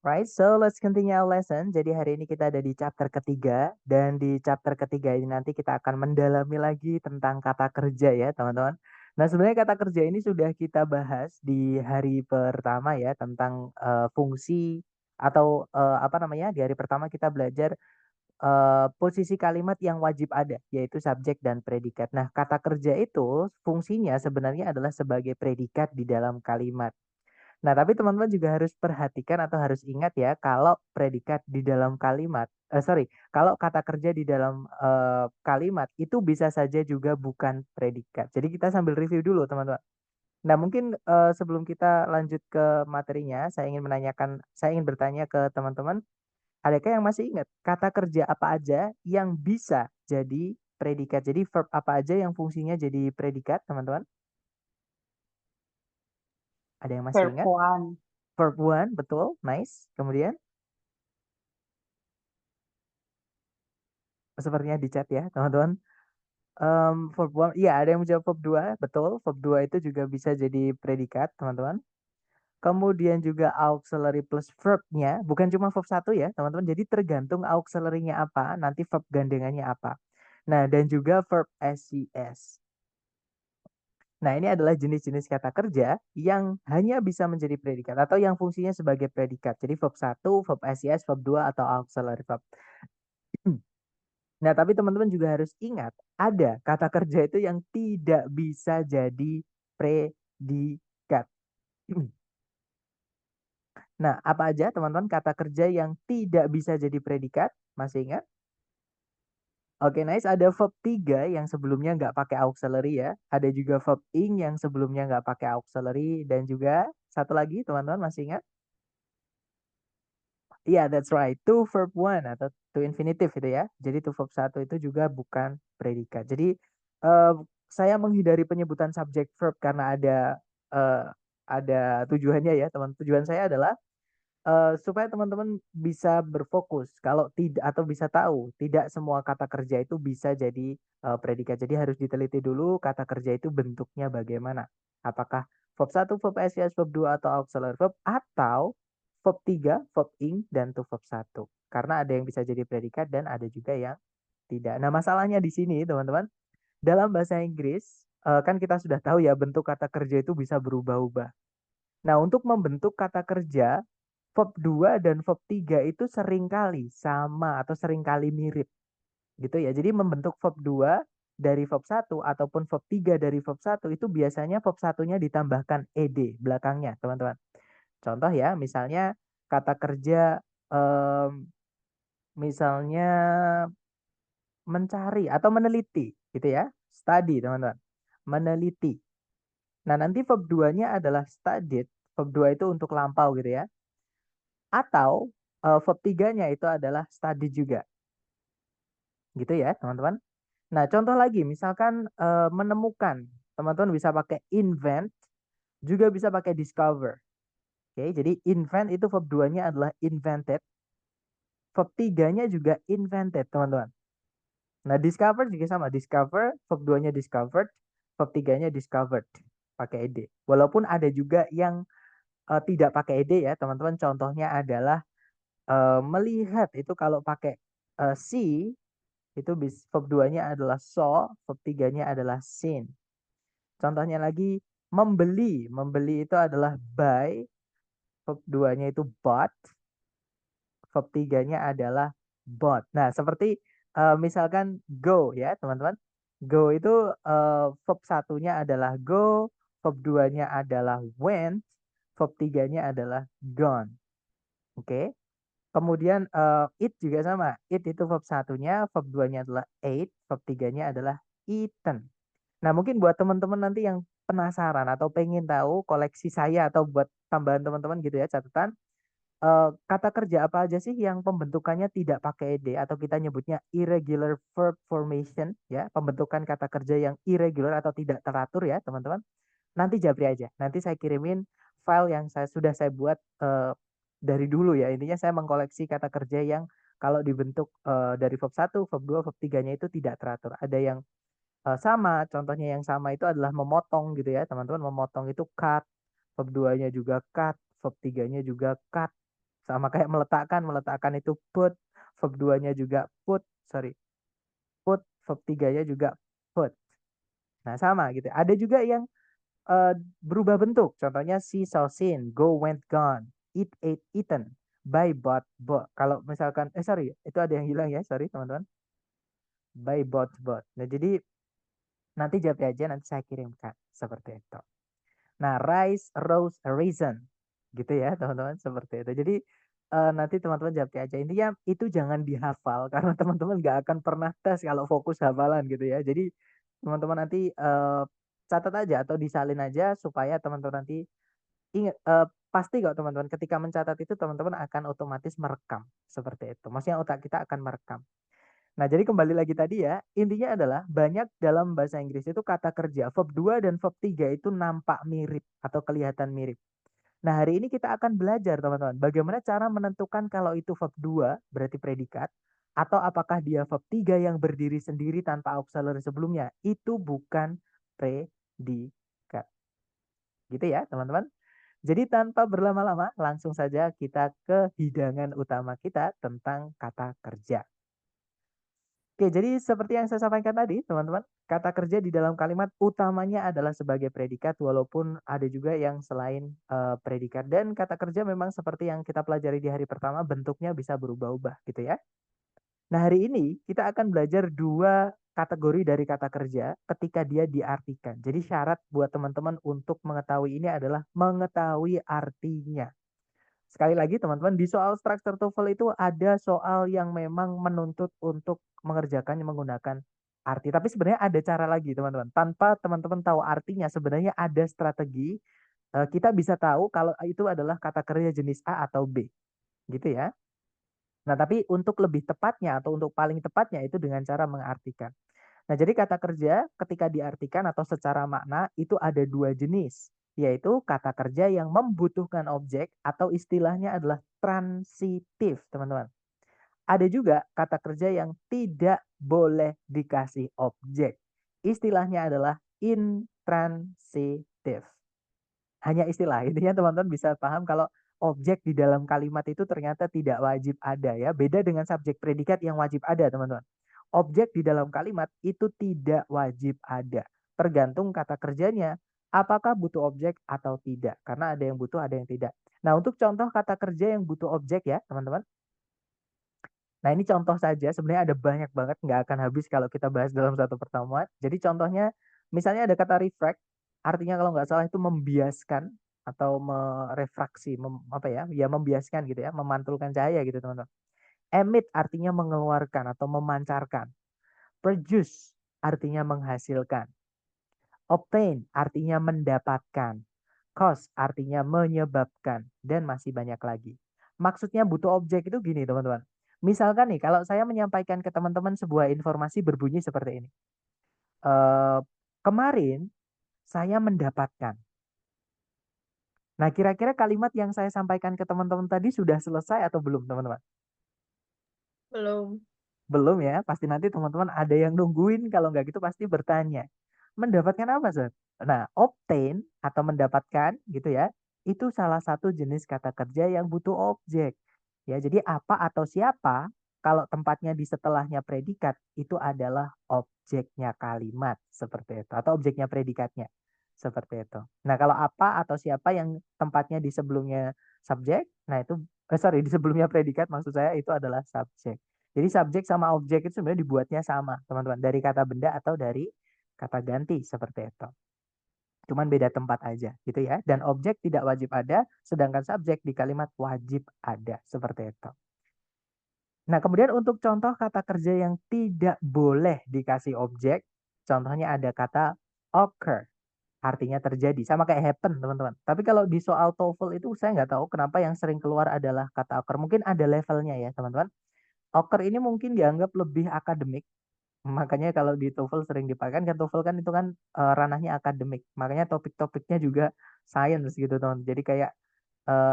Right, so let's continue our lesson. Jadi hari ini kita ada di chapter ketiga dan di chapter ketiga ini nanti kita akan mendalami lagi tentang kata kerja ya teman-teman. Nah sebenarnya kata kerja ini sudah kita bahas di hari pertama ya tentang fungsi atau apa namanya di hari pertama kita belajar posisi kalimat yang wajib ada yaitu subjek dan predikat. Nah kata kerja itu fungsinya sebenarnya adalah sebagai predikat di dalam kalimat. Nah, tapi teman-teman juga harus perhatikan atau harus ingat ya, kalau predikat di dalam kalimat, sorry, kalau kata kerja di dalam kalimat itu bisa saja juga bukan predikat. Jadi kita sambil review dulu teman-teman. Nah, mungkin sebelum kita lanjut ke materinya, saya ingin bertanya ke teman-teman, adakah yang masih ingat kata kerja apa aja yang bisa jadi predikat? Jadi verb apa aja yang fungsinya jadi predikat, teman-teman? Ada yang masih ingat? Perempuan. Verb one, betul, nice. Kemudian? Sepertinya di chat ya, teman-teman. Verb one, iya ada yang menjawab verb 2, betul. Verb 2 itu juga bisa jadi predikat, teman-teman. Kemudian juga auxiliary plus verb-nya, bukan cuma verb 1 ya, teman-teman. Jadi tergantung auxiliary-nya apa, nanti verb gandengannya apa. Nah, dan juga verb SES. Nah, ini adalah jenis-jenis kata kerja yang hanya bisa menjadi predikat atau yang fungsinya sebagai predikat. Jadi verb 1, verb SES, verb 2, atau auxiliary verb. Nah, tapi teman-teman juga harus ingat, ada kata kerja itu yang tidak bisa jadi predikat. Nah, apa aja teman-teman kata kerja yang tidak bisa jadi predikat? Masih ingat? Oke, nice. Ada verb 3 yang sebelumnya nggak pakai auxiliary ya. Ada juga verb ing yang sebelumnya nggak pakai auxiliary. Dan juga satu lagi teman-teman masih ingat? Iya, that's right. To verb one atau to infinitive itu ya. Jadi to verb satu itu juga bukan predikat. Jadi eh, saya menghindari penyebutan subjek verb karena eh, ada tujuannya ya, teman. Tujuan saya adalah supaya teman-teman bisa berfokus kalau tidak atau bisa tahu tidak semua kata kerja itu bisa jadi predikat. Jadi harus diteliti dulu kata kerja itu bentuknya bagaimana. Apakah verb satu, verb SES, verb 2 atau auxiliary verb atau verb 3, verb ing dan to verb satu. Karena ada yang bisa jadi predikat dan ada juga yang tidak. Nah, masalahnya di sini, teman-teman, dalam bahasa Inggris kan kita sudah tahu ya bentuk kata kerja itu bisa berubah-ubah. Nah, untuk membentuk kata kerja verb 2 dan verb 3 itu seringkali sama atau seringkali mirip gitu ya. Jadi membentuk verb 2 dari verb satu ataupun verb 3 dari verb satu itu biasanya verb satunya ditambahkan ed belakangnya, teman-teman. Contoh ya, misalnya kata kerja misalnya mencari atau meneliti gitu ya. Study, teman-teman. Meneliti. Nah, nanti verb 2-nya adalah studied. Verb 2 itu untuk lampau gitu ya. Atau verb 3-nya itu adalah study juga. Gitu ya, teman-teman. Nah, contoh lagi, misalkan menemukan. Teman-teman bisa pakai invent, juga bisa pakai discover. Oke, jadi invent itu verb 2-nya adalah invented. Verb 3-nya juga invented, teman-teman. Nah, discover juga sama. Discover, verb 2-nya discovered, verb 3-nya discovered. Pakai ed. Walaupun ada juga yang tidak pakai ed ya, teman-teman. Contohnya adalah melihat itu kalau pakai see itu verb 2-nya adalah saw, verb 3-nya adalah seen. Contohnya lagi membeli. Membeli itu adalah buy, verb 2-nya itu bought, verb 3-nya adalah bought. Nah, seperti misalkan go ya, teman-teman. Go itu verb satunya adalah go, verb 2-nya adalah went, verb 3-nya adalah gone. Oke. Kemudian eat juga sama. Eat itu verb satunya, verb 2-nya adalah ate, verb 3-nya adalah eaten. Nah, mungkin buat teman-teman nanti yang penasaran atau pengen tahu koleksi saya atau buat tambahan teman-teman gitu ya, catatan kata kerja apa aja sih yang pembentukannya tidak pakai ed atau kita nyebutnya irregular verb formation ya, pembentukan kata kerja yang irregular atau tidak teratur ya, teman-teman. Nanti japri aja. Nanti saya kirimin file yang sudah saya buat dari dulu ya. Intinya saya mengkoleksi kata kerja yang kalau dibentuk dari verb satu, verb 2, verb 3-nya itu tidak teratur. Ada yang sama, contohnya yang sama itu adalah memotong gitu ya, teman-teman. Memotong itu cut, verb 2-nya juga cut, verb 3-nya juga cut. Sama kayak meletakkan itu put, verb 2-nya juga put, verb 3-nya juga put. Nah, sama gitu. Ada juga yang berubah bentuk. Contohnya see, saw, seen, go, went, gone, eat, ate, eaten, buy, bought, bought. Kalau misalkan, sorry, itu ada yang hilang ya, sorry teman-teman. Buy, bought, bought. Nah, jadi nanti jawab aja, nanti saya kirimkan. Seperti itu. Nah, rice, rose, raisin. Gitu ya, teman-teman. Seperti itu. Jadi, nanti teman-teman jawab aja. Intinya itu jangan dihafal, karena teman-teman nggak akan pernah tes kalau fokus hafalan gitu ya. Jadi, teman-teman nanti catat aja atau disalin aja supaya teman-teman nanti ingat, pasti kok teman-teman ketika mencatat itu teman-teman akan otomatis merekam. Seperti itu. Maksudnya otak kita akan merekam. Nah, jadi kembali lagi tadi ya, intinya adalah banyak dalam bahasa Inggris itu kata kerja verb 2 dan verb 3 itu nampak mirip atau kelihatan mirip. Nah, hari ini kita akan belajar teman-teman, bagaimana cara menentukan kalau itu verb 2 berarti predikat atau apakah dia verb 3 yang berdiri sendiri tanpa auxiliary sebelumnya. Itu bukan predikat. Gitu ya, teman-teman. Jadi tanpa berlama-lama, langsung saja kita ke hidangan utama kita tentang kata kerja. Oke, jadi seperti yang saya sampaikan tadi, teman-teman, kata kerja di dalam kalimat utamanya adalah sebagai predikat, walaupun ada juga yang selain predikat. Dan kata kerja memang seperti yang kita pelajari di hari pertama, bentuknya bisa berubah-ubah gitu ya. Nah, hari ini kita akan belajar dua kategori dari kata kerja ketika dia diartikan. Jadi syarat buat teman-teman untuk mengetahui ini adalah mengetahui artinya. Sekali lagi teman-teman, di soal struktur TOEFL itu ada soal yang memang menuntut untuk mengerjakannya menggunakan arti. Tapi sebenarnya ada cara lagi teman-teman. Tanpa teman-teman tahu artinya, sebenarnya ada strategi. Kita bisa tahu kalau itu adalah kata kerja jenis A atau B. Gitu ya. Nah, tapi untuk lebih tepatnya atau untuk paling tepatnya itu dengan cara mengartikan. Nah, jadi kata kerja ketika diartikan atau secara makna itu ada dua jenis, yaitu kata kerja yang membutuhkan objek atau istilahnya adalah transitif, teman-teman. Ada juga kata kerja yang tidak boleh dikasih objek. Istilahnya adalah intransitif. Hanya istilah, intinya teman-teman bisa paham kalau objek di dalam kalimat itu ternyata tidak wajib ada ya. Beda dengan subjek predikat yang wajib ada, teman-teman. Objek di dalam kalimat itu tidak wajib ada. Tergantung kata kerjanya, apakah butuh objek atau tidak. Karena ada yang butuh, ada yang tidak. Nah, untuk contoh kata kerja yang butuh objek ya, teman-teman. Nah, ini contoh saja, sebenarnya ada banyak banget, nggak akan habis kalau kita bahas dalam satu pertemuan. Jadi contohnya, misalnya ada kata refract, artinya kalau nggak salah itu membiaskan atau merefraksi, apa ya, ya membiaskan gitu ya, memantulkan cahaya gitu teman-teman. Emit artinya mengeluarkan atau memancarkan. Produce artinya menghasilkan. Obtain artinya mendapatkan. Cause artinya menyebabkan. Dan masih banyak lagi. Maksudnya butuh objek itu gini teman-teman. Misalkan nih kalau saya menyampaikan ke teman-teman sebuah informasi berbunyi seperti ini. Kemarin saya mendapatkan. Nah, kira-kira kalimat yang saya sampaikan ke teman-teman tadi sudah selesai atau belum teman-teman? Belum. Belum ya, pasti nanti teman-teman ada yang nungguin, kalau nggak gitu pasti bertanya. Mendapatkan apa, Sir? Nah, obtain atau mendapatkan gitu ya, itu salah satu jenis kata kerja yang butuh objek. Ya, jadi apa atau siapa, kalau tempatnya di setelahnya predikat, itu adalah objeknya kalimat, seperti itu. Atau objeknya predikatnya, seperti itu. Nah, kalau apa atau siapa yang tempatnya di sebelumnya subjek, nah itu, sorry, di sebelumnya predikat maksud saya itu adalah subjek. Jadi subjek sama objek itu sebenarnya dibuatnya sama, teman-teman. Dari kata benda atau dari kata ganti, seperti itu. Cuman beda tempat aja, gitu ya. Dan objek tidak wajib ada, sedangkan subjek di kalimat wajib ada, seperti itu. Nah, kemudian untuk contoh kata kerja yang tidak boleh dikasih objek, contohnya ada kata occur, artinya terjadi. Sama kayak happen, teman-teman. Tapi kalau di soal TOEFL itu saya nggak tahu kenapa yang sering keluar adalah kata occur. Mungkin ada levelnya ya, teman-teman. Occur ini mungkin dianggap lebih akademik. Makanya kalau di TOEFL sering dipakai kan TOEFL kan itu kan ranahnya akademik. Makanya topik-topiknya juga science gitu teman. Jadi kayak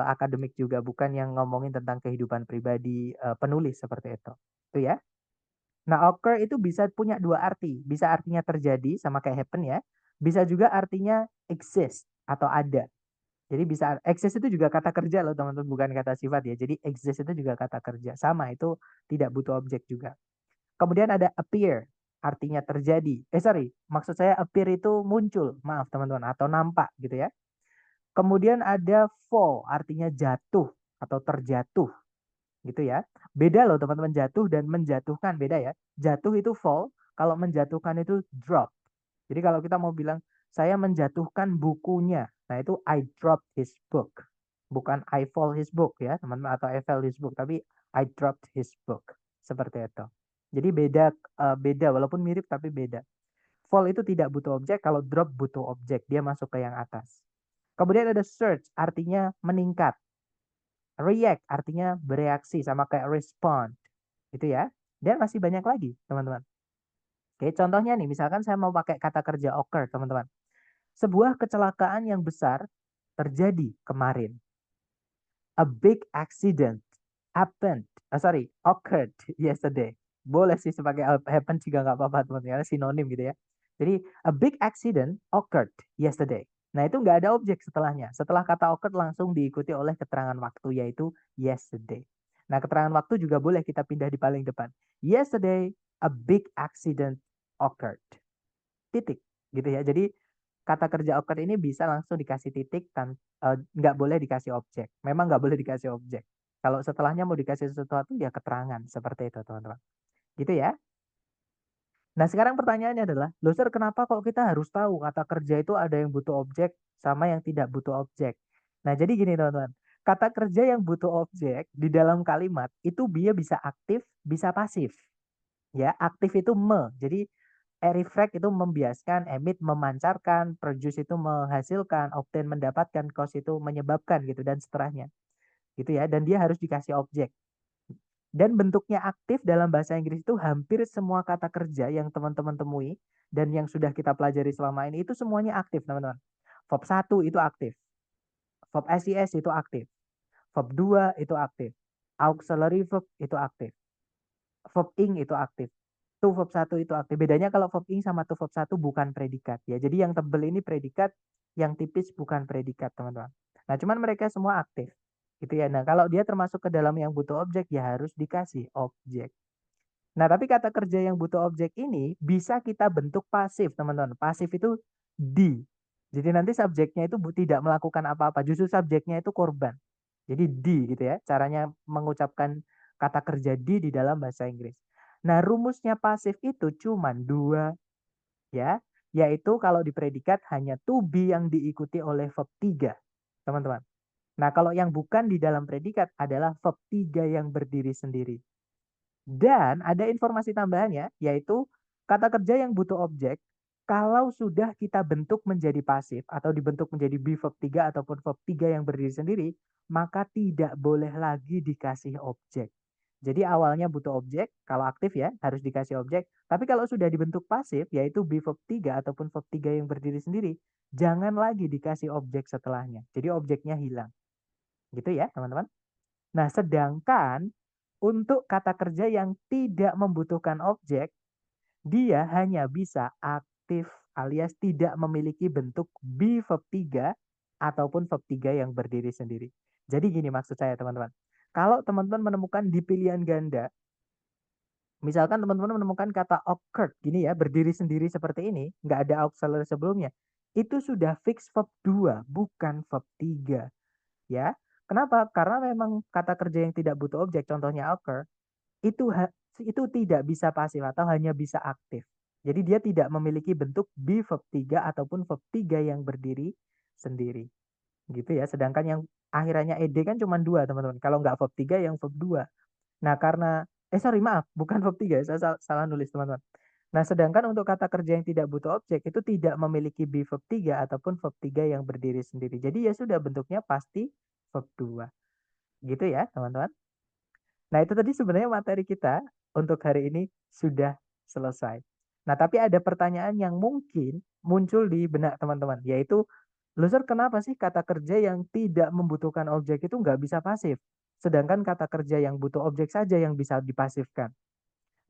akademik juga bukan yang ngomongin tentang kehidupan pribadi penulis seperti itu. Itu ya. Nah, occur itu bisa punya dua arti. Bisa artinya terjadi sama kayak happen ya. Bisa juga artinya exist atau ada. Jadi bisa exist itu juga kata kerja loh teman-teman, bukan kata sifat ya. Jadi exist itu juga kata kerja. Sama, itu tidak butuh objek juga. Kemudian ada appear, artinya terjadi. Sorry, maksud saya appear itu muncul. Maaf teman-teman, atau nampak gitu ya. Kemudian ada fall, artinya jatuh atau terjatuh gitu ya. Beda loh teman-teman, jatuh dan menjatuhkan beda ya. Jatuh itu fall, kalau menjatuhkan itu drop. Jadi kalau kita mau bilang saya menjatuhkan bukunya, nah itu I dropped his book. Bukan I fall his book ya teman-teman, atau I fell his book, tapi I dropped his book. Seperti itu. Jadi beda walaupun mirip tapi beda. Fall itu tidak butuh objek, kalau drop butuh objek, dia masuk ke yang atas. Kemudian ada surge, artinya meningkat. React artinya bereaksi, sama kayak respond. Gitu ya. Dan masih banyak lagi, teman-teman. Oke, contohnya nih, misalkan saya mau pakai kata kerja occur, teman-teman. Sebuah kecelakaan yang besar terjadi kemarin. A big accident happened, occurred yesterday. Boleh sih sebagai happen juga nggak apa-apa, teman-teman, sinonim gitu ya. Jadi, a big accident occurred yesterday. Nah, itu nggak ada objek setelahnya. Setelah kata occurred langsung diikuti oleh keterangan waktu, yaitu yesterday. Nah, keterangan waktu juga boleh kita pindah di paling depan. Yesterday, a big accident occurred. Titik, gitu ya. Jadi, kata kerja occurred ini bisa langsung dikasih titik, nggak boleh dikasih objek. Memang nggak boleh dikasih objek. Kalau setelahnya mau dikasih sesuatu, ya keterangan. Seperti itu, teman-teman. Gitu ya. Nah, sekarang pertanyaannya adalah, loh Sir, kenapa kok kita harus tahu kata kerja itu ada yang butuh objek sama yang tidak butuh objek? Nah, jadi gini teman-teman. Kata kerja yang butuh objek di dalam kalimat itu dia bisa aktif, bisa pasif. Ya, aktif itu Jadi refract itu membiaskan, emit memancarkan, produce itu menghasilkan, obtain mendapatkan, cause itu menyebabkan gitu dan seterusnya. Gitu ya, dan dia harus dikasih objek. Dan bentuknya aktif dalam bahasa Inggris itu hampir semua kata kerja yang teman-teman temui dan yang sudah kita pelajari selama ini itu semuanya aktif, teman-teman. Verb 1 itu aktif. Verb SES itu aktif. Verb 2 itu aktif. Auxiliary verb itu aktif. Verb ing itu aktif. To verb 1 itu aktif. Bedanya kalau verb ing sama to verb 1 bukan predikat ya. Jadi yang tebel ini predikat, yang tipis bukan predikat, teman-teman. Nah, cuman mereka semua aktif. Gitu ya. Nah, kalau dia termasuk ke dalam yang butuh objek ya harus dikasih objek. Nah, tapi kata kerja yang butuh objek ini bisa kita bentuk pasif, teman-teman. Pasif itu di. Jadi nanti subjeknya itu tidak melakukan apa-apa, justru subjeknya itu korban. Jadi di gitu ya, caranya mengucapkan kata kerja di dalam bahasa Inggris. Nah, rumusnya pasif itu cuma dua ya, yaitu kalau di predikat hanya to be yang diikuti oleh verb 3, teman-teman. Nah, kalau yang bukan di dalam predikat adalah verb 3 yang berdiri sendiri. Dan ada informasi tambahannya, yaitu kata kerja yang butuh objek, kalau sudah kita bentuk menjadi pasif atau dibentuk menjadi be verb 3 ataupun verb 3 yang berdiri sendiri, maka tidak boleh lagi dikasih objek. Jadi awalnya butuh objek, kalau aktif ya harus dikasih objek. Tapi kalau sudah dibentuk pasif, yaitu be verb 3 ataupun verb 3 yang berdiri sendiri, jangan lagi dikasih objek setelahnya. Jadi objeknya hilang. Gitu ya teman-teman. Nah, sedangkan untuk kata kerja yang tidak membutuhkan objek, dia hanya bisa aktif alias tidak memiliki bentuk be verb 3 ataupun verb 3 yang berdiri sendiri. Jadi gini maksud saya teman-teman. Kalau teman-teman menemukan di pilihan ganda, misalkan teman-teman menemukan kata occurred gini ya, berdiri sendiri seperti ini, nggak ada auxiliary sebelumnya, itu sudah fix verb 2, bukan verb 3. Ya. Kenapa? Karena memang kata kerja yang tidak butuh objek, contohnya occur, itu itu tidak bisa pasif atau hanya bisa aktif. Jadi dia tidak memiliki bentuk be verb 3 ataupun verb 3 yang berdiri sendiri. Gitu ya. Sedangkan yang akhirannya ed kan cuma dua, teman-teman. Kalau nggak verb 3 yang verb 2. Nah, karena sorry maaf, bukan verb 3, saya salah nulis, teman-teman. Nah, sedangkan untuk kata kerja yang tidak butuh objek itu tidak memiliki be verb 3 ataupun verb 3 yang berdiri sendiri. Jadi ya sudah bentuknya pasti verb 2. Gitu ya, teman-teman. Nah, itu tadi sebenarnya materi kita untuk hari ini sudah selesai. Nah, tapi ada pertanyaan yang mungkin muncul di benak teman-teman, yaitu, loser kenapa sih kata kerja yang tidak membutuhkan objek itu nggak bisa pasif? Sedangkan kata kerja yang butuh objek saja yang bisa dipasifkan.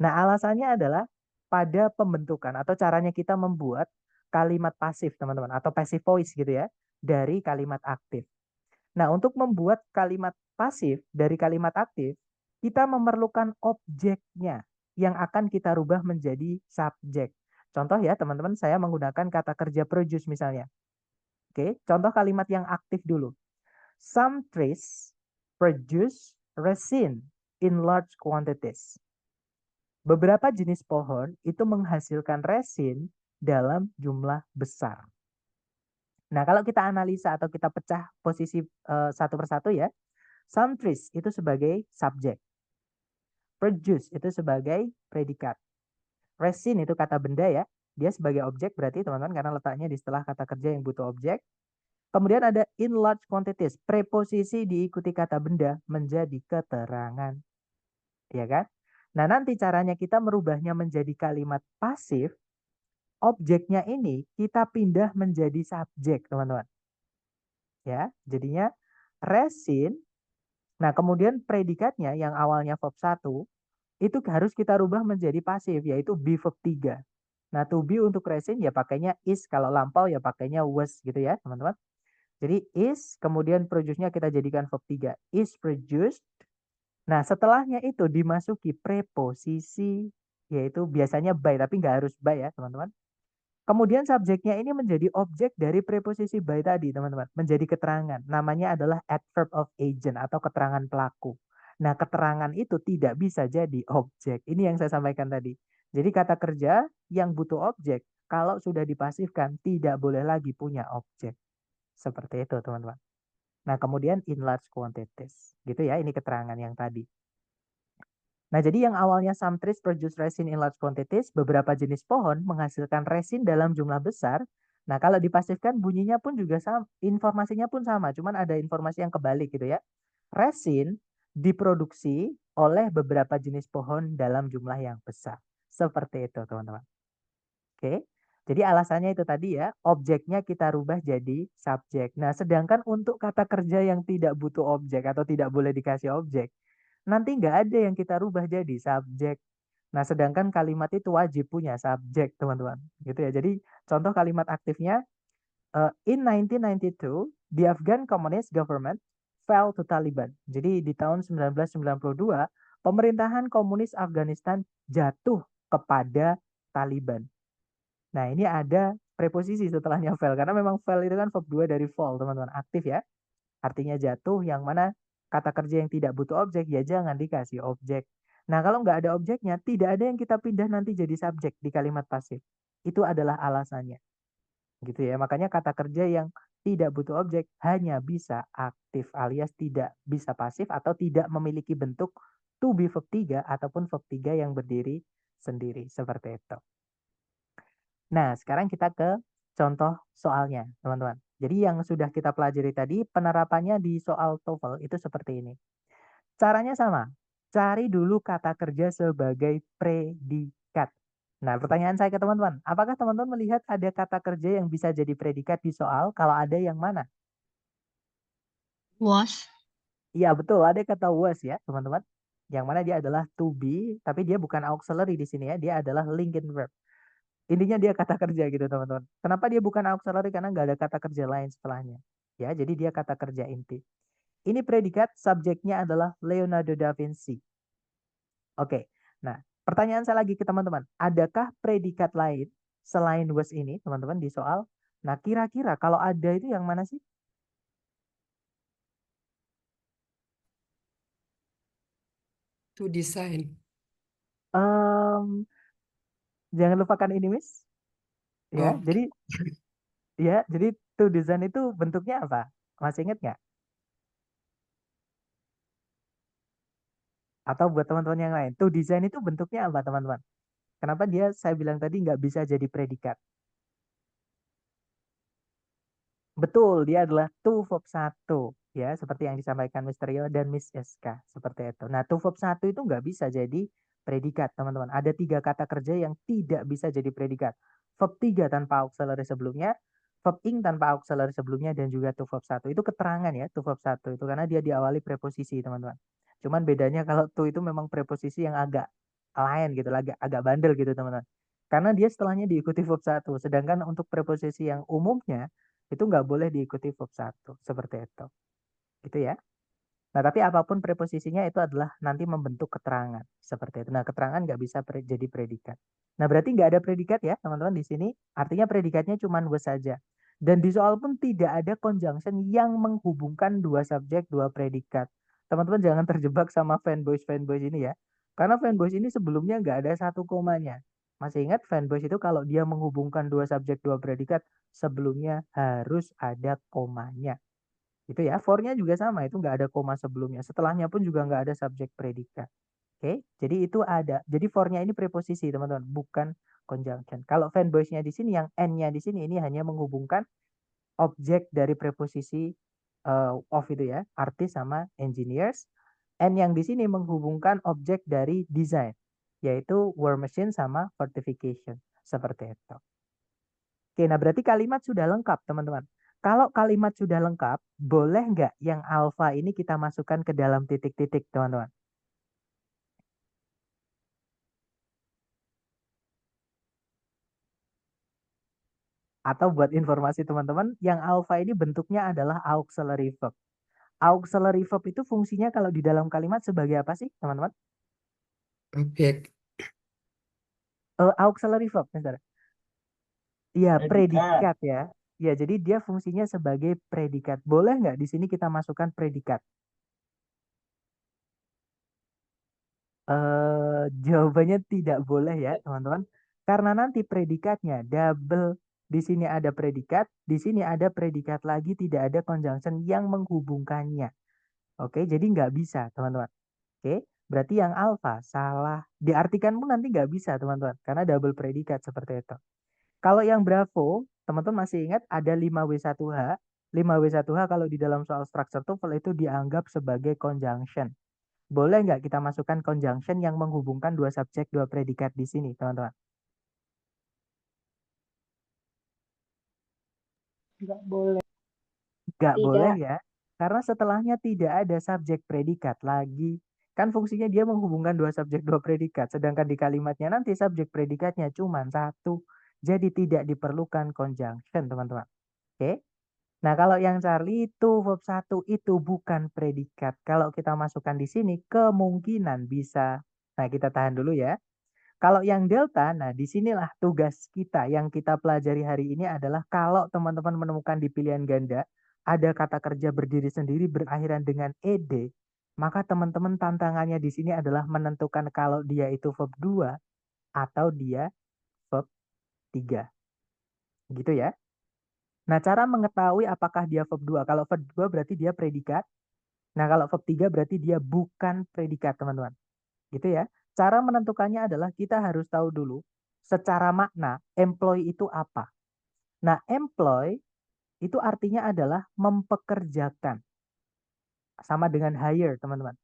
Nah, alasannya adalah pada pembentukan atau caranya kita membuat kalimat pasif, teman-teman, atau passive voice gitu ya. dari kalimat aktif. Nah, untuk membuat kalimat pasif dari kalimat aktif, kita memerlukan objeknya yang akan kita rubah menjadi subjek. Contoh ya, teman-teman, saya menggunakan kata kerja produce misalnya. Oke, contoh kalimat yang aktif dulu. Some trees produce resin in large quantities. Beberapa jenis pohon itu menghasilkan resin dalam jumlah besar. Nah, kalau kita analisa atau kita pecah posisi satu persatu ya, some trees itu sebagai subjek, produce itu sebagai predikat, resin itu kata benda ya, dia sebagai objek berarti teman-teman karena letaknya di setelah kata kerja yang butuh objek. Kemudian ada in large quantities, preposisi diikuti kata benda menjadi keterangan, ya kan? Nah, nanti caranya kita merubahnya menjadi kalimat pasif, objeknya ini kita pindah menjadi subjek, teman-teman. Ya, jadinya resin. Nah, kemudian predikatnya yang awalnya verb 1 itu harus kita rubah menjadi pasif, yaitu be verb 3. Nah, to be untuk resin ya pakainya is, kalau lampau ya pakainya was gitu ya, teman-teman. Jadi is, kemudian produce-nya kita jadikan verb 3. Is produced. Nah, setelahnya itu dimasuki preposisi, yaitu biasanya by, tapi nggak harus by ya, teman-teman. Kemudian subjeknya ini menjadi objek dari preposisi by tadi, teman-teman. Menjadi keterangan. Namanya adalah adverb of agent atau keterangan pelaku. Nah, keterangan itu tidak bisa jadi objek. Ini yang saya sampaikan tadi. Jadi kata kerja yang butuh objek, kalau sudah dipasifkan, tidak boleh lagi punya objek. Seperti itu, teman-teman. Nah, kemudian in large quantities. Gitu ya, ini keterangan yang tadi. Nah, jadi yang awalnya some trees produce resin in large quantities, beberapa jenis pohon menghasilkan resin dalam jumlah besar. Nah, kalau dipasifkan bunyinya pun juga sama, informasinya pun sama, cuman ada informasi yang kebalik gitu ya. Resin diproduksi oleh beberapa jenis pohon dalam jumlah yang besar. Seperti itu, teman-teman. Oke. Jadi alasannya itu tadi ya, objeknya kita rubah jadi subjek. Nah, sedangkan untuk kata kerja yang tidak butuh objek atau tidak boleh dikasih objek, nanti nggak ada yang kita rubah jadi subjek. Nah, sedangkan kalimat itu wajib punya subjek, teman-teman. Gitu ya. Jadi contoh kalimat aktifnya, in 1992, the Afghan Communist Government fell to Taliban. Jadi di tahun 1992, pemerintahan komunis Afghanistan jatuh kepada Taliban. Nah, ini ada preposisi setelahnya fell karena memang fell itu kan verb 2 dari fall, teman-teman. Aktif ya. Artinya jatuh, yang mana kata kerja yang tidak butuh objek ya jangan dikasih objek. Nah, kalau nggak ada objeknya, tidak ada yang kita pindah nanti jadi subjek di kalimat pasif. Itu adalah alasannya. Gitu ya. Makanya kata kerja yang tidak butuh objek hanya bisa aktif alias tidak bisa pasif atau tidak memiliki bentuk to be verb 3 ataupun verb 3 yang berdiri sendiri. Seperti itu. Nah, sekarang kita ke contoh soalnya, teman-teman. Jadi yang sudah kita pelajari tadi, penerapannya di soal TOEFL itu seperti ini. Caranya sama. Cari dulu kata kerja sebagai predikat. Nah, pertanyaan saya ke teman-teman, apakah teman-teman melihat ada kata kerja yang bisa jadi predikat di soal? Kalau ada, yang mana? Was. Iya, betul. Ada kata was ya, teman-teman. Yang mana dia adalah to be, tapi dia bukan auxiliary di sini ya. Dia adalah linking verb. Intinya dia kata kerja gitu, teman-teman. Kenapa dia bukan auxiliary? Karena nggak ada kata kerja lain setelahnya. Ya, jadi dia kata kerja inti. Ini predikat, subjeknya adalah Leonardo da Vinci. Oke. Nah, pertanyaan saya lagi ke teman-teman. Adakah predikat lain selain was ini, teman-teman, di soal? Nah, kira-kira kalau ada itu yang mana sih? To design. Em, jangan lupakan ini, Miss. Ya, Oh, jadi to design itu bentuknya apa? Masih ingat nggak? Atau buat teman-teman yang lain, to design itu bentuknya apa, teman-teman? Kenapa dia saya bilang tadi nggak bisa jadi predikat? Betul, dia adalah to verb 1. Ya, seperti yang disampaikan Mr. Rio dan Miss SK. Seperti itu. Nah, to verb 1 itu nggak bisa jadi predikat, teman-teman. Ada 3 kata kerja yang tidak bisa jadi predikat. Verb 3 tanpa auxiliary sebelumnya, verb ing tanpa auxiliary sebelumnya, dan juga to verb 1. Itu keterangan ya, to verb 1 itu. Karena dia diawali preposisi, teman-teman. Cuman bedanya kalau to itu memang preposisi yang agak lain gitu, agak bandel gitu, teman-teman. Karena dia setelahnya diikuti verb 1. Sedangkan untuk preposisi yang umumnya, Itu nggak boleh diikuti verb 1. Seperti itu. Gitu ya. Nah, tapi apapun preposisinya itu adalah nanti membentuk keterangan. Seperti itu. Nah, keterangan nggak bisa jadi predikat. Nah, berarti nggak ada predikat ya, teman-teman di sini. Artinya predikatnya cuma was saja. Dan di soal pun tidak ada conjunction yang menghubungkan dua subjek, dua predikat. Teman-teman jangan terjebak sama fanboys ini ya. Karena fanboys ini sebelumnya nggak ada satu komanya. Masih ingat fanboys itu kalau dia menghubungkan dua subjek, dua predikat, sebelumnya harus ada komanya. Itu ya, for-nya juga sama, itu nggak ada koma sebelumnya. Setelahnya pun juga nggak ada subjek predikat. Oke, jadi itu ada. Jadi for-nya ini preposisi, teman-teman, bukan conjunction. Kalau fanboys-nya di sini, yang N-nya di sini, ini hanya menghubungkan objek dari preposisi of itu ya, artis sama engineers. N yang di sini menghubungkan objek dari design, yaitu war machine sama fortification. Seperti itu. Oke, nah berarti kalimat sudah lengkap, teman-teman. Kalau kalimat sudah lengkap, boleh nggak yang alfa ini kita masukkan ke dalam titik-titik, teman-teman? Atau buat informasi teman-teman, yang alfa ini bentuknya adalah auxiliary verb. Auxiliary verb itu fungsinya kalau di dalam kalimat sebagai apa sih, teman-teman? Objek. Auxiliary verb, bentar. Iya, predikat ya. Ya, jadi dia fungsinya sebagai predikat. Boleh nggak di sini kita masukkan predikat? Jawabannya tidak boleh ya, teman-teman. Karena nanti predikatnya double. Di sini ada predikat, di sini ada predikat lagi, tidak ada conjunction yang menghubungkannya. Oke, jadi nggak bisa, teman-teman. Oke, berarti yang alfa salah. Diartikan pun nanti nggak bisa, teman-teman. Karena double predikat seperti itu. Kalau yang Bravo, teman-teman masih ingat ada 5W1H. 5W1H kalau di dalam soal structure TOEFL itu dianggap sebagai conjunction. Boleh nggak kita masukkan conjunction yang menghubungkan dua subjek, dua predikat di sini, teman-teman? Nggak boleh. Nggak boleh Tidak. ya, karena setelahnya tidak ada subjek predikat lagi. Kan fungsinya dia menghubungkan dua subjek, dua predikat. Sedangkan di kalimatnya nanti subjek predikatnya cuma satu. Jadi tidak diperlukan conjunction, teman-teman. Oke? Nah, kalau yang Charlie itu verb 1 itu bukan predikat. Kalau kita masukkan di sini, kemungkinan bisa. Nah, kita tahan dulu ya. Kalau yang delta, nah disinilah tugas kita yang kita pelajari hari ini adalah kalau teman-teman menemukan di pilihan ganda, ada kata kerja berdiri sendiri berakhiran dengan ed, maka teman-teman tantangannya di sini adalah menentukan kalau dia itu verb 2 atau dia verb 3. Gitu ya. Nah, cara mengetahui apakah dia verb 2. Kalau verb 2 berarti dia predikat. Nah, kalau verb 3 berarti dia bukan predikat, teman-teman. Gitu ya. Cara menentukannya adalah kita harus tahu dulu secara makna employ itu apa. Nah, employ itu artinya adalah mempekerjakan. Sama dengan hire, teman-teman.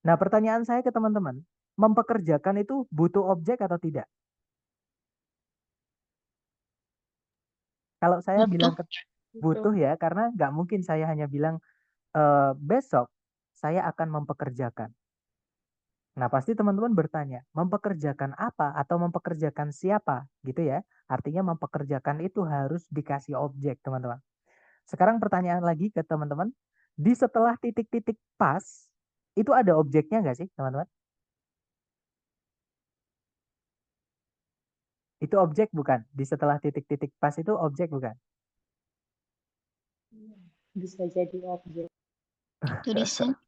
Nah, pertanyaan saya ke teman-teman, mempekerjakan itu butuh objek atau tidak? Kalau saya bilang butuh ya, karena nggak mungkin saya hanya bilang besok saya akan mempekerjakan. Nah, pasti teman-teman bertanya, mempekerjakan apa atau mempekerjakan siapa gitu ya. Artinya mempekerjakan itu harus dikasih objek, teman-teman. Sekarang pertanyaan lagi ke teman-teman. Di setelah titik-titik pas, itu ada objeknya nggak sih, teman-teman? Itu objek bukan? Di setelah titik-titik pas itu objek bukan? Bisa jadi objek. To design.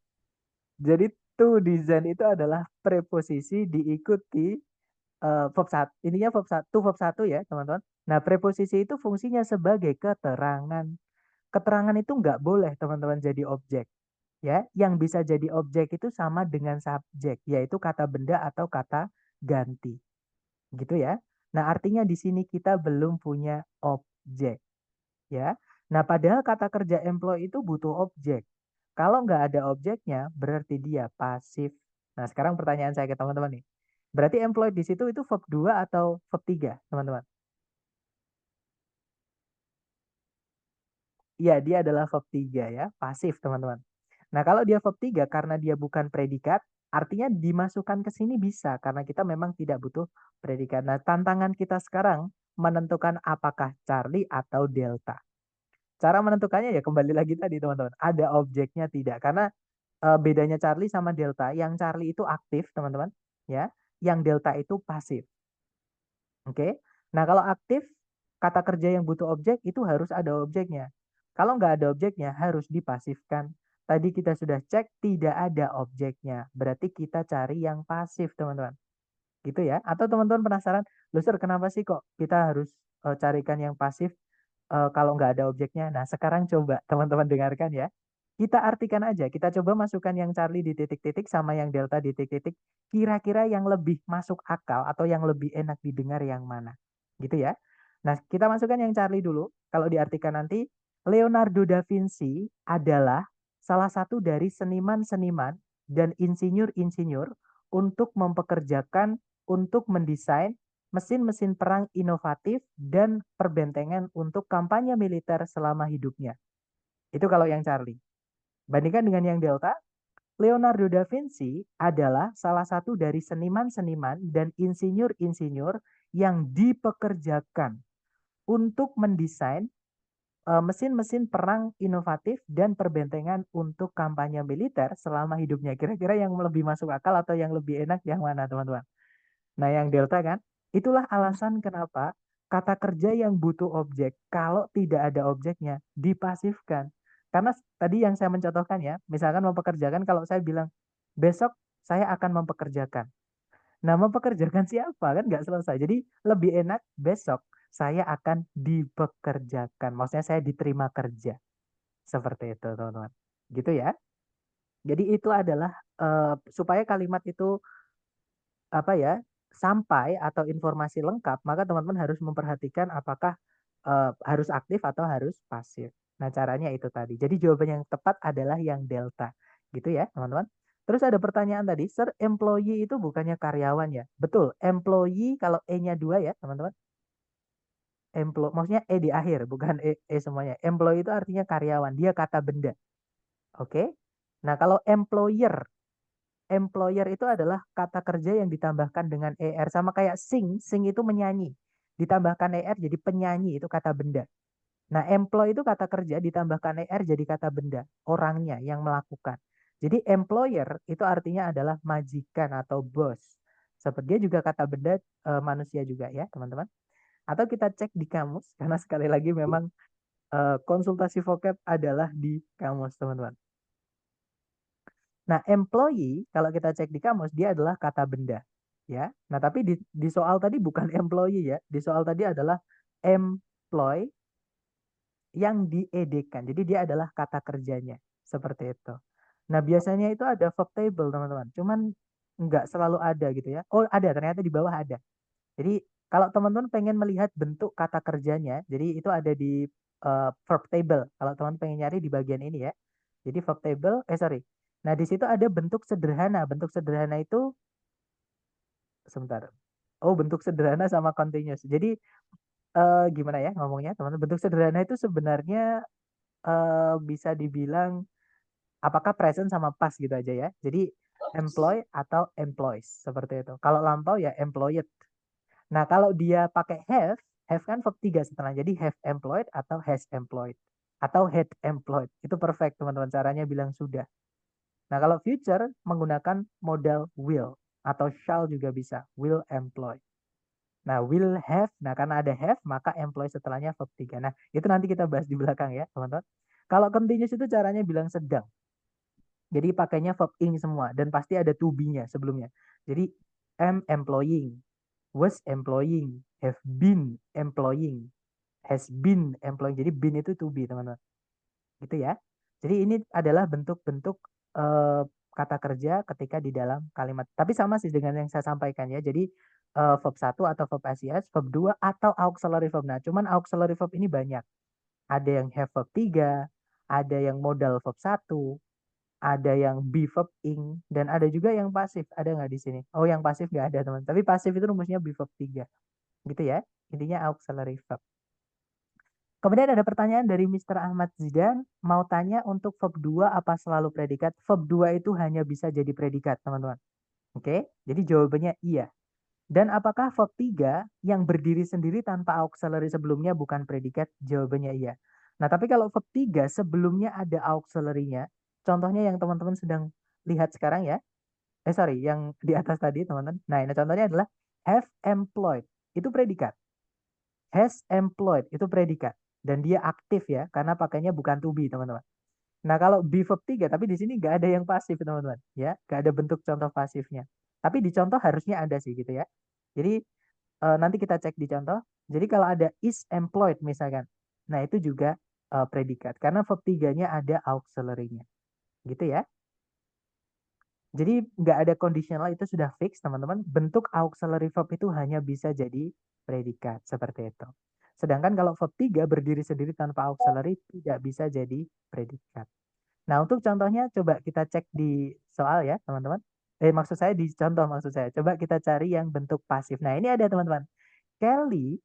Jadi to design itu adalah preposisi diikuti verb 1. Ininya verb 1, verb 1 ya, teman-teman. Nah, preposisi itu fungsinya sebagai keterangan. Keterangan itu nggak boleh, teman-teman, jadi objek. Ya, yang bisa jadi objek itu sama dengan subjek, yaitu kata benda atau kata ganti. Gitu ya. Nah, artinya di sini kita belum punya objek. Ya. Nah, padahal kata kerja employ itu butuh objek. Kalau nggak ada objeknya, berarti dia pasif. Nah, sekarang pertanyaan saya ke teman-teman nih. Berarti employ di situ itu verb 2 atau verb 3, teman-teman? Iya, dia adalah verb 3 ya, pasif, teman-teman. Nah, kalau dia verb 3 karena dia bukan predikat, Artinya dimasukkan ke sini bisa karena kita memang tidak butuh predikat. Nah, tantangan kita sekarang menentukan apakah Charlie atau Delta. Cara menentukannya ya kembali lagi tadi teman-teman. Ada objeknya tidak. Karena bedanya Charlie sama Delta, yang Charlie itu aktif teman-teman, ya. Yang Delta itu pasif. Oke. Nah, kalau aktif, kata kerja yang butuh objek itu harus ada objeknya. Kalau nggak ada objeknya, harus dipasifkan. Tadi kita sudah cek tidak ada objeknya. Berarti kita cari yang pasif, teman-teman. Gitu ya. Atau teman-teman penasaran, loh Sir, kenapa sih kok kita harus carikan yang pasif kalau nggak ada objeknya? Nah, sekarang coba teman-teman dengarkan ya. Kita artikan aja, kita coba masukkan yang Charlie di titik-titik sama yang Delta di titik-titik. Kira-kira yang lebih masuk akal atau yang lebih enak didengar yang mana? Gitu ya. Nah, kita masukkan yang Charlie dulu. Kalau diartikan nanti, Leonardo da Vinci adalah salah satu dari seniman-seniman dan insinyur-insinyur untuk mempekerjakan, untuk mendesain mesin-mesin perang inovatif dan perbentengan untuk kampanye militer selama hidupnya. Itu kalau yang Charlie. Bandingkan dengan yang Delta, Leonardo da Vinci adalah salah satu dari seniman-seniman dan insinyur-insinyur yang dipekerjakan untuk mendesain mesin-mesin perang inovatif dan perbentengan untuk kampanye militer selama hidupnya. Kira-kira yang lebih masuk akal atau yang lebih enak yang mana, teman-teman? Nah, yang Delta kan, itulah alasan kenapa kata kerja yang butuh objek, kalau tidak ada objeknya, dipasifkan. Karena tadi yang saya mencontohkan ya, misalkan mempekerjakan, kalau saya bilang, besok saya akan mempekerjakan. Nah, mempekerjakan siapa? Kan nggak selesai. Jadi, lebih enak besok saya akan dipekerjakan. Maksudnya saya diterima kerja. Seperti itu, teman-teman. Gitu ya. Jadi, itu adalah supaya kalimat itu apa ya sampai atau informasi lengkap, maka teman-teman harus memperhatikan apakah harus aktif atau harus pasif. Nah, caranya itu tadi. Jadi jawaban yang tepat adalah yang delta. Gitu ya, teman-teman. Terus ada pertanyaan tadi, Sir, employee itu bukannya karyawan ya? Betul, employee kalau E-nya 2 ya, teman-teman. Maksudnya E di akhir, bukan E semuanya. Employee itu artinya karyawan, dia kata benda. Oke? Nah, kalau employer itu adalah kata kerja yang ditambahkan dengan ER. Sama kayak sing itu menyanyi. Ditambahkan ER jadi penyanyi, itu kata benda. Nah, employ itu kata kerja ditambahkan ER jadi kata benda. Orangnya yang melakukan. Jadi employer itu artinya adalah majikan atau bos. Seperti dia juga kata benda manusia juga ya, teman-teman. Atau kita cek di kamus, karena sekali lagi memang konsultasi vocab adalah di kamus, teman-teman. Nah, employee kalau kita cek di kamus dia adalah kata benda, ya. Nah, tapi di soal tadi bukan employee ya. Di soal tadi adalah employ yang diedekan. Jadi dia adalah kata kerjanya, seperti itu. Nah, biasanya itu ada verb table, teman-teman. Cuman nggak selalu ada gitu ya. Oh, ada, ternyata di bawah ada. Jadi kalau teman-teman pengen melihat bentuk kata kerjanya, jadi itu ada di verb table. Kalau teman pengen nyari di bagian ini ya. Jadi verb table, sorry. Nah, di situ ada bentuk sederhana. Bentuk sederhana itu, sebentar. Oh, bentuk sederhana sama continuous. Jadi, gimana ya ngomongnya, teman-teman? Bentuk sederhana itu sebenarnya bisa dibilang apakah present sama past gitu aja ya. Jadi, employ atau employs. Seperti itu. Kalau lampau ya employed. Nah, kalau dia pakai have kan verb 3 setelah. Jadi, have employed atau has employed. Atau had employed. Itu perfect, teman-teman. Caranya bilang sudah. Nah, kalau future menggunakan modal will atau shall juga bisa, will employ. Nah, will have, nah karena ada have, maka employ setelahnya verb 3. Nah, itu nanti kita bahas di belakang ya, teman-teman. Kalau continuous itu caranya bilang sedang. Jadi pakainya verb ing semua dan pasti ada to be-nya sebelumnya. Jadi am employing, was employing, have been employing, has been employing. Jadi been itu to be, teman-teman. Gitu ya. Jadi ini adalah bentuk-bentuk kata kerja ketika di dalam kalimat. Tapi sama sih dengan yang saya sampaikan ya. Jadi verb 1 atau verb SIS, verb 2 atau auxiliary verb. Nah, cuman auxiliary verb ini banyak. Ada yang have verb 3, ada yang modal verb 1, ada yang be verb ing, dan ada juga yang pasif. Ada nggak di sini? Oh, yang pasif nggak ada, teman. Tapi pasif itu rumusnya be verb 3. Gitu ya. Intinya auxiliary verb. Kemudian ada pertanyaan dari Mr. Ahmad Zidan, mau tanya untuk verb 2 apa selalu predikat? Verb 2 itu hanya bisa jadi predikat, teman-teman. Oke, jadi jawabannya iya. Dan apakah verb 3 yang berdiri sendiri tanpa auxiliary sebelumnya bukan predikat? Jawabannya iya. Nah, tapi kalau verb 3 sebelumnya ada auxiliary-nya, contohnya yang teman-teman sedang lihat sekarang ya. Sorry, yang di atas tadi, teman-teman. Nah, ini contohnya adalah have employed. Itu predikat. Has employed itu predikat dan dia aktif ya karena pakainya bukan to be, teman-teman. Nah, kalau be verb 3 tapi di sini nggak ada yang pasif, teman-teman, ya. Nggak ada bentuk contoh pasifnya. Tapi di contoh harusnya ada sih gitu ya. Jadi nanti kita cek di contoh. Jadi kalau ada is employed misalkan. Nah, itu juga predikat karena verb 3-nya ada auxiliary-nya. Gitu ya. Jadi nggak ada conditional, itu sudah fix, teman-teman. Bentuk auxiliary verb itu hanya bisa jadi predikat seperti itu. Sedangkan kalau verb 3 berdiri sendiri tanpa auxiliary tidak bisa jadi predikat. Nah, untuk contohnya coba kita cek di soal ya, teman-teman. Maksud saya di contoh maksud saya. Coba kita cari yang bentuk pasif. Nah, ini ada, teman-teman. Kelly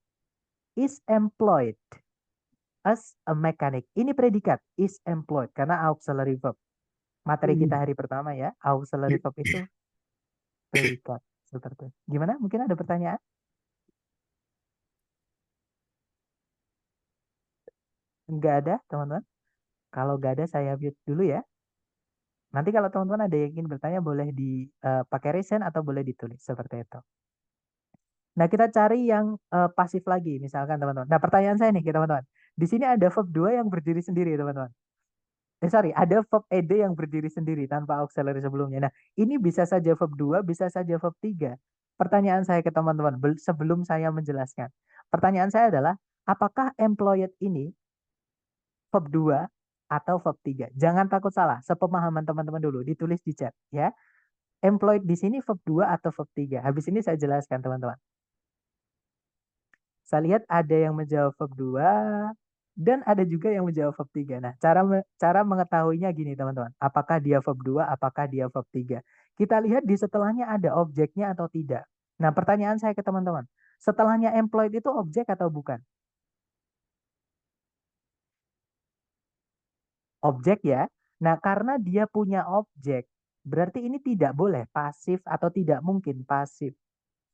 is employed as a mechanic. Ini predikat is employed karena auxiliary verb. Materi kita hari pertama ya, auxiliary verb itu predikat seperti itu. Gimana? Mungkin ada pertanyaan? Enggak ada, teman-teman. Kalau enggak ada saya mute dulu ya. Nanti kalau teman-teman ada yang ingin bertanya boleh pakai raise hand atau boleh ditulis seperti itu. Nah, kita cari yang pasif lagi misalkan, teman-teman. Nah, pertanyaan saya nih, teman-teman. Di sini ada verb 2 yang berdiri sendiri, teman-teman. Sorry, ada verb ed yang berdiri sendiri tanpa auxiliary sebelumnya. Nah, ini bisa saja verb 2, bisa saja verb 3. Pertanyaan saya ke teman-teman sebelum saya menjelaskan. Pertanyaan saya adalah, apakah employed ini verb 2 atau verb 3? Jangan takut salah, sepemahaman teman-teman dulu, ditulis di chat ya. Employed di sini verb 2 atau verb 3? Habis ini saya jelaskan, teman-teman. Saya lihat ada yang menjawab verb 2 dan ada juga yang menjawab verb 3. Nah, cara mengetahuinya gini, teman-teman. Apakah dia verb 2, apakah dia verb 3? Kita lihat di setelahnya ada objeknya atau tidak. Nah, pertanyaan saya ke teman-teman. Setelahnya employed itu objek atau bukan? Objek ya. Nah, karena dia punya objek, berarti ini tidak boleh pasif atau tidak mungkin pasif.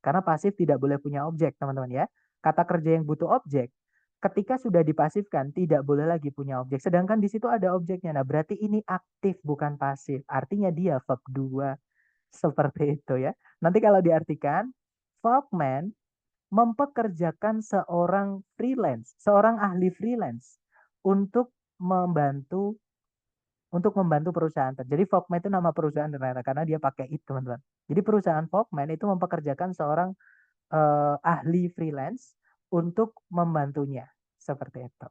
Karena pasif tidak boleh punya objek, teman-teman ya. Kata kerja yang butuh objek, ketika sudah dipasifkan, tidak boleh lagi punya objek. Sedangkan di situ ada objeknya. Nah, berarti ini aktif, bukan pasif. Artinya dia verb 2. Seperti itu ya. Nanti kalau diartikan, Volkman mempekerjakan seorang freelance, seorang ahli freelance untuk membantu perusahaan. Jadi Volkman itu nama perusahaan ternyata karena dia pakai itu, teman-teman. Jadi perusahaan Volkman itu mempekerjakan seorang ahli freelance untuk membantunya seperti itu.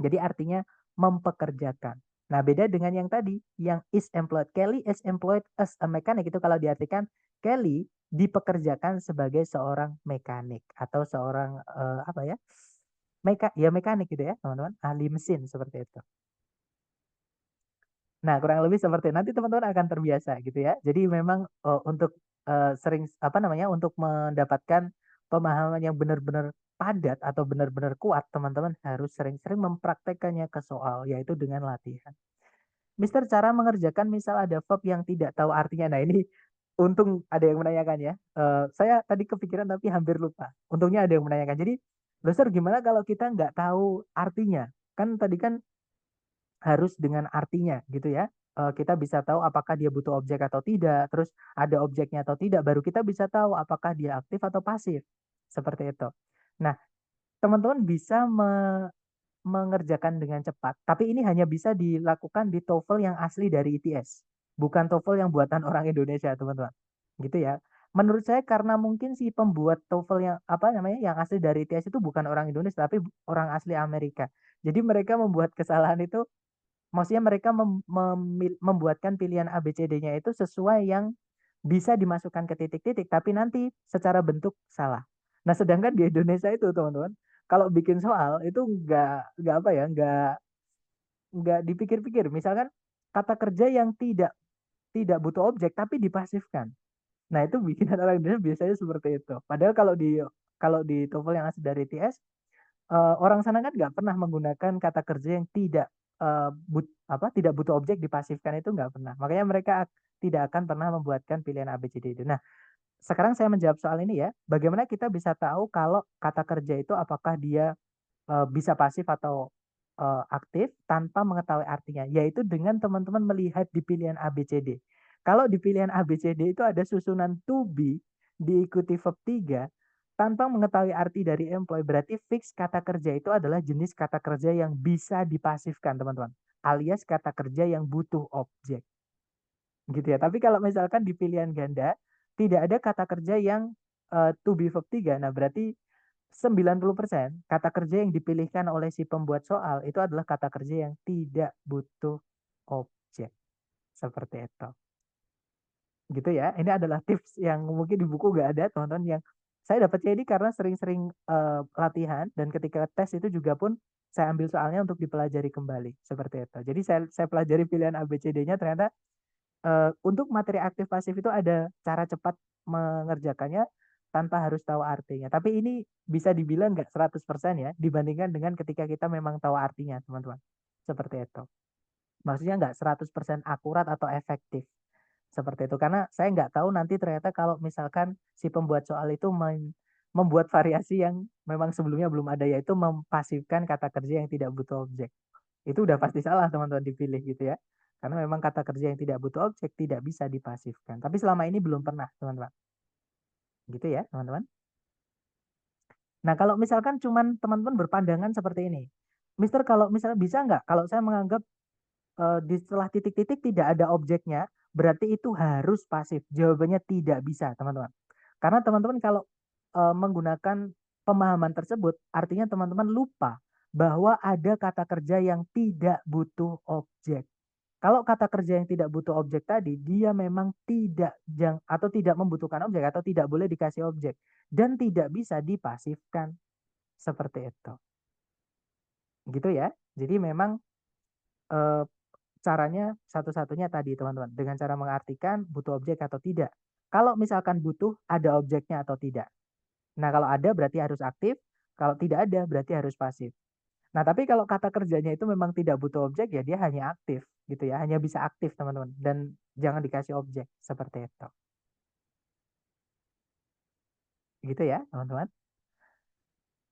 Jadi artinya mempekerjakan. Nah, beda dengan yang tadi, yang is employed. Kelly is employed as a mechanic. Itu kalau diartikan Kelly dipekerjakan sebagai seorang mekanik atau seorang apa ya? Mekanik gitu ya, teman-teman. Ahli mesin seperti itu. Nah, kurang lebih seperti nanti teman-teman akan terbiasa gitu ya. Jadi memang untuk sering apa namanya untuk mendapatkan pemahaman yang benar-benar padat atau benar-benar kuat, teman-teman harus sering-sering mempraktekannya ke soal, yaitu dengan latihan. Mister, cara mengerjakan misal ada verb yang tidak tahu artinya. Nah, ini untung ada yang menanyakan ya. Saya tadi kepikiran tapi hampir lupa. Untungnya ada yang menanyakan. Jadi, Mister, gimana kalau kita nggak tahu artinya? Kan tadi kan harus dengan artinya gitu ya. Kita bisa tahu apakah dia butuh objek atau tidak, terus ada objeknya atau tidak, baru kita bisa tahu apakah dia aktif atau pasif. Seperti itu. Nah, teman-teman bisa mengerjakan dengan cepat, tapi ini hanya bisa dilakukan di TOEFL yang asli dari ITS, bukan TOEFL yang buatan orang Indonesia, teman-teman. Gitu ya. Menurut saya karena mungkin si pembuat TOEFL yang apa namanya yang asli dari ITS itu bukan orang Indonesia tapi orang asli Amerika. Jadi mereka membuat kesalahan itu. Maksudnya mereka membuatkan pilihan ABCD-nya itu sesuai yang bisa dimasukkan ke titik-titik, tapi nanti secara bentuk salah. Nah, sedangkan di Indonesia itu, teman-teman, kalau bikin soal itu nggak apa ya, nggak dipikir-pikir. Misalkan kata kerja yang tidak butuh objek tapi dipasifkan. Nah, itu bikinan orang Indonesia biasanya seperti itu. Padahal kalau di TOEFL yang asli dari TS orang sana kan nggak pernah menggunakan kata kerja yang tidak tidak butuh objek dipasifkan, itu nggak pernah. Makanya mereka tidak akan pernah membuatkan pilihan A, B, C, D itu. Nah, sekarang saya menjawab soal ini ya. Bagaimana kita bisa tahu kalau kata kerja itu apakah dia bisa pasif atau aktif tanpa mengetahui artinya, yaitu dengan teman-teman melihat di pilihan A, B, C, D. Kalau di pilihan A, B, C, D itu ada susunan to be diikuti verb 3 tanpa mengetahui arti dari employ, berarti fix kata kerja itu adalah jenis kata kerja yang bisa dipasifkan, teman-teman, alias kata kerja yang butuh objek. Gitu ya. Tapi kalau misalkan di pilihan ganda tidak ada kata kerja yang to be verb 3, nah berarti 90% kata kerja yang dipilihkan oleh si pembuat soal itu adalah kata kerja yang tidak butuh objek. Seperti itu. Gitu ya. Ini adalah tips yang mungkin di buku nggak ada, teman-teman, yang saya dapatnya ini karena sering-sering latihan, dan ketika tes itu juga pun saya ambil soalnya untuk dipelajari kembali. Seperti itu. Jadi saya pelajari pilihan ABCD-nya, ternyata untuk materi aktif pasif itu ada cara cepat mengerjakannya tanpa harus tahu artinya. Tapi ini bisa dibilang nggak 100% ya, dibandingkan dengan ketika kita memang tahu artinya, teman-teman. Seperti itu. Maksudnya nggak 100% akurat atau efektif. Seperti itu. Karena saya nggak tahu nanti ternyata kalau misalkan si pembuat soal itu membuat variasi yang memang sebelumnya belum ada, yaitu mempasifkan kata kerja yang tidak butuh objek. Itu udah pasti salah, teman-teman, dipilih gitu ya. Karena memang kata kerja yang tidak butuh objek tidak bisa dipasifkan. Tapi selama ini belum pernah, teman-teman. Gitu ya, teman-teman. Nah, kalau misalkan cuman teman-teman berpandangan seperti ini. Mister, kalau misalnya bisa nggak kalau saya menganggap di setelah titik-titik tidak ada objeknya, berarti itu harus pasif? Jawabannya tidak bisa, teman-teman. Karena teman-teman kalau menggunakan pemahaman tersebut, artinya teman-teman lupa bahwa ada kata kerja yang tidak butuh objek. Kalau kata kerja yang tidak butuh objek tadi, dia memang atau tidak membutuhkan objek atau tidak boleh dikasih objek dan tidak bisa dipasifkan. Seperti itu. Gitu ya. Jadi memang eh, caranya satu-satunya tadi, teman-teman, dengan cara mengartikan butuh objek atau tidak. Kalau misalkan butuh, ada objeknya atau tidak. Nah, kalau ada berarti harus aktif, kalau tidak ada berarti harus pasif. Nah, tapi kalau kata kerjanya itu memang tidak butuh objek, ya dia hanya aktif gitu ya, hanya bisa aktif, teman-teman, dan jangan dikasih objek, seperti itu. Gitu ya, teman-teman.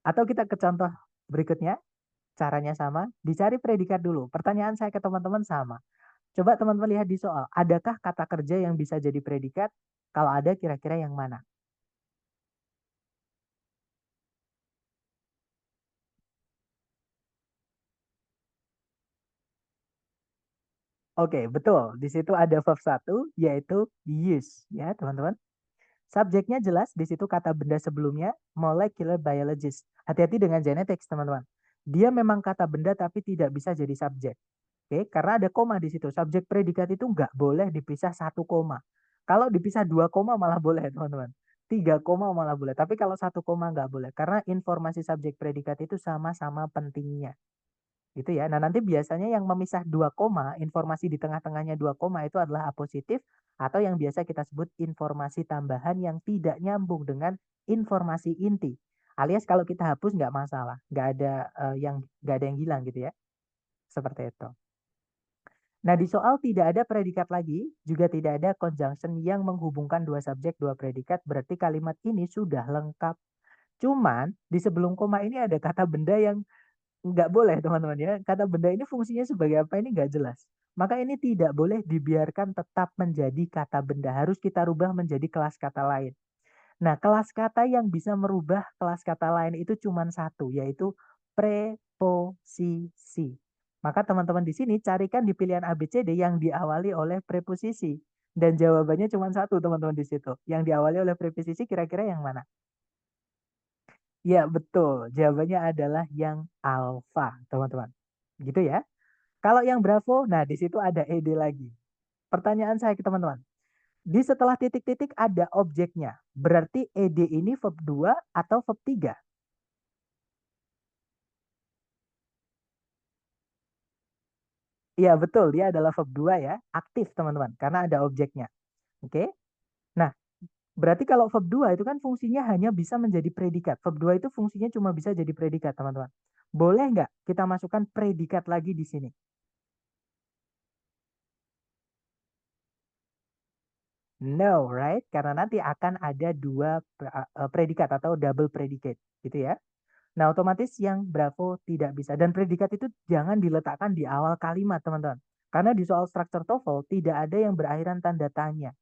Atau kita ke contoh berikutnya, caranya sama, dicari predikat dulu. Pertanyaan saya ke teman-teman sama. Coba teman-teman lihat di soal, adakah kata kerja yang bisa jadi predikat? Kalau ada, kira-kira yang mana? Oke, betul. Di situ ada verb 1, yaitu use, ya, teman-teman. Subjeknya jelas, di situ kata benda sebelumnya, molecular biologist. Hati-hati dengan genetics, teman-teman. Dia memang kata benda tapi tidak bisa jadi subjek. Oke, karena ada koma di situ. Subjek predikat itu nggak boleh dipisah 1 koma. Kalau dipisah 2 koma malah boleh, teman-teman. 3 koma malah boleh. Tapi kalau 1 koma nggak boleh. Karena informasi subjek predikat itu sama-sama pentingnya. Gitu ya. Nah, nanti biasanya yang memisah 2 koma, informasi di tengah-tengahnya 2 koma itu adalah apositif atau yang biasa kita sebut informasi tambahan yang tidak nyambung dengan informasi inti. Alias kalau kita hapus nggak masalah, nggak ada yang hilang gitu ya. Seperti itu. Nah, di soal tidak ada predikat lagi, juga tidak ada conjunction yang menghubungkan dua subjek, dua predikat, berarti kalimat ini sudah lengkap. Cuman di sebelum koma ini ada kata benda yang nggak boleh, teman-teman ya. Kata benda ini fungsinya sebagai apa ini nggak jelas. Maka ini tidak boleh dibiarkan tetap menjadi kata benda. Harus kita rubah menjadi kelas kata lain. Nah, kelas kata yang bisa merubah kelas kata lain itu cuma satu, yaitu preposisi. Maka teman-teman di sini carikan di pilihan ABCD yang diawali oleh preposisi. Dan jawabannya cuma satu, teman-teman, di situ. Yang diawali oleh preposisi kira-kira yang mana? Ya, betul. Jawabannya adalah yang alfa, teman-teman. Gitu ya. Kalau yang bravo, nah di situ ada ed lagi. Pertanyaan saya ke teman-teman. Di setelah titik-titik ada objeknya. Berarti ed ini verb 2 atau verb 3? Iya, betul. Dia adalah verb 2 ya. Aktif, teman-teman. Karena ada objeknya. Oke. Nah, Berarti kalau verb 2 itu kan fungsinya hanya bisa menjadi predikat. Verb 2 itu fungsinya cuma bisa jadi predikat, teman-teman. Boleh nggak kita masukkan predikat lagi di sini? No, right? Karena nanti akan ada dua predikat atau double predicate, gitu ya. Nah, otomatis yang Bravo tidak bisa. Dan predikat itu jangan diletakkan di awal kalimat, teman-teman. Karena di soal structure TOEFL tidak ada yang berakhiran tanda tanya.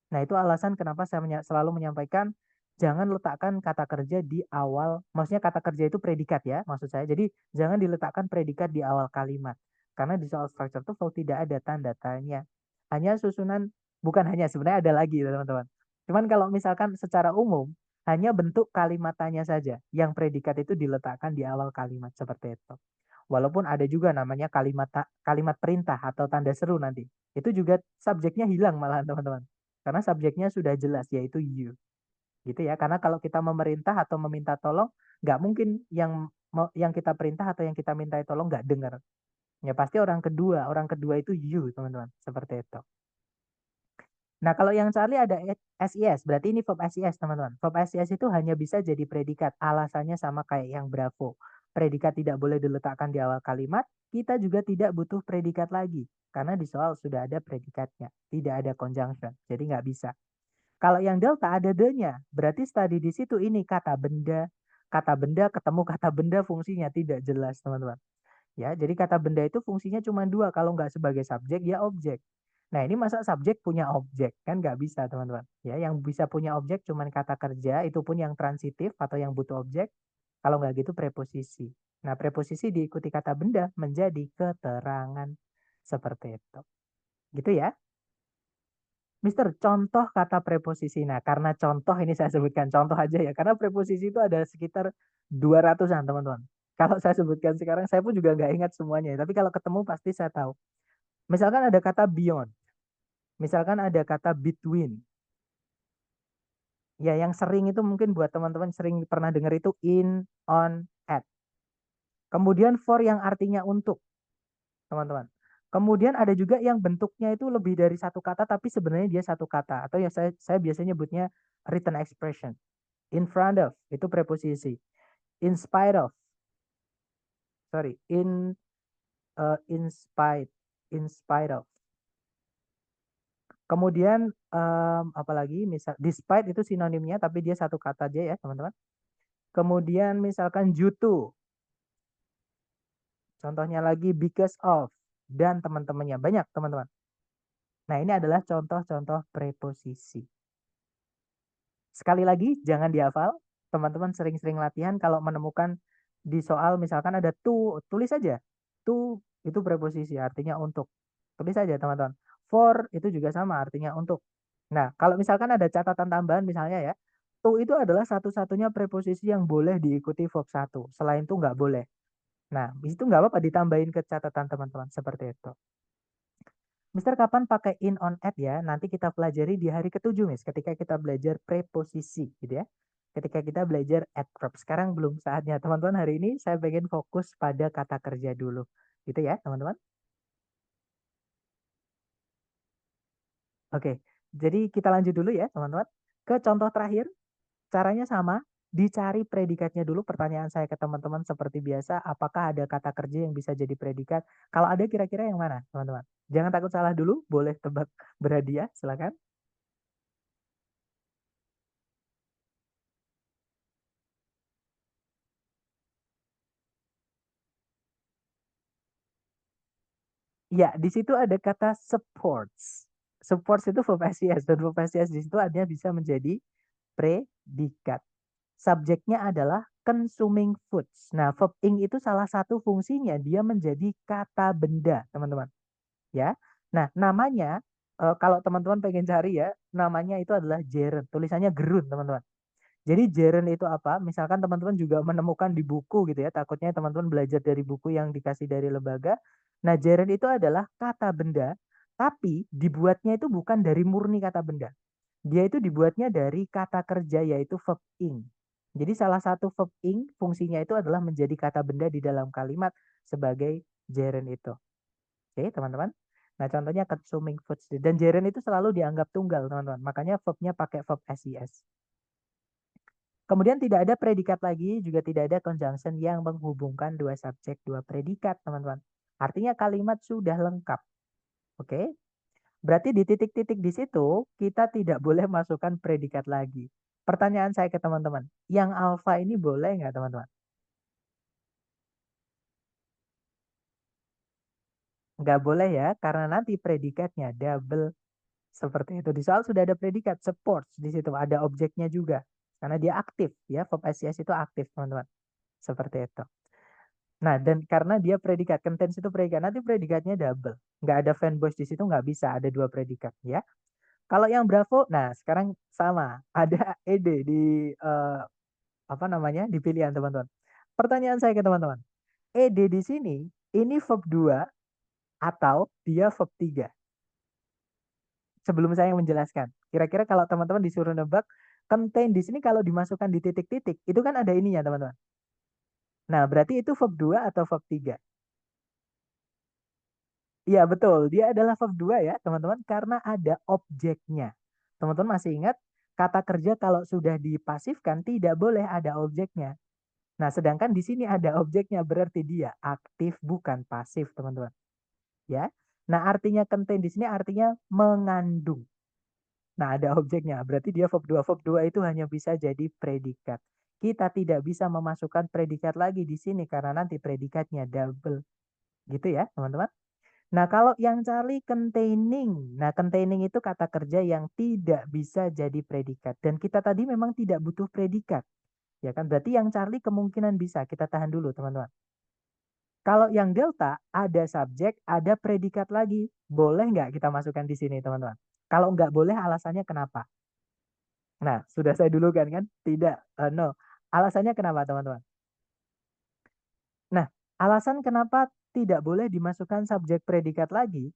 Nah, itu alasan kenapa saya selalu menyampaikan jangan letakkan kata kerja di awal. Maksudnya kata kerja itu predikat ya, maksud saya. Jadi jangan diletakkan predikat di awal kalimat. Karena di soal structure TOEFL tidak ada tanda tanya. Hanya susunan, bukan hanya, sebenarnya ada lagi teman-teman. Cuman kalau misalkan secara umum, hanya bentuk kalimat tanya saja. Yang predikat itu diletakkan di awal kalimat seperti itu. Walaupun ada juga namanya kalimat perintah atau tanda seru nanti. Itu juga subjeknya hilang malahan teman-teman. Karena subjeknya sudah jelas yaitu you. Gitu ya. Karena kalau kita memerintah atau meminta tolong, nggak mungkin yang kita perintah atau yang kita minta tolong nggak dengar. Ya pasti orang kedua itu you teman-teman. Seperti itu. Nah, kalau yang Charlie ada SIS, berarti ini verb SIS, teman-teman. Verb SIS itu hanya bisa jadi predikat. Alasannya sama kayak yang Bravo. Predikat tidak boleh diletakkan di awal kalimat. Kita juga tidak butuh predikat lagi. Karena di soal sudah ada predikatnya. Tidak ada conjunction. Jadi nggak bisa. Kalau yang Delta ada the-nya. Berarti study di situ ini kata benda. Kata benda ketemu kata benda fungsinya tidak jelas, teman-teman. Ya, jadi kata benda itu fungsinya cuma dua. Kalau nggak sebagai subjek, ya objek. Nah, ini masa subjek punya objek? Kan nggak bisa, teman-teman. Ya, yang bisa punya objek cuma kata kerja, itu pun yang transitif atau yang butuh objek. Kalau nggak gitu, preposisi. Nah, preposisi diikuti kata benda menjadi keterangan. Seperti itu. Gitu ya. Mister, contoh kata preposisi. Nah, karena contoh ini saya sebutkan contoh aja ya. Karena preposisi itu ada sekitar 200-an, teman-teman. Kalau saya sebutkan sekarang, saya pun juga nggak ingat semuanya. Tapi kalau ketemu pasti saya tahu. Misalkan ada kata beyond. Misalkan ada kata between. Ya, yang sering itu mungkin buat teman-teman sering pernah dengar itu in, on, at. Kemudian for yang artinya untuk, teman-teman. Kemudian ada juga yang bentuknya itu lebih dari satu kata, tapi sebenarnya dia satu kata. Atau ya saya biasanya nyebutnya written expression. In front of, itu preposisi. In spite of, sorry, in spite of. Kemudian apalagi misal despite itu sinonimnya tapi dia satu kata aja ya teman-teman. Kemudian misalkan due to. Contohnya lagi because of dan teman-temannya banyak teman-teman. Nah, ini adalah contoh-contoh preposisi. Sekali lagi jangan dihafal. Teman-teman sering-sering latihan kalau menemukan di soal misalkan ada to, tulis saja. To itu preposisi artinya untuk. Tulis saja teman-teman. For itu juga sama artinya untuk. Nah, kalau misalkan ada catatan tambahan misalnya ya, to itu adalah satu-satunya preposisi yang boleh diikuti verb 1. Selain itu nggak boleh. Nah, itu nggak apa-apa ditambahin ke catatan teman-teman. Seperti itu. Mister, kapan pakai in, on, at ya? Nanti kita pelajari di hari ke-7, Miss. Ketika kita belajar preposisi, gitu ya. Ketika kita belajar adverb. Sekarang belum saatnya. Teman-teman, hari ini saya pengen fokus pada kata kerja dulu. Gitu ya, teman-teman. Oke, jadi kita lanjut dulu ya, teman-teman. Ke contoh terakhir, caranya sama. Dicari predikatnya dulu. Pertanyaan saya ke teman-teman seperti biasa. Apakah ada kata kerja yang bisa jadi predikat? Kalau ada kira-kira yang mana, teman-teman? Jangan takut salah dulu. Boleh tebak berhadiah, silakan. Ya, di situ ada kata supports. Supports itu verb SIS dan verb SIS di situ artinya bisa menjadi predikat. Subjeknya adalah consuming foods. Nah, verb ing itu salah satu fungsinya dia menjadi kata benda, teman-teman. Ya. Nah, namanya kalau teman-teman pengen cari ya, namanya itu adalah gerund. Tulisannya gerund, teman-teman. Jadi gerund itu apa? Misalkan teman-teman juga menemukan di buku gitu ya. Takutnya teman-teman belajar dari buku yang dikasih dari lembaga. Nah, gerund itu adalah kata benda, tapi dibuatnya itu bukan dari murni kata benda. Dia itu dibuatnya dari kata kerja yaitu verb ing. Jadi salah satu verb ing fungsinya itu adalah menjadi kata benda di dalam kalimat sebagai gerund itu. Oke, teman-teman. Nah, contohnya consuming foods. Dan gerund itu selalu dianggap tunggal, teman-teman. Makanya verbnya pakai verb SES. Kemudian tidak ada predikat lagi, juga tidak ada conjunction yang menghubungkan dua subjek, dua predikat, teman-teman. Artinya kalimat sudah lengkap. Oke? Berarti di titik-titik di situ, kita tidak boleh masukkan predikat lagi. Pertanyaan saya ke teman-teman, yang alfa ini boleh nggak, teman-teman? Nggak boleh ya, karena nanti predikatnya double. Seperti itu. Di soal sudah ada predikat, supports. Di situ ada objeknya juga. Karena dia aktif, ya. Verb SES itu aktif, teman-teman. Seperti itu. Nah, dan karena dia predikat, contains itu predikat, nanti predikatnya double. Nggak ada fanboys di situ, nggak bisa. Ada dua predikat, ya. Kalau yang Bravo, nah sekarang sama. Ada ed di, apa namanya, di pilihan, teman-teman. Pertanyaan saya ke teman-teman. Ed di sini, ini verb 2 atau dia verb 3? Sebelum saya menjelaskan. Kira-kira kalau teman-teman disuruh nebak, contain di sini kalau dimasukkan di titik-titik, itu kan ada ininya, teman-teman. Nah, berarti itu verb 2 atau verb 3? Iya, betul. Dia adalah verb 2 ya, teman-teman, karena ada objeknya. Teman-teman masih ingat, kata kerja kalau sudah dipasifkan tidak boleh ada objeknya. Nah, sedangkan di sini ada objeknya, berarti dia aktif bukan pasif, teman-teman. Ya. Nah, artinya contain di sini artinya mengandung. Nah, ada objeknya. Berarti dia verb 2. Verb 2 itu hanya bisa jadi predikat. Kita tidak bisa memasukkan predikat lagi di sini karena nanti predikatnya double. Gitu ya, teman-teman. Nah, kalau yang Charlie containing. Nah, containing itu kata kerja yang tidak bisa jadi predikat. Dan kita tadi memang tidak butuh predikat. Ya kan? Berarti yang Charlie kemungkinan bisa. Kita tahan dulu, teman-teman. Kalau yang delta, ada subjek, ada predikat lagi. Boleh nggak kita masukkan di sini, teman-teman? Kalau nggak boleh, alasannya kenapa? Nah, sudah saya dulu kan? Tidak, no. Alasannya kenapa, teman-teman? Nah, alasan kenapa tidak boleh dimasukkan subjek predikat lagi?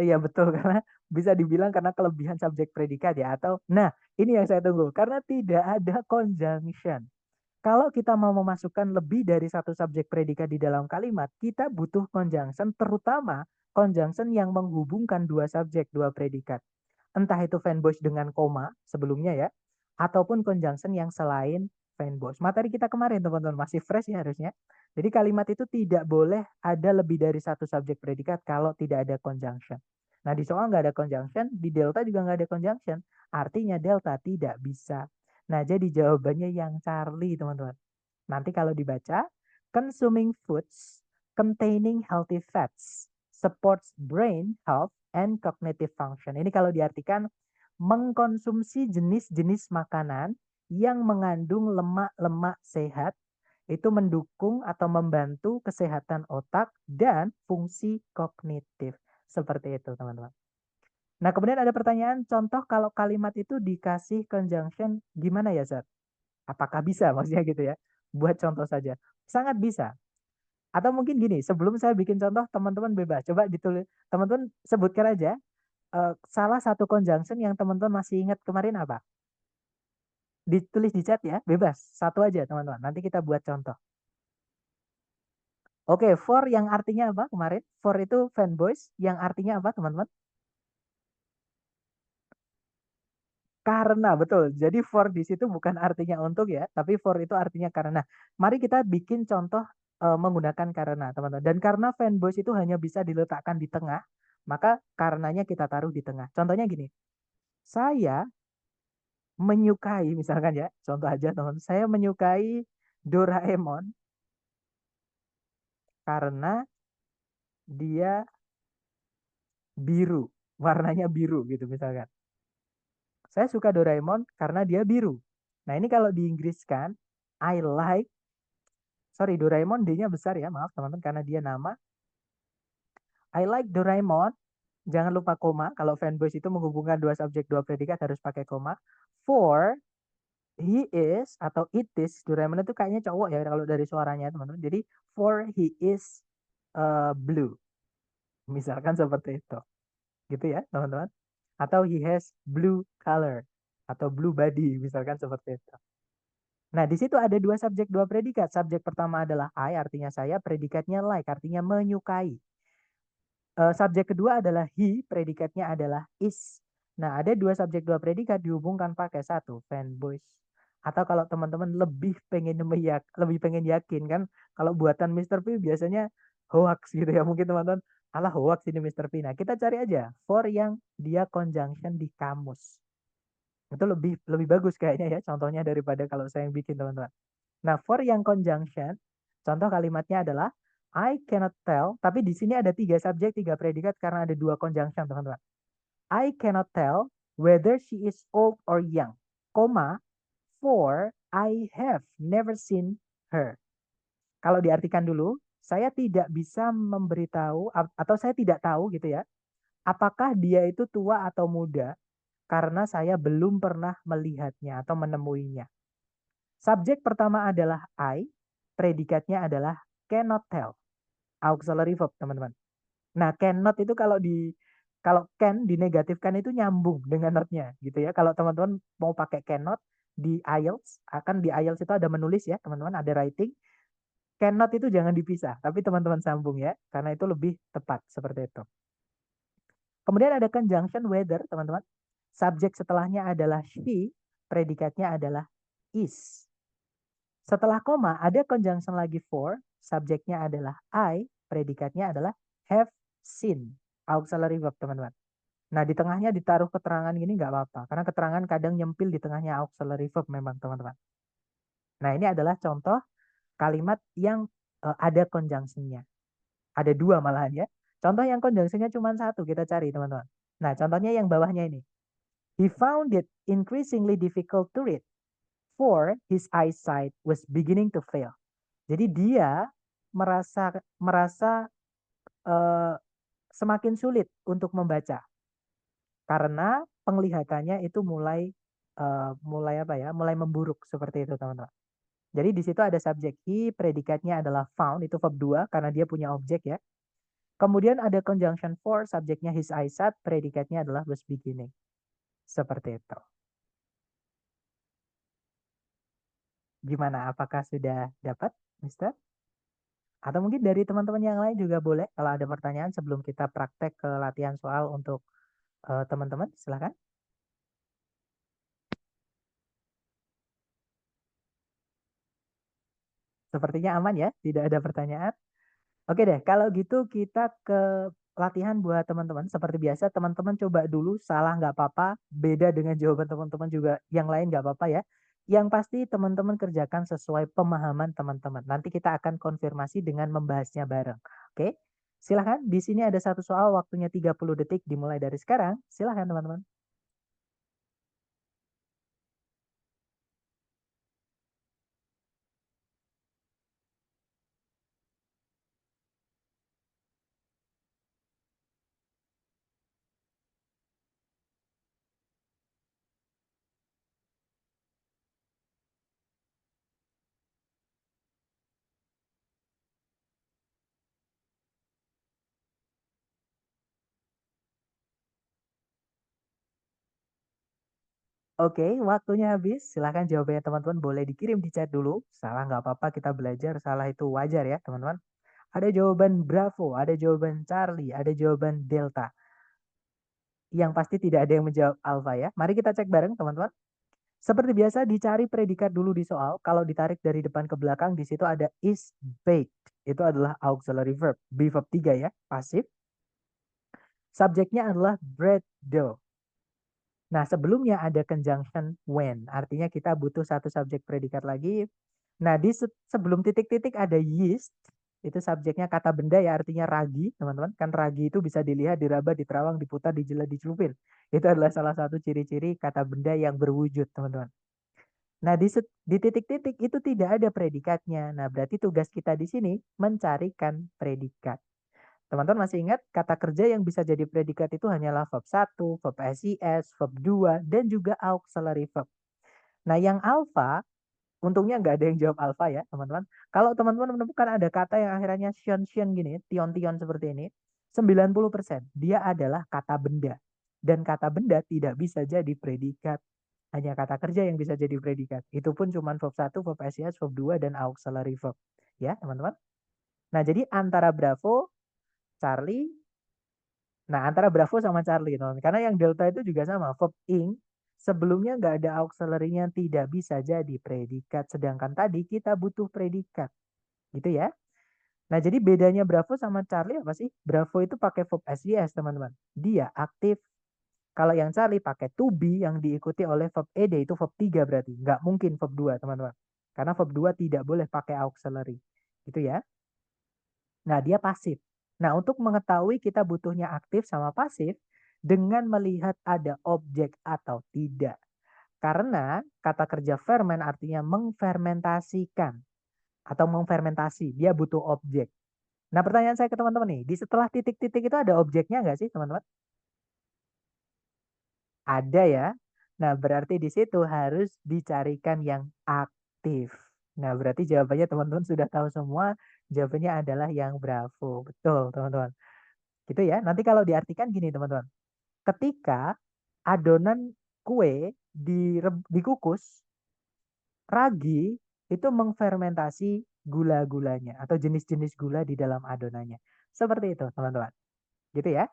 Iya, betul. Karena bisa dibilang karena kelebihan subjek predikat ya. Atau, nah, ini yang saya tunggu. Karena tidak ada conjunction. Kalau kita mau memasukkan lebih dari satu subjek predikat di dalam kalimat, kita butuh conjunction, terutama conjunction yang menghubungkan dua subjek, dua predikat. Entah itu fanboys dengan koma sebelumnya ya, ataupun conjunction yang selain fanboys. Materi kita kemarin teman-teman masih fresh ya harusnya. Jadi kalimat itu tidak boleh ada lebih dari satu subjek predikat kalau tidak ada conjunction. Nah, di soal nggak ada conjunction, di delta juga nggak ada conjunction. Artinya delta tidak bisa. Nah, jadi jawabannya yang Charlie, teman-teman. Nanti kalau dibaca, consuming foods containing healthy fats supports brain health and cognitive function. Ini kalau diartikan mengkonsumsi jenis-jenis makanan yang mengandung lemak-lemak sehat itu mendukung atau membantu kesehatan otak dan fungsi kognitif. Seperti itu, teman-teman. Nah, kemudian ada pertanyaan, contoh kalau kalimat itu dikasih conjunction gimana ya, Zat? Apakah bisa? Maksudnya gitu ya. Buat contoh saja. Sangat bisa. Atau mungkin gini, sebelum saya bikin contoh, teman-teman bebas. Coba ditulis, teman-teman sebutkan aja salah satu conjunction yang teman-teman masih ingat kemarin apa? Ditulis di chat ya, bebas. Satu aja, teman-teman. Nanti kita buat contoh. Oke, for yang artinya apa kemarin? For itu fanboys, yang artinya apa, teman-teman? Karena, betul. Jadi for di situ bukan artinya untuk ya, tapi for itu artinya karena. Mari kita bikin contoh menggunakan karena, teman-teman. Dan karena fanboys itu hanya bisa diletakkan di tengah, maka karenanya kita taruh di tengah. Contohnya gini, saya menyukai, misalkan ya, contoh aja teman, saya menyukai Doraemon karena dia biru, warnanya biru gitu misalkan. Saya suka Doraemon karena dia biru. Nah, ini kalau diinggriskan, I like, sorry, Doraemon D-nya besar ya, maaf teman-teman, karena dia nama. I like Doraemon, jangan lupa koma, kalau fanboys itu menghubungkan dua subjek, dua predikat harus pakai koma. For he is atau it is, Doraemon itu kayaknya cowok ya kalau dari suaranya teman-teman. Jadi for he is blue. Misalkan seperti itu. Gitu ya, teman-teman. Atau he has blue color atau blue body, misalkan seperti itu. Nah, di situ ada dua subjek, dua predikat. Subjek pertama adalah I, artinya saya. Predikatnya like, artinya menyukai. Subjek kedua adalah he, predikatnya adalah is. Nah, ada dua subjek dua predikat dihubungkan pakai satu, fanboys. Atau kalau teman-teman lebih pengen yakin kan, kalau buatan Mr. P biasanya hoax gitu ya. Mungkin teman-teman, alah hoax ini Mr. P. Nah, kita cari aja for yang dia conjunction di kamus. Itu lebih bagus kayaknya ya contohnya daripada kalau saya yang bikin teman-teman. Nah, for yang conjunction, contoh kalimatnya adalah I cannot tell, tapi di sini ada 3 subjek, 3 predikat karena ada 2 conjunction, teman-teman. I cannot tell whether she is old or young, for I have never seen her. Kalau diartikan dulu, saya tidak bisa memberitahu atau saya tidak tahu gitu ya, apakah dia itu tua atau muda karena saya belum pernah melihatnya atau menemuinya. Subjek pertama adalah I, predikatnya adalah cannot tell. Auxiliary verb, teman-teman. Nah, cannot itu kalau can dinegatifkan itu nyambung dengan not-nya gitu ya. Kalau teman-teman mau pakai cannot di IELTS, di IELTS itu ada menulis ya, teman-teman, ada writing. Cannot itu jangan dipisah, tapi teman-teman sambung ya, karena itu lebih tepat seperti itu. Kemudian ada conjunction whether, teman-teman. Subjek setelahnya adalah she, predikatnya adalah is. Setelah koma ada conjunction lagi for, subjeknya adalah I, predikatnya adalah have seen. Auxiliary verb, teman-teman. Nah, di tengahnya ditaruh keterangan gini nggak apa-apa, karena keterangan kadang nyempil di tengahnya auxiliary verb memang, teman-teman. Nah, ini adalah contoh kalimat yang ada conjunction-nya. Ada 2 malahan ya. Contoh yang conjunction-nya cuma 1, kita cari, teman-teman. Nah, contohnya yang bawahnya ini. He found it increasingly difficult to read, for his eyesight was beginning to fail. Jadi dia merasa semakin sulit untuk membaca karena penglihatannya itu mulai memburuk seperti itu, teman-teman. Jadi di situ ada subjek he, predikatnya adalah found, itu verb 2 karena dia punya objek ya. Kemudian ada conjunction for, subjeknya his eyesight, predikatnya adalah was beginning. Seperti itu. Gimana? Apakah sudah dapat, Mister? Atau mungkin dari teman-teman yang lain juga boleh kalau ada pertanyaan sebelum kita praktek ke latihan soal untuk teman-teman, silakan. Sepertinya aman ya, tidak ada pertanyaan. Oke deh, kalau gitu kita ke latihan buat teman-teman. Seperti biasa, teman-teman coba dulu, salah nggak apa-apa, beda dengan jawaban teman-teman juga yang lain nggak apa-apa ya. Yang pasti teman-teman kerjakan sesuai pemahaman teman-teman. Nanti kita akan konfirmasi dengan membahasnya bareng. Oke, silahkan. Di sini ada satu soal, waktunya 30 detik dimulai dari sekarang. Silahkan teman-teman. Oke, waktunya habis. Silahkan jawabannya teman-teman boleh dikirim di chat dulu. Salah nggak apa-apa, kita belajar. Salah itu wajar ya teman-teman. Ada jawaban Bravo, ada jawaban Charlie, ada jawaban Delta. Yang pasti tidak ada yang menjawab Alpha ya. Mari kita cek bareng teman-teman. Seperti biasa dicari predikat dulu di soal. Kalau ditarik dari depan ke belakang di situ ada is baked. Itu adalah auxiliary verb. Be verb 3 ya, pasif. Subjeknya adalah bread dough. Nah, sebelumnya ada conjunction when. Artinya kita butuh satu subjek predikat lagi. Nah, di sebelum titik-titik ada yeast. Itu subjeknya kata benda ya, artinya ragi, teman-teman. Kan ragi itu bisa dilihat, diraba, diterawang, diputar, dijelat, dicelupin. Itu adalah salah satu ciri-ciri kata benda yang berwujud, teman-teman. Nah, di titik-titik itu tidak ada predikatnya. Nah, berarti tugas kita di sini mencarikan predikat. Teman-teman masih ingat kata kerja yang bisa jadi predikat itu hanyalah verb 1, verb SIS, verb 2, dan juga auxiliary verb. Nah, yang alpha, untungnya nggak ada yang jawab alpha ya, teman-teman. Kalau teman-teman menemukan ada kata yang akhirnya sion gini, tion seperti ini, 90% dia adalah kata benda. Dan kata benda tidak bisa jadi predikat. Hanya kata kerja yang bisa jadi predikat. Itu pun cuma verb 1, verb SIS, verb 2, dan auxiliary verb. Ya, teman-teman. Nah, jadi antara Bravo, Charlie, Nah, antara Bravo sama Charlie, teman. Karena yang delta itu juga sama. Verb ing sebelumnya nggak ada auxiliary-nya, tidak bisa jadi predikat. Sedangkan tadi kita butuh predikat. Gitu ya. Nah, jadi bedanya Bravo sama Charlie apa sih? Bravo itu pakai verb SES, teman-teman. Dia aktif. Kalau yang Charlie pakai to be yang diikuti oleh verb ed itu verb 3 berarti. Nggak mungkin verb 2, teman-teman. Karena verb 2 tidak boleh pakai auxiliary. Gitu ya. Nah, dia pasif. Nah, untuk mengetahui kita butuhnya aktif sama pasif dengan melihat ada objek atau tidak. Karena kata kerja ferment artinya mengfermentasikan atau memfermentasi. Dia butuh objek. Nah, pertanyaan saya ke teman-teman nih, di setelah titik-titik itu ada objeknya nggak sih, teman-teman? Ada ya. Nah, berarti di situ harus dicarikan yang aktif. Nah, berarti jawabannya teman-teman sudah tahu semua. Jawabannya adalah yang Bravo. Betul, teman-teman. Gitu ya. Nanti kalau diartikan gini, teman-teman. Ketika adonan kue dikukus, ragi itu mengfermentasi gula-gulanya atau jenis-jenis gula di dalam adonannya. Seperti itu, teman-teman. Gitu ya.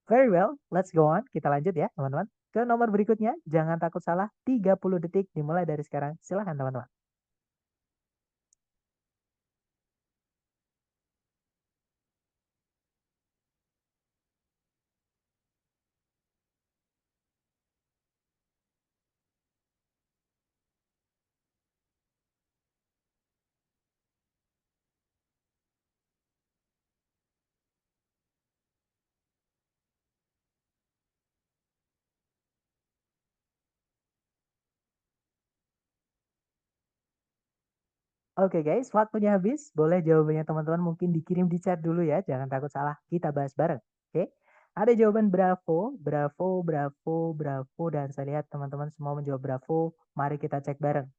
Very well, let's go on. Kita lanjut ya, teman-teman. Ke nomor berikutnya, jangan takut salah. 30 detik dimulai dari sekarang. Silahkan, teman-teman. Oke guys, waktunya habis. Boleh jawabannya teman-teman mungkin dikirim di chat dulu ya. Jangan takut salah. Kita bahas bareng. Oke. Ada jawaban Bravo, Bravo, Bravo, Bravo. Dan saya lihat teman-teman semua menjawab Bravo. Mari kita cek bareng.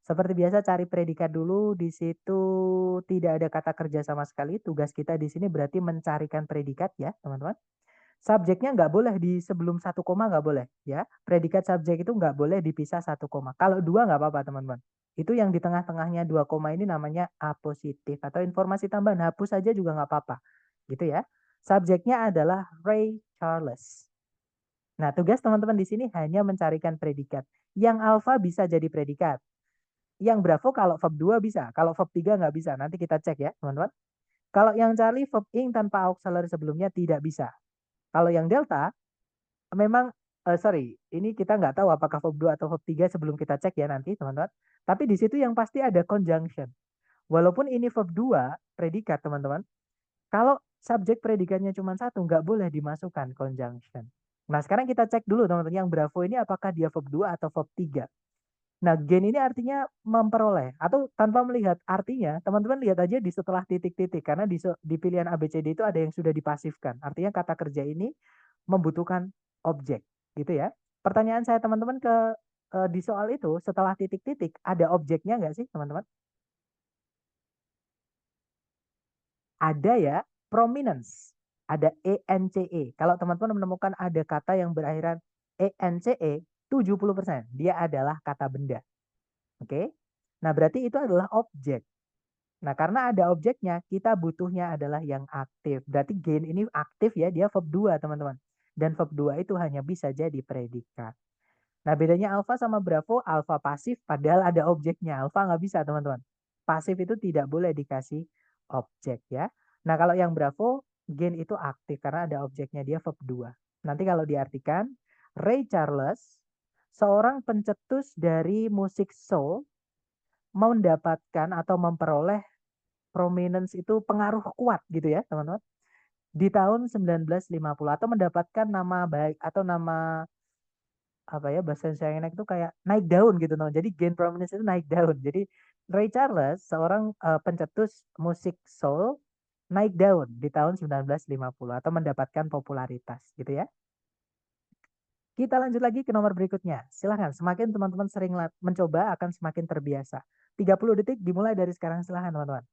Seperti biasa cari predikat dulu. Di situ tidak ada kata kerja sama sekali. Tugas kita di sini berarti mencarikan predikat ya teman-teman. Subjeknya nggak boleh di sebelum satu koma nggak boleh ya. Predikat subjek itu nggak boleh dipisah satu koma. Kalau dua nggak apa-apa teman-teman. Itu yang di tengah-tengahnya dua koma ini namanya apositif atau informasi tambahan. Hapus saja juga nggak apa-apa. Gitu ya. Subjeknya adalah Ray Charles. Nah, tugas teman-teman di sini hanya mencarikan predikat. Yang alfa bisa jadi predikat. Yang Bravo kalau verb 2 bisa. Kalau verb 3 nggak bisa. Nanti kita cek ya, teman-teman. Kalau yang Charlie verb ing tanpa auxiliary sebelumnya tidak bisa. Kalau yang Delta memang sorry, ini kita nggak tahu apakah verb 2 atau verb 3 sebelum kita cek ya nanti, teman-teman. Tapi di situ yang pasti ada conjunction. Walaupun ini verb 2 predikat, teman-teman. Kalau subjek predikatnya cuma satu, nggak boleh dimasukkan conjunction. Nah, sekarang kita cek dulu, teman-teman. Yang Bravo ini apakah dia verb 2 atau verb 3? Nah, gain ini artinya memperoleh atau tanpa melihat artinya, teman-teman lihat aja di setelah titik-titik karena di pilihan ABCD itu ada yang sudah dipasifkan. Artinya kata kerja ini membutuhkan objek, gitu ya. Pertanyaan saya teman-teman di soal itu setelah titik-titik ada objeknya nggak sih, teman-teman? Ada ya, prominence. Ada ENCE. Kalau teman-teman menemukan ada kata yang berakhiran ENCE, 70%. Dia adalah kata benda. Oke. Nah, berarti itu adalah objek. Nah, karena ada objeknya, kita butuhnya adalah yang aktif. Berarti gain ini aktif ya, dia verb 2, teman-teman. Dan verb 2 itu hanya bisa jadi predikat. Nah, bedanya alfa sama bravo, alfa pasif padahal ada objeknya. Alfa nggak bisa, teman-teman. Pasif itu tidak boleh dikasih objek ya. Nah, kalau yang bravo, gain itu aktif karena ada objeknya, dia verb 2. Nanti kalau diartikan, Ray Charles, seorang pencetus dari musik soul, mendapatkan atau memperoleh prominence itu pengaruh kuat gitu ya teman-teman di tahun 1950 atau mendapatkan nama baik atau nama apa ya bahasa yang enak itu kayak naik daun gitu teman. Jadi gain prominence itu naik daun. Jadi Ray Charles seorang pencetus musik soul naik daun di tahun 1950 atau mendapatkan popularitas gitu ya. Kita lanjut lagi ke nomor berikutnya. Silahkan, semakin teman-teman sering mencoba akan semakin terbiasa. 30 detik dimulai dari sekarang, silahkan teman-teman.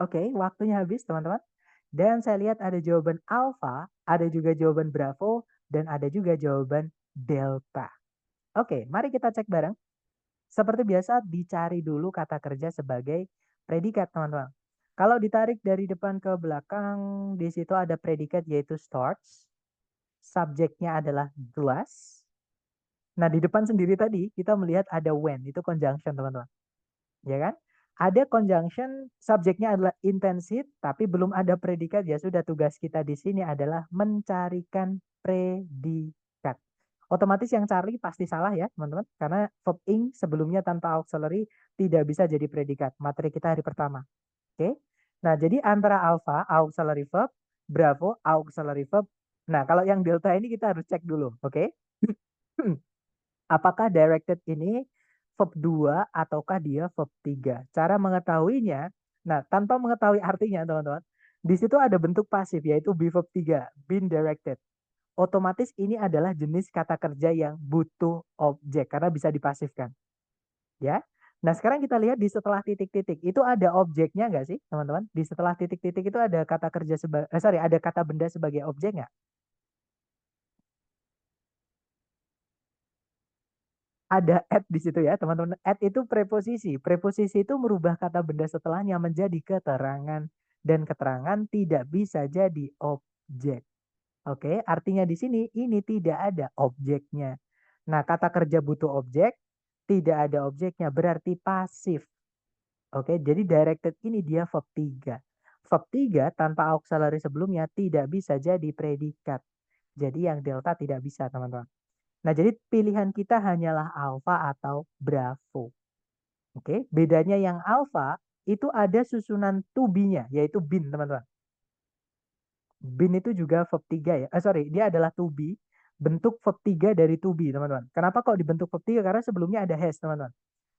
Oke, waktunya habis teman-teman. Dan saya lihat ada jawaban alpha, ada juga jawaban bravo, dan ada juga jawaban delta. Oke, mari kita cek bareng. Seperti biasa, dicari dulu kata kerja sebagai predikat, teman-teman. Kalau ditarik dari depan ke belakang, di situ ada predikat yaitu starts. Subjeknya adalah glass. Nah, di depan sendiri tadi kita melihat ada when, itu conjunction, teman-teman. Ya kan? Ada conjunction, subjeknya adalah intensive, tapi belum ada predikat. Ya sudah, tugas kita di sini adalah mencarikan predikat. Otomatis yang cari pasti salah ya, teman-teman. Karena verb ing sebelumnya tanpa auxiliary tidak bisa jadi predikat. Materi kita hari pertama. Oke. Nah, jadi antara alpha, auxiliary verb, bravo, auxiliary verb. Nah, kalau yang delta ini kita harus cek dulu. Oke. Apakah directed ini verb 2 ataukah dia verb 3? Cara mengetahuinya, nah tanpa mengetahui artinya teman-teman, di situ ada bentuk pasif yaitu be verb 3, been directed. Otomatis ini adalah jenis kata kerja yang butuh objek karena bisa dipasifkan. Ya. Nah, sekarang kita lihat di setelah titik-titik. Itu ada objeknya nggak sih, teman-teman? Di setelah titik-titik itu ada kata kerja ada kata benda sebagai objek nggak? Ada at di situ ya, teman-teman. At itu preposisi. Preposisi itu merubah kata benda setelahnya menjadi keterangan. Dan keterangan tidak bisa jadi objek. Oke, artinya di sini ini tidak ada objeknya. Nah, kata kerja butuh objek, tidak ada objeknya, berarti pasif. Oke, jadi directed ini dia verb 3. Verb 3 tanpa auxiliary sebelumnya tidak bisa jadi predikat. Jadi yang delta tidak bisa, teman-teman. Nah, jadi pilihan kita hanyalah alpha atau bravo. Oke, bedanya yang alpha itu ada susunan to be-nya, yaitu been, teman-teman. Been itu juga verb 3 ya. Sorry, dia adalah to be, bentuk verb 3 dari to be, teman-teman. Kenapa kok dibentuk verb 3? Karena sebelumnya ada has, teman-teman.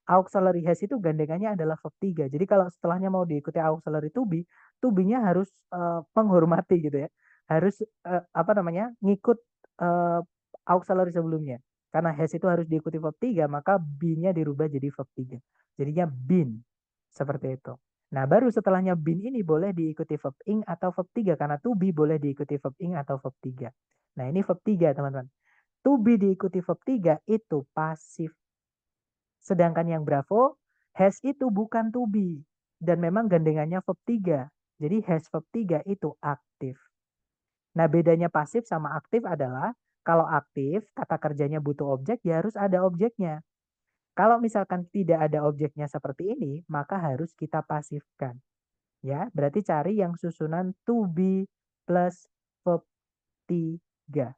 Auxiliary has itu gandengannya adalah verb 3. Jadi kalau setelahnya mau diikuti auxiliary to be-nya harus menghormati gitu ya. Harus ngikut auxiliary sebelumnya. Karena has itu harus diikuti verb 3, maka be-nya dirubah jadi verb 3. Jadinya been. Seperti itu. Nah, baru setelahnya been ini boleh diikuti verb ing atau verb 3. Karena to be boleh diikuti verb ing atau verb 3. Nah, ini verb 3, teman-teman. To be diikuti verb 3 itu pasif. Sedangkan yang bravo, has itu bukan to be. Dan memang gandengannya verb 3. Jadi has verb 3 itu aktif. Nah, bedanya pasif sama aktif adalah kalau aktif, kata kerjanya butuh objek, ya harus ada objeknya. Kalau misalkan tidak ada objeknya seperti ini, maka harus kita pasifkan. Ya, berarti cari yang susunan to be plus verb 3.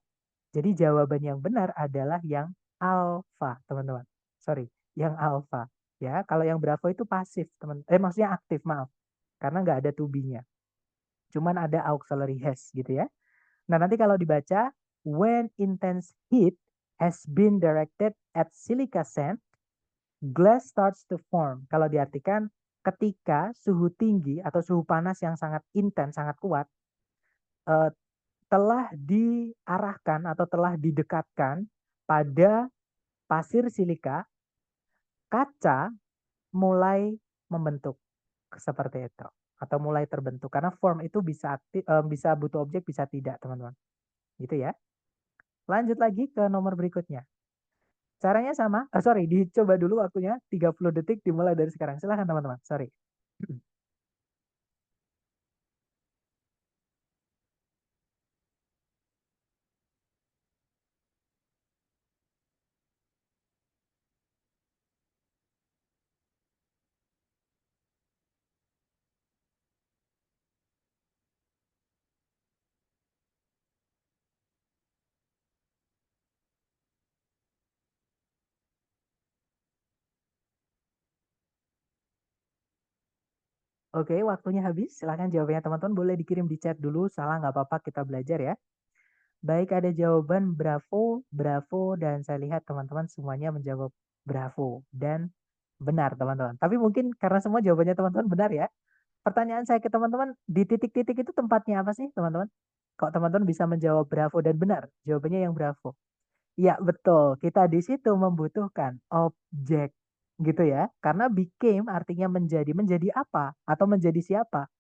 Jadi jawaban yang benar adalah yang alpha, teman-teman. Sorry, yang alpha. Ya, kalau yang bravo itu pasif, teman. Maksudnya aktif, maaf. Karena nggak ada to be-nya. Cuman ada auxiliary has gitu ya. Nah, nanti kalau dibaca, when intense heat has been directed at silica sand, glass starts to form. Kalau diartikan, ketika suhu tinggi atau suhu panas yang sangat intens, sangat kuat, telah diarahkan atau telah didekatkan pada pasir silika, kaca mulai membentuk seperti itu atau mulai terbentuk karena form itu bisa aktif, bisa butuh objek, bisa tidak, teman-teman. Gitu ya. Lanjut lagi ke nomor berikutnya. Caranya sama. Sorry, dicoba dulu waktunya 30 detik dimulai dari sekarang. Silahkan teman-teman. Sorry. Oke, waktunya habis. Silahkan jawabannya teman-teman. Boleh dikirim di chat dulu. Salah nggak apa-apa, kita belajar ya. Baik, ada jawaban bravo, bravo, dan saya lihat teman-teman semuanya menjawab bravo. Dan benar, teman-teman. Tapi mungkin karena semua jawabannya teman-teman benar ya. Pertanyaan saya ke teman-teman, di titik-titik itu tempatnya apa sih, teman-teman? Kok teman-teman bisa menjawab bravo dan benar? Jawabannya yang bravo. Ya, betul. Kita di situ membutuhkan objek. Gitu ya. Karena became artinya menjadi. Menjadi apa? Atau menjadi siapa?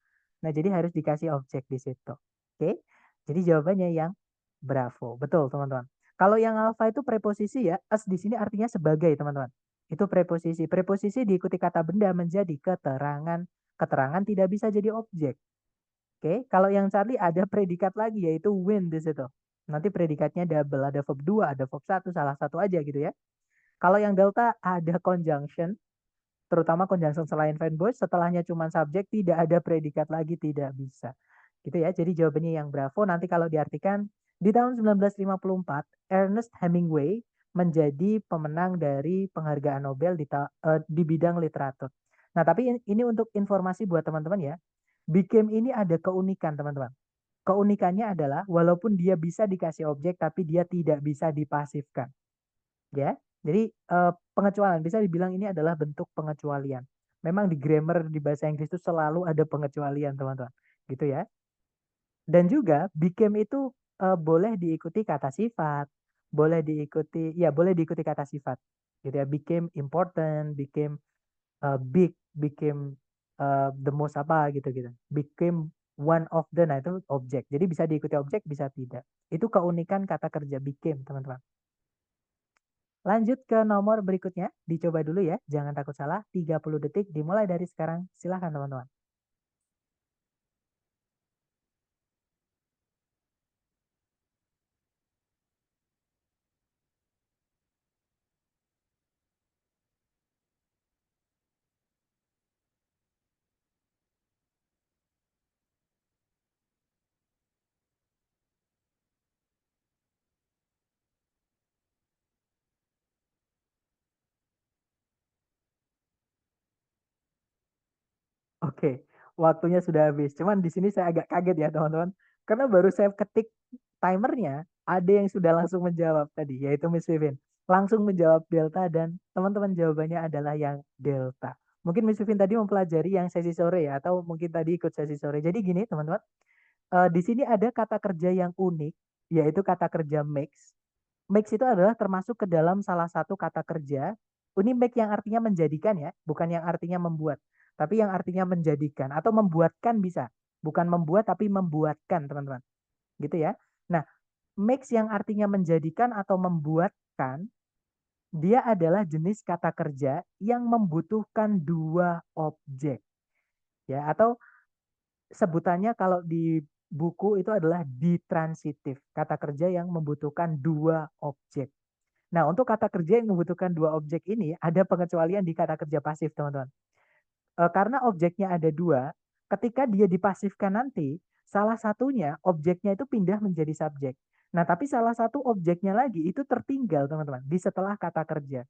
Nah, jadi harus dikasih objek di situ. Oke. Jadi jawabannya yang bravo. Betul, teman-teman. Kalau yang alpha itu preposisi ya, as di sini artinya sebagai, teman-teman. Itu preposisi. Preposisi diikuti kata benda menjadi keterangan. Keterangan tidak bisa jadi objek. Oke, kalau yang Charlie ada predikat lagi yaitu when di situ. Nanti predikatnya double, ada verb 2, ada verb 1, salah satu aja gitu ya. Kalau yang delta ada conjunction, terutama conjunction selain verb voice, setelahnya cuma subjek, tidak ada predikat lagi, tidak bisa. Gitu ya. Jadi jawabannya yang bravo. Nanti kalau diartikan di tahun 1954, Ernest Hemingway menjadi pemenang dari penghargaan Nobel di bidang literatur. Nah, tapi ini untuk informasi buat teman-teman ya. Became ini ada keunikan, teman-teman. Keunikannya adalah walaupun dia bisa dikasih objek, tapi dia tidak bisa dipasifkan. Ya, jadi pengecualian bisa dibilang ini adalah bentuk pengecualian. Memang di grammar di bahasa Inggris itu selalu ada pengecualian, teman-teman. Gitu ya. Dan juga became itu boleh diikuti kata sifat, boleh diikuti kata sifat. Gitu ya, became important, became big, became the most apa gitu-gitu. Became one of the, nah itu objek. Jadi bisa diikuti objek, bisa tidak. Itu keunikan kata kerja became, teman-teman. Lanjut ke nomor berikutnya, dicoba dulu ya, jangan takut salah. 30 detik dimulai dari sekarang. Silahkan teman-teman. Oke, waktunya sudah habis. Cuman di sini saya agak kaget ya teman-teman. Karena baru saya ketik timernya, ada yang sudah langsung menjawab tadi, yaitu Miss Vivin. Langsung menjawab delta dan teman-teman jawabannya adalah yang delta. Mungkin Miss Vivin tadi mempelajari yang sesi sore ya, atau mungkin tadi ikut sesi sore. Jadi gini teman-teman, di sini ada kata kerja yang unik, yaitu kata kerja makes. Makes itu adalah termasuk ke dalam salah satu kata kerja. Ini make yang artinya menjadikan ya, bukan yang artinya membuat. Tapi yang artinya menjadikan atau membuatkan bisa. Bukan membuat tapi membuatkan teman-teman. Gitu ya. Nah, makes yang artinya menjadikan atau membuatkan, dia adalah jenis kata kerja yang membutuhkan dua objek. Ya, atau sebutannya kalau di buku itu adalah ditransitif. Kata kerja yang membutuhkan dua objek. Nah, untuk kata kerja yang membutuhkan dua objek ini, ada pengecualian di kata kerja pasif, teman-teman. Karena objeknya ada dua, ketika dia dipasifkan nanti, salah satunya objeknya itu pindah menjadi subjek. Nah, tapi salah satu objeknya lagi itu tertinggal, teman-teman, di setelah kata kerja.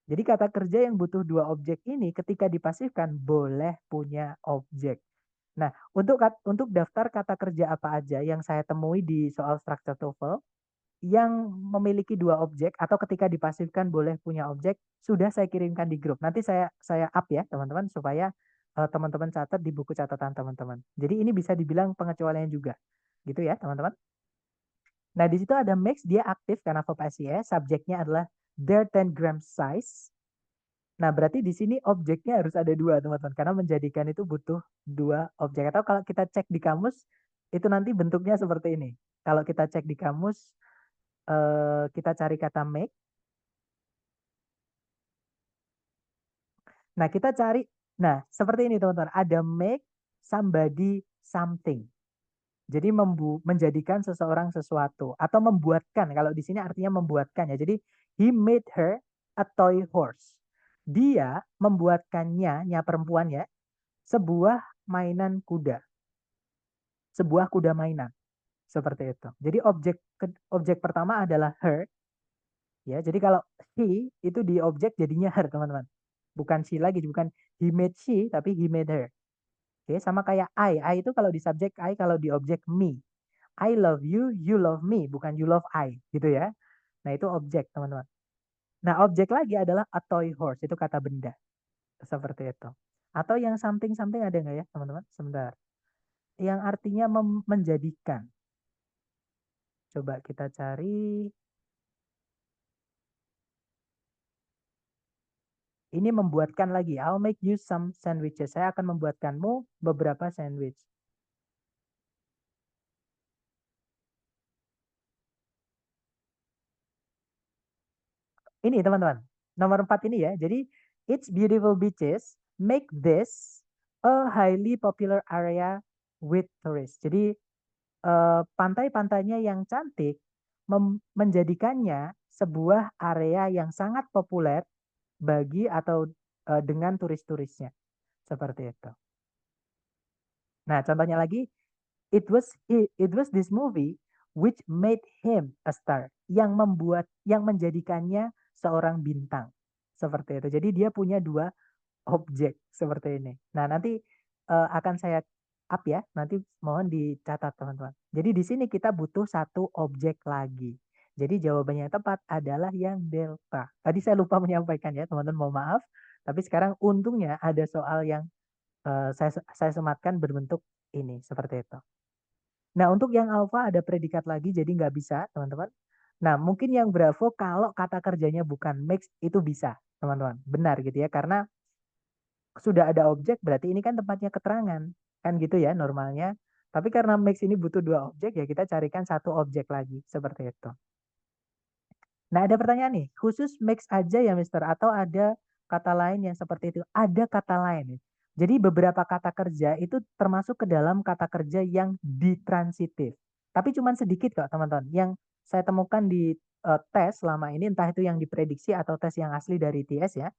Jadi kata kerja yang butuh dua objek ini ketika dipasifkan boleh punya objek. Nah, untuk daftar kata kerja apa aja yang saya temui di soal structure TOEFL, yang memiliki dua objek atau ketika dipasifkan boleh punya objek sudah saya kirimkan di grup. Nanti saya up ya teman-teman supaya teman-teman catat di buku catatan teman-teman. Jadi ini bisa dibilang pengecualian juga. Gitu ya teman-teman. Nah, di situ ada mix, dia aktif karena verb SES, subjeknya adalah their 10 gram size. Nah, berarti di sini objeknya harus ada dua, teman-teman. Karena menjadikan itu butuh dua objek. Atau kalau kita cek di kamus, itu nanti bentuknya seperti ini. Kalau kita cek di kamus, kita cari kata make. Nah, kita cari, nah seperti ini teman-teman. Ada make somebody something. Jadi menjadikan seseorang sesuatu. Atau membuatkan, kalau di sini artinya membuatkan ya. Jadi, he made her a toy horse. Dia membuatkannya, nya perempuan ya, sebuah mainan kuda. Sebuah kuda mainan. Seperti itu. Jadi objek pertama adalah her. Ya, jadi kalau he itu di objek jadinya her, teman-teman. Bukan she lagi, bukan he made she, tapi he made her. Oke, sama kayak I itu kalau di subjek I, kalau di objek me. I love you, you love me, bukan you love I, gitu ya. Nah, itu objek, teman-teman. Nah, objek lagi adalah a toy horse, itu kata benda. Seperti itu. Atau yang something-something ada nggak ya, teman-teman? Sebentar. Yang artinya menjadikan. Coba kita cari. Ini membuatkan lagi. I'll make you some sandwiches. Saya akan membuatkanmu beberapa sandwich. Ini teman-teman, nomor 4 ini ya. Jadi its beautiful beaches make this a highly popular area with tourists. Jadi pantai-pantainya yang cantik menjadikannya sebuah area yang sangat populer bagi atau dengan turis-turisnya. Seperti itu. Nah, contohnya lagi, it was this movie which made him a star, yang menjadikannya seorang bintang. Seperti itu. Jadi dia punya dua objek seperti ini. Nah, nanti akan saya up ya. Nanti mohon dicatat teman-teman. Jadi di sini kita butuh satu objek lagi. Jadi jawabannya yang tepat adalah yang delta. Tadi saya lupa menyampaikan ya teman-teman, mohon maaf. Tapi sekarang untungnya ada soal yang saya sematkan berbentuk ini seperti itu. Nah, untuk yang alfa ada predikat lagi, jadi nggak bisa, teman-teman. Nah, mungkin yang bravo kalau kata kerjanya bukan mix, itu bisa, teman-teman. Benar gitu ya, karena sudah ada objek, berarti ini kan tempatnya keterangan. Kan gitu ya normalnya. Tapi karena mix ini butuh dua objek, ya kita carikan satu objek lagi, seperti itu. Nah, ada pertanyaan nih, khusus mix aja ya, Mister? Atau ada kata lain yang seperti itu? Ada kata lain nih. Jadi beberapa kata kerja itu termasuk ke dalam kata kerja yang ditransitif. Tapi cuma sedikit kok teman-teman. Yang saya temukan di tes selama ini, entah itu yang diprediksi atau tes yang asli dari TS ya,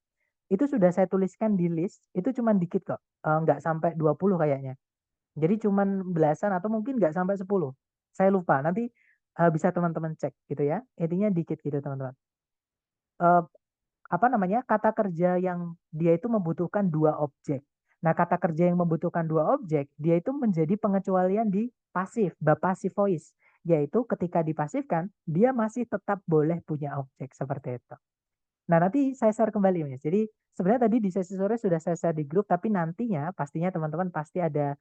itu sudah saya tuliskan di list, itu cuma dikit kok. Nggak sampai 20 kayaknya. Jadi cuma belasan atau mungkin nggak sampai 10. Saya lupa, nanti bisa teman-teman cek gitu ya. Intinya dikit gitu teman-teman. Apa namanya, kata kerja yang dia itu membutuhkan dua objek. Nah, kata kerja yang membutuhkan dua objek, dia itu menjadi pengecualian di pasif, passive voice, yaitu ketika dipasifkan, dia masih tetap boleh punya objek seperti itu. Nah, nanti saya share kembali, Mas. Jadi, sebenarnya tadi di sesi sore sudah saya share di grup, tapi nantinya pastinya teman-teman pasti ada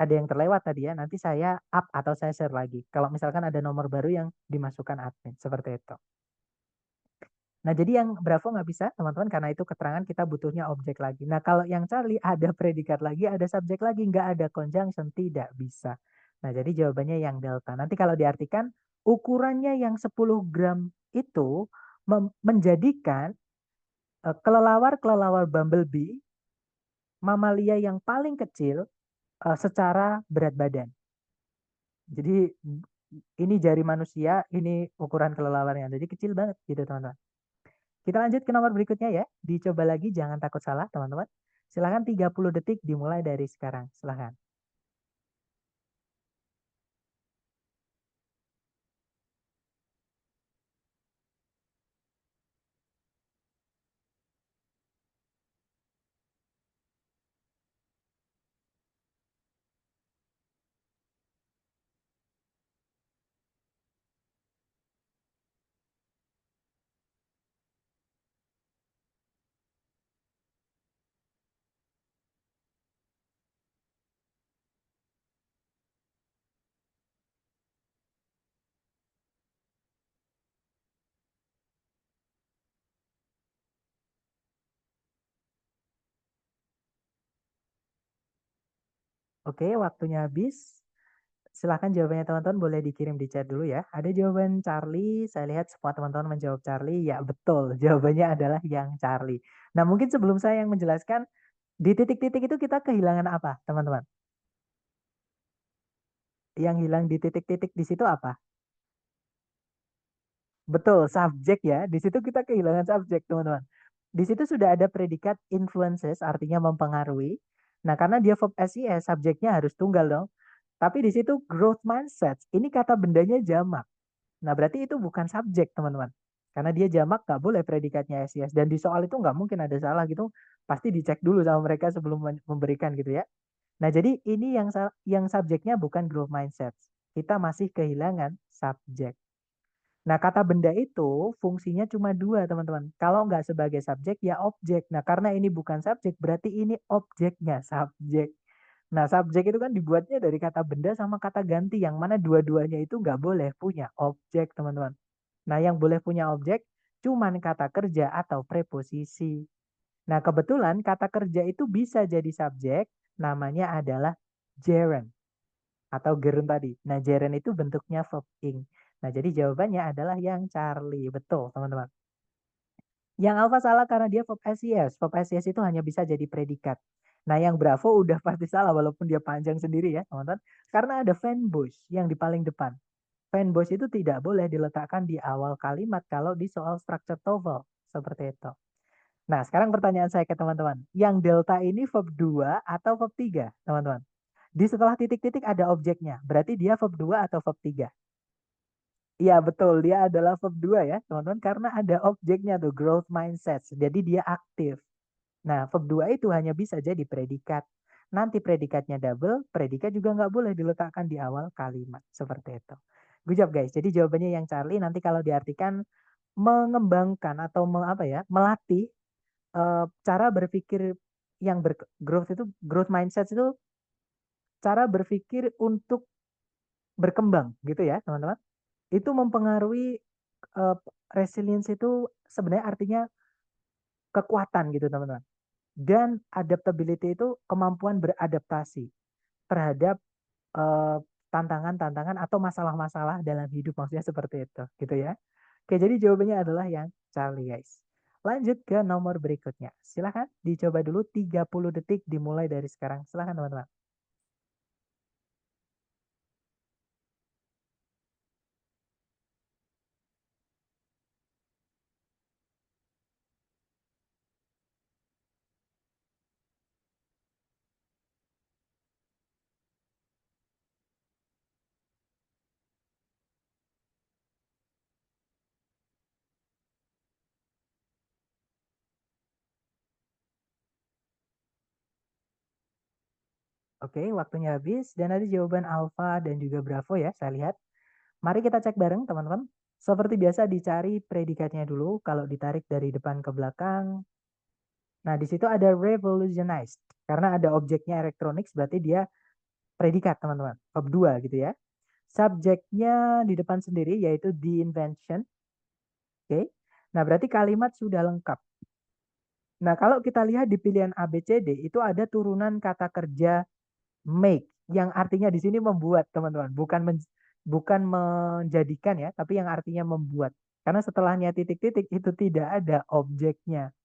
yang terlewat tadi ya. Nanti saya up atau saya share lagi. Kalau misalkan ada nomor baru yang dimasukkan admin, seperti itu. Nah, jadi yang Bravo nggak bisa, teman-teman, karena itu keterangan kita butuhnya objek lagi. Nah, kalau yang Charlie ada predikat lagi, ada subjek lagi, nggak ada conjunction, tidak bisa. Nah, jadi jawabannya yang delta. Nanti kalau diartikan, ukurannya yang 10 gram itu menjadikan kelelawar-kelelawar bumblebee, mamalia yang paling kecil secara berat badan. Jadi ini jari manusia, ini ukuran kelelawarnya. Jadi kecil banget gitu, teman-teman. Kita lanjut ke nomor berikutnya ya. Dicoba lagi, jangan takut salah teman-teman. Silahkan 30 detik dimulai dari sekarang. Silahkan. Oke, waktunya habis. Silahkan jawabannya teman-teman boleh dikirim di chat dulu ya. Ada jawaban Charlie, saya lihat semua teman-teman menjawab Charlie. Ya betul, jawabannya adalah yang Charlie. Nah, mungkin sebelum saya yang menjelaskan, di titik-titik itu kita kehilangan apa teman-teman? Yang hilang di titik-titik di situ apa? Betul, subjek ya. Di situ kita kehilangan subjek, teman-teman. Di situ sudah ada predikat influences, artinya mempengaruhi. Nah, karena dia verb SES, subjeknya harus tunggal dong. Tapi di situ growth mindset, ini kata bendanya jamak. Nah, berarti itu bukan subjek, teman-teman. Karena dia jamak, nggak boleh predikatnya SES. Dan di soal itu nggak mungkin ada salah gitu. Pasti dicek dulu sama mereka sebelum memberikan gitu ya. Nah, jadi ini yang subjeknya bukan growth mindset. Kita masih kehilangan subjek. Nah, kata benda itu fungsinya cuma dua, teman-teman. Kalau nggak sebagai subjek, ya objek. Nah, karena ini bukan subjek, berarti ini objeknya, subjek. Nah, subjek itu kan dibuatnya dari kata benda sama kata ganti, yang mana dua-duanya itu nggak boleh punya objek, teman-teman. Nah, yang boleh punya objek cuman kata kerja atau preposisi. Nah, kebetulan kata kerja itu bisa jadi subjek, namanya adalah gerund atau gerund tadi. Nah, gerund itu bentuknya verb ing. Nah, jadi jawabannya adalah yang Charlie. Betul, teman-teman. Yang alpha salah karena dia verb SES. Verb SES itu hanya bisa jadi predikat. Nah, yang Bravo udah pasti salah walaupun dia panjang sendiri ya, teman-teman. Karena ada fanboys yang di paling depan. Fanboys itu tidak boleh diletakkan di awal kalimat kalau di soal structure TOEFL. Seperti itu. Nah, sekarang pertanyaan saya ke teman-teman. Yang delta ini verb 2 atau verb 3, teman-teman? Di setelah titik-titik ada objeknya. Berarti dia verb 2 atau verb 3? Iya, betul. Dia adalah verb 2 ya, teman-teman. Karena ada objeknya tuh, growth mindset. Jadi dia aktif. Nah, verb 2 itu hanya bisa jadi predikat. Nanti predikatnya double, predikat juga nggak boleh diletakkan di awal kalimat. Seperti itu. Good job guys. Jadi jawabannya yang Charlie nanti kalau diartikan mengembangkan atau melatih cara berpikir yang growth itu, growth mindset itu cara berpikir untuk berkembang gitu ya teman-teman. Itu mempengaruhi resilience itu sebenarnya artinya kekuatan gitu teman-teman. Dan adaptability itu kemampuan beradaptasi terhadap tantangan-tantangan atau masalah-masalah dalam hidup, maksudnya seperti itu gitu ya. Oke, jadi jawabannya adalah yang Charlie guys. Lanjut ke nomor berikutnya. Silahkan dicoba dulu 30 detik dimulai dari sekarang. Silahkan teman-teman. Oke, waktunya habis dan ada jawaban Alpha dan juga Bravo ya, saya lihat. Mari kita cek bareng teman-teman. Seperti biasa dicari predikatnya dulu, kalau ditarik dari depan ke belakang. Nah, di situ ada revolutionized. Karena ada objeknya electronics, berarti dia predikat teman-teman. Verb 2 gitu ya. Subjeknya di depan sendiri yaitu the invention. Oke. Nah, berarti kalimat sudah lengkap. Nah, kalau kita lihat di pilihan A, B, C, D, itu ada turunan kata kerja make yang artinya di sini membuat, teman-teman. Bukan menjadikan ya, tapi yang artinya membuat. Karena setelahnya titik-titik itu tidak ada objeknya.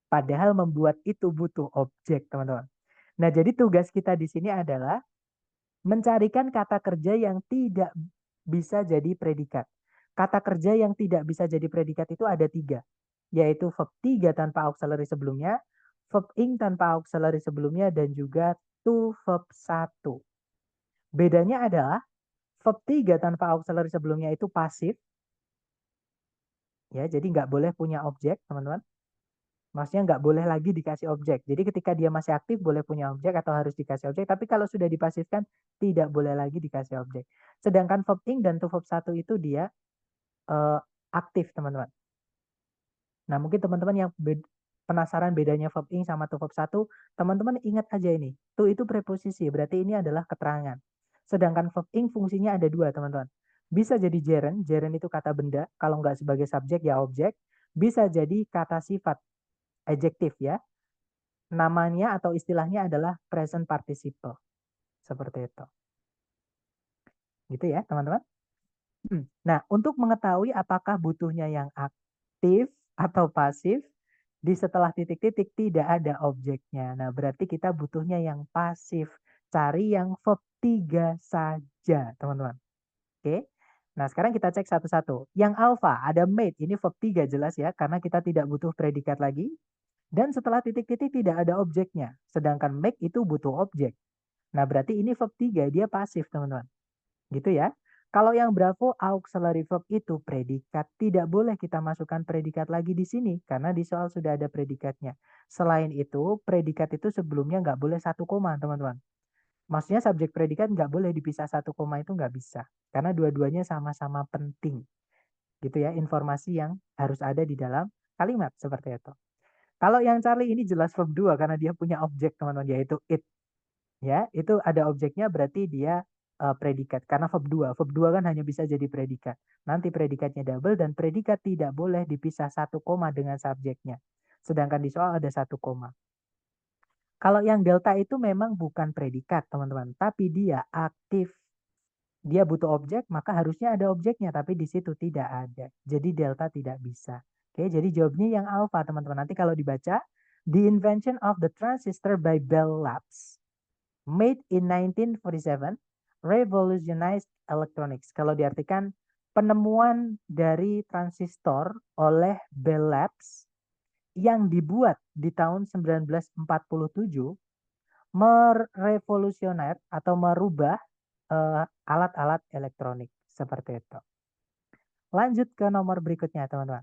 Padahal membuat itu butuh objek, teman-teman. Nah, jadi tugas kita di sini adalah mencarikan kata kerja yang tidak bisa jadi predikat. Kata kerja yang tidak bisa jadi predikat itu ada 3, yaitu verb 3 tanpa auxiliary sebelumnya, verb ing tanpa auxiliary sebelumnya, dan juga to verb 1. Bedanya adalah verb 3 tanpa auxiliary sebelumnya itu pasif, ya, jadi nggak boleh punya objek, teman-teman. Maksudnya nggak boleh lagi dikasih objek. Jadi ketika dia masih aktif boleh punya objek atau harus dikasih objek. Tapi kalau sudah dipasifkan tidak boleh lagi dikasih objek. Sedangkan verb ing dan to verb 1 itu dia aktif teman-teman. Nah mungkin teman-teman yang penasaran bedanya verb ing sama to verb 1, teman-teman ingat aja ini. To itu preposisi, berarti ini adalah keterangan. Sedangkan verb ing fungsinya ada 2 teman-teman. Bisa jadi gerund, gerund itu kata benda, kalau nggak sebagai subjek ya objek. Bisa jadi kata sifat, adjektif ya. Namanya atau istilahnya adalah present participle. Seperti itu. Gitu ya teman-teman. Nah, untuk mengetahui apakah butuhnya yang aktif atau pasif, di setelah titik-titik tidak ada objeknya. Nah, berarti kita butuhnya yang pasif. Cari yang verb 3 saja, teman-teman. Oke. Nah, sekarang kita cek satu-satu. Yang alpha ada made, ini verb 3 jelas ya, karena kita tidak butuh predikat lagi. Dan setelah titik-titik tidak ada objeknya. Sedangkan make itu butuh objek. Nah, berarti ini verb 3, dia pasif, teman-teman. Gitu ya. Kalau yang Bravo auxiliary verb itu predikat, tidak boleh kita masukkan predikat lagi di sini karena di soal sudah ada predikatnya. Selain itu, predikat itu sebelumnya nggak boleh 1 koma, teman-teman. Maksudnya subjek predikat nggak boleh dipisah 1 koma, itu nggak bisa. Karena dua-duanya sama-sama penting. Gitu ya, informasi yang harus ada di dalam kalimat seperti itu. Kalau yang Charlie ini jelas verb 2 karena dia punya objek, teman-teman, yaitu it. Ya, itu ada objeknya berarti dia predikat. Karena verb 2. Verb 2 kan hanya bisa jadi predikat. Nanti predikatnya double dan predikat tidak boleh dipisah 1 koma dengan subjeknya. Sedangkan di soal ada 1 koma. Kalau yang delta itu memang bukan predikat, teman-teman. Tapi dia aktif. Dia butuh objek, maka harusnya ada objeknya. Tapi di situ tidak ada. Jadi delta tidak bisa. Oke, jadi jawabnya yang alpha, teman-teman. Nanti kalau dibaca, the invention of the transistor by Bell Labs made in 1947 revolutionized electronics. Kalau diartikan penemuan dari transistor oleh Bell Labs yang dibuat di tahun 1947 merevolusioner atau merubah alat-alat elektronik seperti itu. Lanjut ke nomor berikutnya, teman-teman.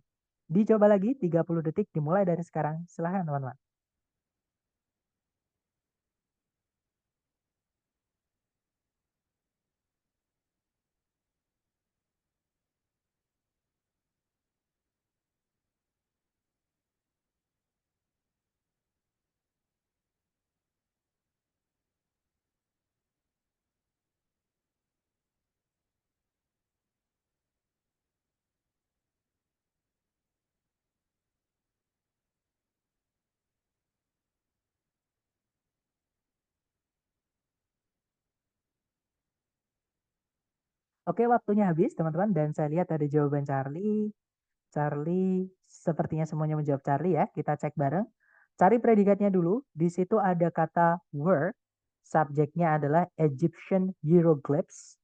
Dicoba lagi 30 detik dimulai dari sekarang. Silahkan, teman-teman. Oke, waktunya habis, teman-teman. Dan saya lihat ada jawaban Charlie. Charlie, sepertinya semuanya menjawab Charlie ya. Kita cek bareng. Cari predikatnya dulu. Di situ ada kata were. Subjeknya adalah Egyptian hieroglyphs.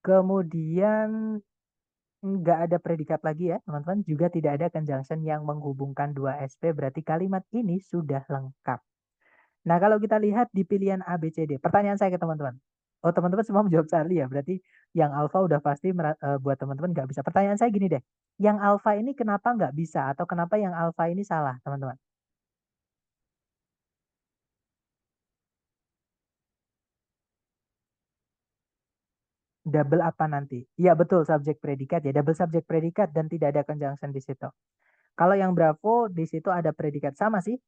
Kemudian nggak ada predikat lagi ya, teman-teman. Juga tidak ada conjunction yang menghubungkan dua SP. Berarti kalimat ini sudah lengkap. Nah, kalau kita lihat di pilihan A, B, C, D. Pertanyaan saya ke teman-teman. Oh, teman-teman semua menjawab Charlie ya. Berarti yang alpha udah pasti buat teman-teman nggak bisa. Pertanyaan saya gini deh. Yang alpha ini kenapa nggak bisa? Atau kenapa yang alpha ini salah, teman-teman? Double apa nanti? Iya, betul. Subjek predikat ya. Double subjek predikat dan tidak ada conjunction di situ. Kalau yang Bravo di situ ada predikat sama sih.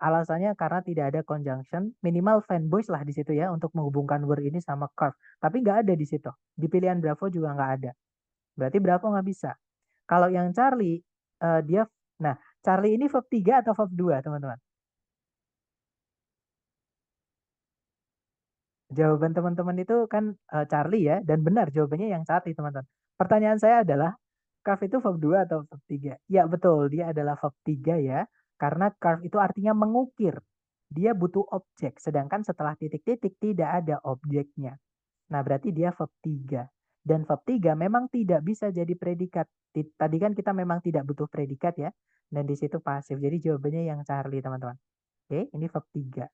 Alasannya karena tidak ada conjunction. Minimal fanboys lah di situ ya untuk menghubungkan word ini sama curve. Tapi nggak ada di situ. Di pilihan Bravo juga nggak ada. Berarti Bravo nggak bisa. Kalau yang Charlie, dia, nah Charlie ini verb 3 atau verb 2 teman-teman? Jawaban teman-teman itu kan Charlie ya, dan benar jawabannya yang Charlie teman-teman. Pertanyaan saya adalah, curve itu verb 2 atau verb 3? Ya betul, dia adalah verb 3 ya, karena curve itu artinya mengukir. Dia butuh objek, sedangkan setelah titik-titik tidak ada objeknya. Nah berarti dia verb 3. Dan verb 3 memang tidak bisa jadi predikat. Tadi kan kita memang tidak butuh predikat ya, dan di situ pasif. Jadi jawabannya yang Charlie teman-teman. Oke, ini verb 3.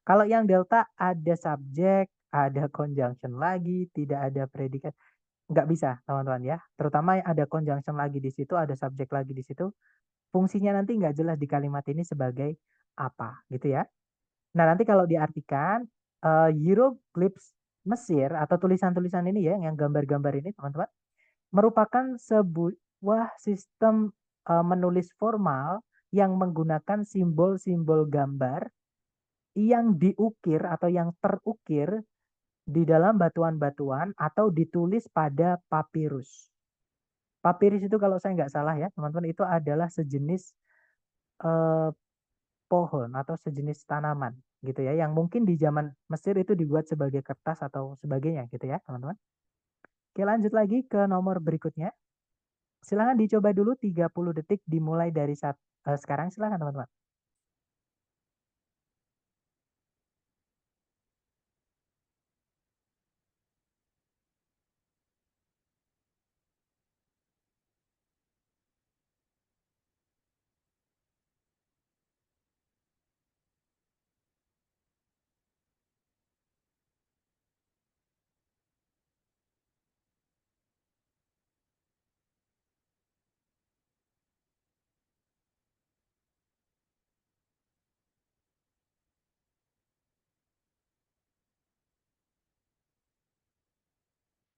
Kalau yang delta ada subjek, ada conjunction lagi, tidak ada predikat. Nggak bisa, teman-teman ya. Terutama ada conjunction lagi di situ, ada subjek lagi di situ. Fungsinya nanti nggak jelas di kalimat ini sebagai apa, gitu ya. Nah, nanti kalau diartikan, hieroglyphs Mesir atau tulisan-tulisan ini ya, yang gambar-gambar ini, teman-teman, merupakan sebuah sistem menulis formal yang menggunakan simbol-simbol gambar yang diukir atau yang terukir di dalam batuan-batuan atau ditulis pada papirus. Papirus itu kalau saya nggak salah ya teman-teman itu adalah sejenis pohon atau sejenis tanaman gitu ya yang mungkin di zaman Mesir itu dibuat sebagai kertas atau sebagainya gitu ya teman-teman. Oke lanjut lagi ke nomor berikutnya. Silahkan dicoba dulu 30 detik dimulai dari sekarang silahkan teman-teman.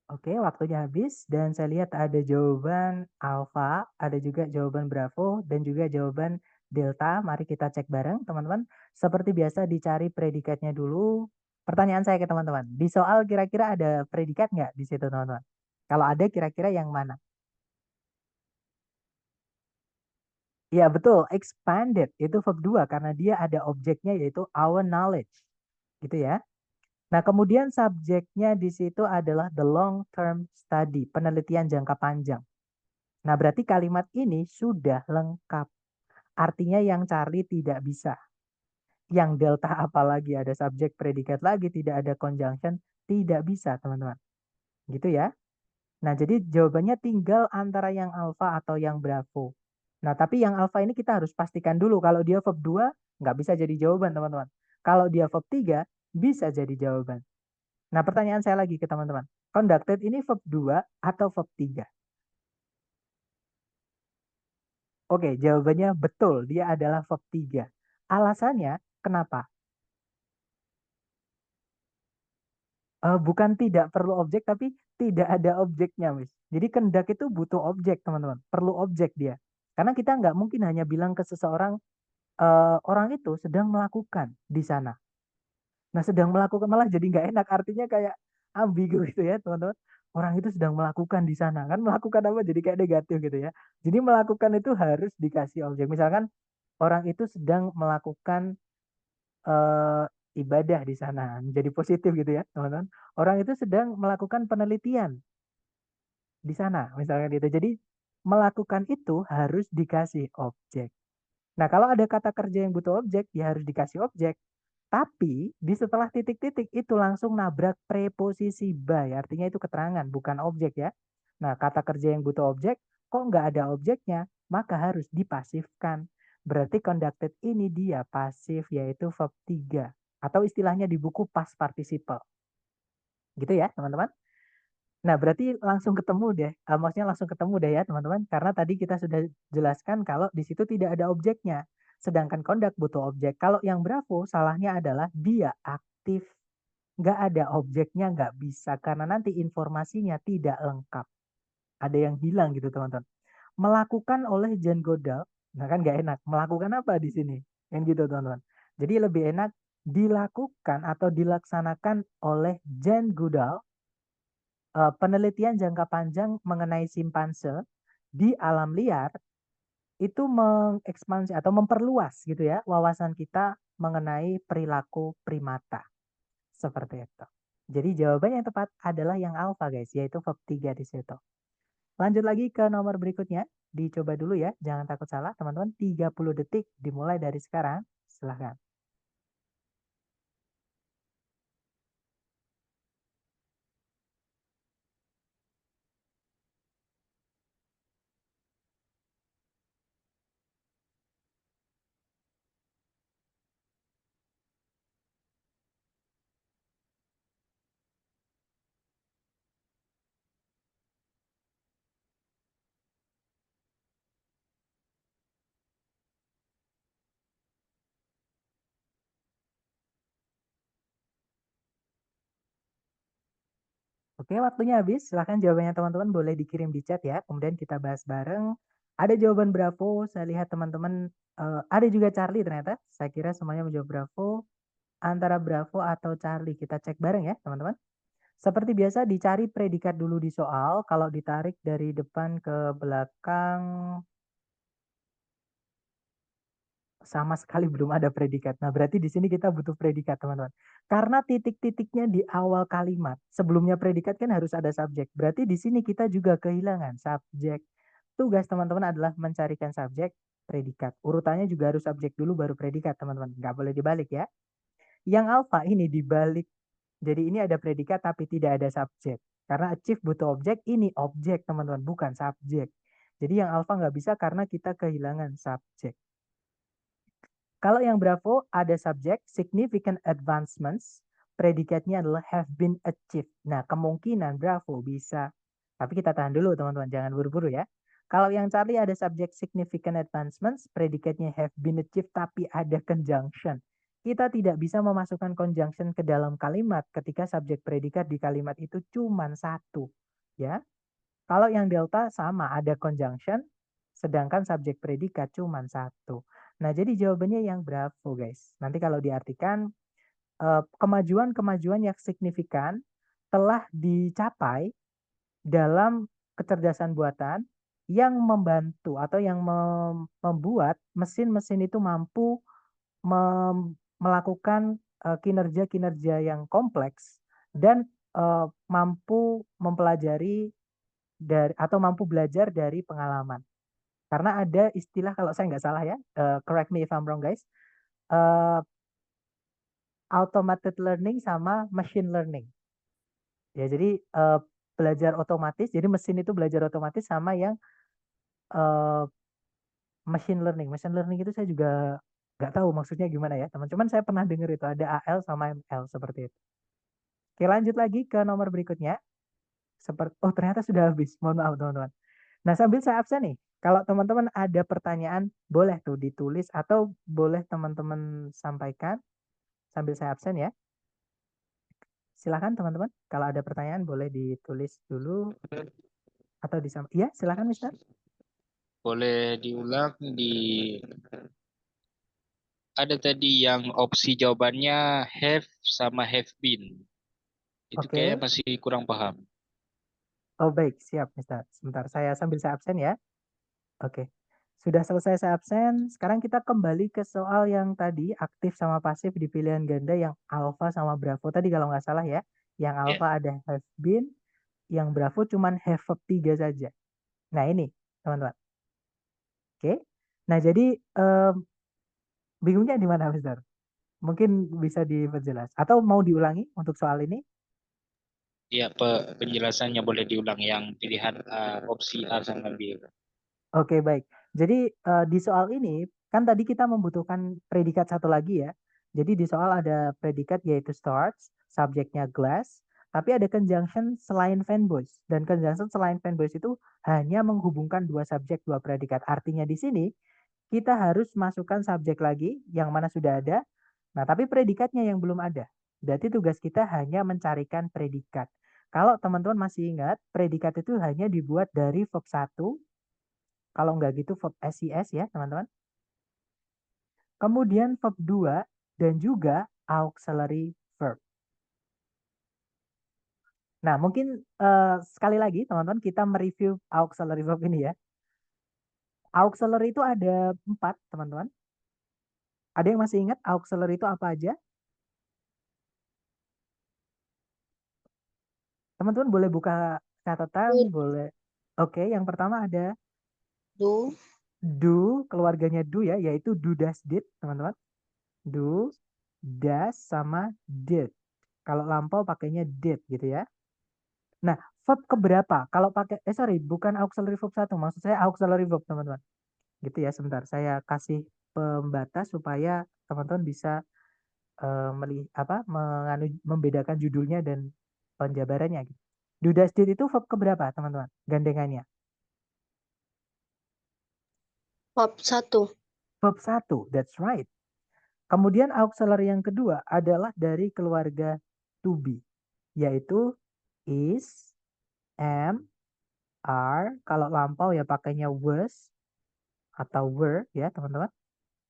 Oke, waktunya habis dan saya lihat ada jawaban alfa, ada juga jawaban bravo dan juga jawaban delta. Mari kita cek bareng, teman-teman. Seperti biasa dicari predikatnya dulu. Pertanyaan saya ke teman-teman, di soal kira-kira ada predikat nggak di situ, teman-teman? Kalau ada, kira-kira yang mana? Ya, betul. Expanded itu verb 2 karena dia ada objeknya yaitu our knowledge. Gitu ya. Nah, kemudian subjeknya di situ adalah the long term study, penelitian jangka panjang. Nah, berarti kalimat ini sudah lengkap. Artinya yang Charlie tidak bisa. Yang delta apalagi ada subjek predikat lagi, tidak ada conjunction, tidak bisa, teman-teman. Gitu ya. Nah, jadi jawabannya tinggal antara yang alfa atau yang bravo. Nah, tapi yang alfa ini kita harus pastikan dulu. Kalau dia verb 2, nggak bisa jadi jawaban, teman-teman. Kalau dia verb 3, bisa jadi jawaban. Nah, pertanyaan saya lagi ke teman-teman. Conducted ini verb 2 atau verb 3? Oke, jawabannya betul. Dia adalah verb 3. Alasannya, kenapa? Bukan tidak perlu objek, tapi tidak ada objeknya, Miss. Jadi kendak itu butuh objek, teman-teman. Perlu objek dia. Karena kita nggak mungkin hanya bilang ke seseorang, orang itu sedang melakukan di sana. Nah, sedang melakukan malah jadi nggak enak. Artinya kayak ambigu gitu ya, teman-teman. Orang itu sedang melakukan di sana. Kan melakukan apa? Jadi kayak negatif gitu ya. Jadi melakukan itu harus dikasih objek. Misalkan orang itu sedang melakukan eh, ibadah di sana. Jadi positif gitu ya, teman-teman. Orang itu sedang melakukan penelitian di sana, misalkan gitu. Jadi melakukan itu harus dikasih objek. Nah, kalau ada kata kerja yang butuh objek, ya harus dikasih objek. Tapi di setelah titik-titik itu langsung nabrak preposisi by, artinya itu keterangan, bukan objek ya. Nah, kata kerja yang butuh objek, kok nggak ada objeknya, maka harus dipasifkan. Berarti conducted ini dia pasif, yaitu verb 3. Atau istilahnya di buku past participle. Gitu ya, teman-teman. Nah, berarti langsung ketemu deh. Maksudnya langsung ketemu deh ya, teman-teman. Karena tadi kita sudah jelaskan kalau di situ tidak ada objeknya. Sedangkan conduct butuh objek. Kalau yang bravo, salahnya adalah dia aktif. Nggak ada objeknya, nggak bisa. Karena nanti informasinya tidak lengkap. Ada yang hilang gitu, teman-teman. Melakukan oleh Jane Goodall. Nah, kan nggak enak. Melakukan apa di sini? Kan gitu, teman-teman. Jadi lebih enak dilakukan atau dilaksanakan oleh Jane Goodall penelitian jangka panjang mengenai simpanse di alam liar itu mengekspansi atau memperluas gitu ya wawasan kita mengenai perilaku primata. Seperti itu. Jadi jawaban yang tepat adalah yang alfa guys, yaitu verb 3 di situ. Lanjut lagi ke nomor berikutnya. Dicoba dulu ya, jangan takut salah teman-teman. 30 detik dimulai dari sekarang. Silahkan. Oke, waktunya habis. Silahkan jawabannya teman-teman boleh dikirim di chat ya. Kemudian kita bahas bareng. Ada jawaban Bravo. Saya lihat teman-teman ada juga Charlie ternyata. Saya kira semuanya menjawab Bravo. Antara Bravo atau Charlie. Kita cek bareng ya teman-teman. Seperti biasa dicari predikat dulu di soal. Kalau ditarik dari depan ke belakang sama sekali belum ada predikat. Nah, berarti di sini kita butuh predikat, teman-teman. Karena titik-titiknya di awal kalimat. Sebelumnya predikat kan harus ada subjek. Berarti di sini kita juga kehilangan subjek. Tugas teman-teman adalah mencarikan subjek, predikat. Urutannya juga harus subjek dulu baru predikat, teman-teman. Nggak boleh dibalik ya. Yang alfa ini dibalik. Jadi ini ada predikat tapi tidak ada subjek. Karena achieve butuh objek, ini objek, teman-teman. Bukan subjek. Jadi yang alfa nggak bisa karena kita kehilangan subjek. Kalau yang Bravo ada subjek significant advancements, predikatnya adalah have been achieved. Nah, kemungkinan Bravo bisa. Tapi kita tahan dulu teman-teman, jangan buru-buru ya. Kalau yang Charlie ada subjek significant advancements, predikatnya have been achieved tapi ada conjunction. Kita tidak bisa memasukkan conjunction ke dalam kalimat ketika subjek predikat di kalimat itu cuma satu. Ya. Kalau yang delta sama ada conjunction, sedangkan subjek predikat cuma satu. Nah, jadi jawabannya yang bravo, guys. Nanti kalau diartikan, kemajuan-kemajuan yang signifikan telah dicapai dalam kecerdasan buatan yang membantu atau yang membuat mesin-mesin itu mampu melakukan kinerja-kinerja yang kompleks dan mampu mempelajari atau mampu belajar dari pengalaman. Karena ada istilah kalau saya nggak salah ya, correct me if I'm wrong guys, automated learning sama machine learning. Ya, jadi belajar otomatis, jadi mesin itu belajar otomatis sama yang machine learning. Machine learning itu saya juga nggak tahu maksudnya gimana ya, teman. Cuman saya pernah dengar itu ada AL sama ML seperti itu. Oke, lanjut lagi ke nomor berikutnya. Oh, ternyata sudah habis. Mohon maaf, teman-teman. Nah, sambil saya absen nih, kalau teman-teman ada pertanyaan, boleh tuh ditulis atau boleh teman-teman sampaikan sambil saya absen ya. Silakan teman-teman, kalau ada pertanyaan boleh ditulis dulu atau disampaikan. Iya, silakan Mister. Boleh diulang ada tadi yang opsi jawabannya have sama have been. Itu Oke. kayaknya masih kurang paham. Oh, baik, siap Mister. Sebentar, saya absen ya. Oke. Sudah selesai saya absen. Sekarang kita kembali ke soal yang tadi aktif sama pasif di pilihan ganda yang alpha sama bravo tadi kalau nggak salah ya. Yang alpha ada have been, yang bravo cuman have verb 3 saja. Nah, ini teman-teman. Oke. Nah, jadi bingungnya di mana, Mister? Mungkin bisa diperjelas atau mau diulangi untuk soal ini? Iya, penjelasannya boleh diulang yang pilihan opsi A sama B. Oke, baik. Jadi di soal ini kan tadi kita membutuhkan predikat satu lagi ya. Jadi di soal ada predikat yaitu starts, subjeknya glass, tapi ada conjunction selain fanboys. Dan conjunction selain fanboys itu hanya menghubungkan dua subjek, dua predikat. Artinya di sini kita harus masukkan subjek lagi yang mana sudah ada. Nah, tapi predikatnya yang belum ada. Berarti tugas kita hanya mencarikan predikat. Kalau teman-teman masih ingat, predikat itu hanya dibuat dari verb 1. Kalau nggak gitu verb SIS ya teman-teman. Kemudian verb 2 dan juga auxiliary verb. Nah, mungkin sekali lagi teman-teman kita mereview auxiliary verb ini ya. Auxiliary itu ada 4 teman-teman. Ada yang masih ingat auxiliary itu apa aja? Teman-teman boleh buka catatan, boleh. Oke, yang pertama ada do, keluarganya do ya, yaitu do, does, did, teman-teman. Do, does, sama did. Kalau lampau pakainya did gitu ya. Nah, verb keberapa? Kalau pakai, bukan auxiliary verb 1, maksud saya auxiliary verb teman-teman. Gitu ya, sebentar. Saya kasih pembatas supaya teman-teman bisa membedakan judulnya dan penjabarannya. Gitu. Do, does, did itu verb keberapa teman-teman? Gandengannya. Verb 1. Verb 1, that's right. Kemudian auxiliary yang kedua adalah dari keluarga to be, yaitu is, am, are. Kalau lampau ya pakainya was atau were ya teman-teman.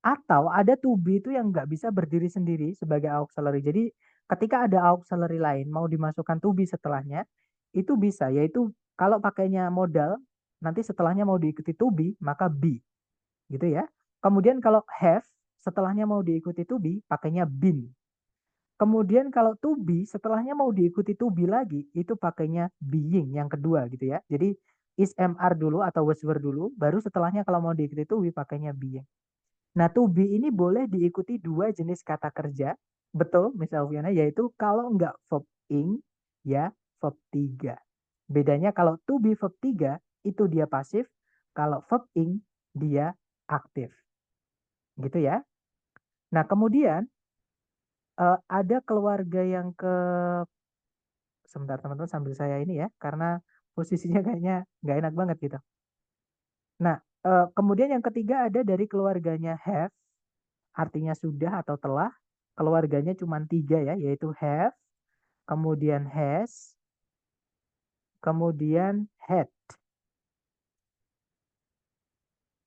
Atau ada to be itu yang nggak bisa berdiri sendiri sebagai auxiliary. Jadi ketika ada auxiliary lain mau dimasukkan to be setelahnya, itu bisa, yaitu kalau pakainya modal, nanti setelahnya mau diikuti to be, maka be. Gitu ya. Kemudian kalau have, setelahnya mau diikuti to be, pakainya been. Kemudian kalau to be, setelahnya mau diikuti to be lagi, itu pakainya being yang kedua gitu ya. Jadi is, am, are dulu atau was, were dulu, baru setelahnya kalau mau diikuti to be, pakainya being. Nah, to be ini boleh diikuti dua jenis kata kerja. Betul, Miss Alfiana, yaitu kalau nggak verb ing, ya verb 3. Bedanya kalau to be verb 3, itu dia pasif. Kalau verb ing, dia aktif. Gitu ya. Nah, kemudian ada keluarga yang sebentar teman-teman sambil saya ini ya, karena posisinya kayaknya nggak enak banget gitu. Nah, kemudian yang ketiga ada dari keluarganya have, artinya sudah atau telah. Keluarganya cuma 3 ya, yaitu have, kemudian has, kemudian had.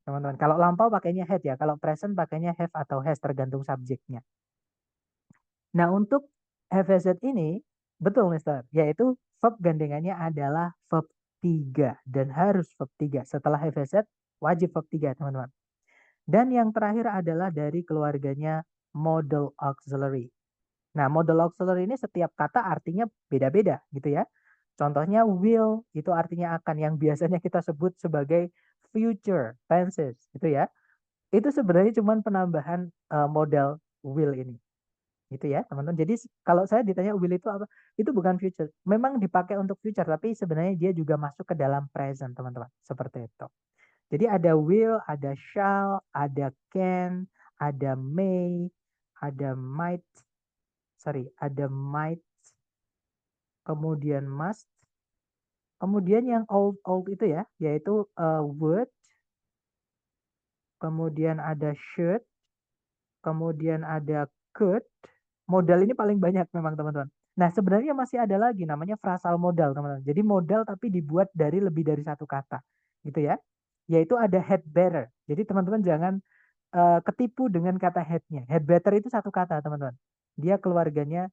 Teman-teman, kalau lampau pakainya had ya, kalau present pakainya have atau has tergantung subjeknya. Nah, untuk have has had ini, betul Mister, yaitu verb gandengannya adalah verb 3 dan harus verb 3. Setelah have has had, wajib verb 3 teman-teman. Dan yang terakhir adalah dari keluarganya modal auxiliary. Nah, modal auxiliary ini setiap kata artinya beda-beda gitu ya. Contohnya will itu artinya akan, yang biasanya kita sebut sebagai future tenses, gitu ya. Itu sebenarnya cuma penambahan modal will ini. Gitu ya, teman-teman. Jadi kalau saya ditanya will itu apa? Itu bukan future. Memang dipakai untuk future, tapi sebenarnya dia juga masuk ke dalam present, teman-teman. Seperti itu. Jadi ada will, ada shall, ada can, ada may, ada might, ada might, kemudian must, kemudian yang old itu ya, yaitu would, kemudian ada should, kemudian ada could. Modal ini paling banyak memang, teman-teman. Nah, sebenarnya masih ada lagi namanya frasal modal, teman-teman. Jadi modal tapi dibuat dari lebih dari satu kata, gitu ya. Yaitu ada head better. Jadi teman-teman jangan ketipu dengan kata headnya. Head better itu satu kata, teman-teman. Dia keluarganya,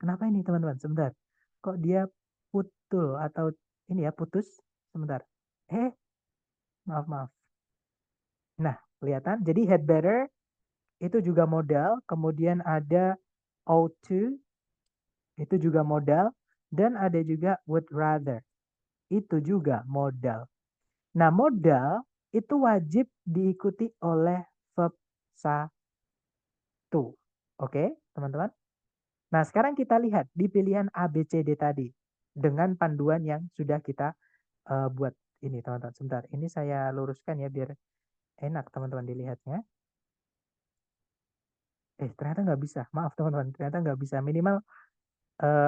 kenapa ini, teman-teman? Sebentar. Kok dia putul atau ini ya, putus? Sebentar. Maaf. Nah, kelihatan. Jadi head better itu juga modal. Kemudian ada ought to, itu juga modal. Dan ada juga would rather, itu juga modal. Nah, modal itu wajib diikuti oleh verb 1. Oke, teman-teman? Nah, sekarang kita lihat di pilihan A, B, C, D tadi. Dengan panduan yang sudah kita buat ini, teman-teman. Sebentar, ini saya luruskan ya biar enak teman-teman dilihatnya. Ternyata nggak bisa. Maaf teman-teman, ternyata nggak bisa. Minimal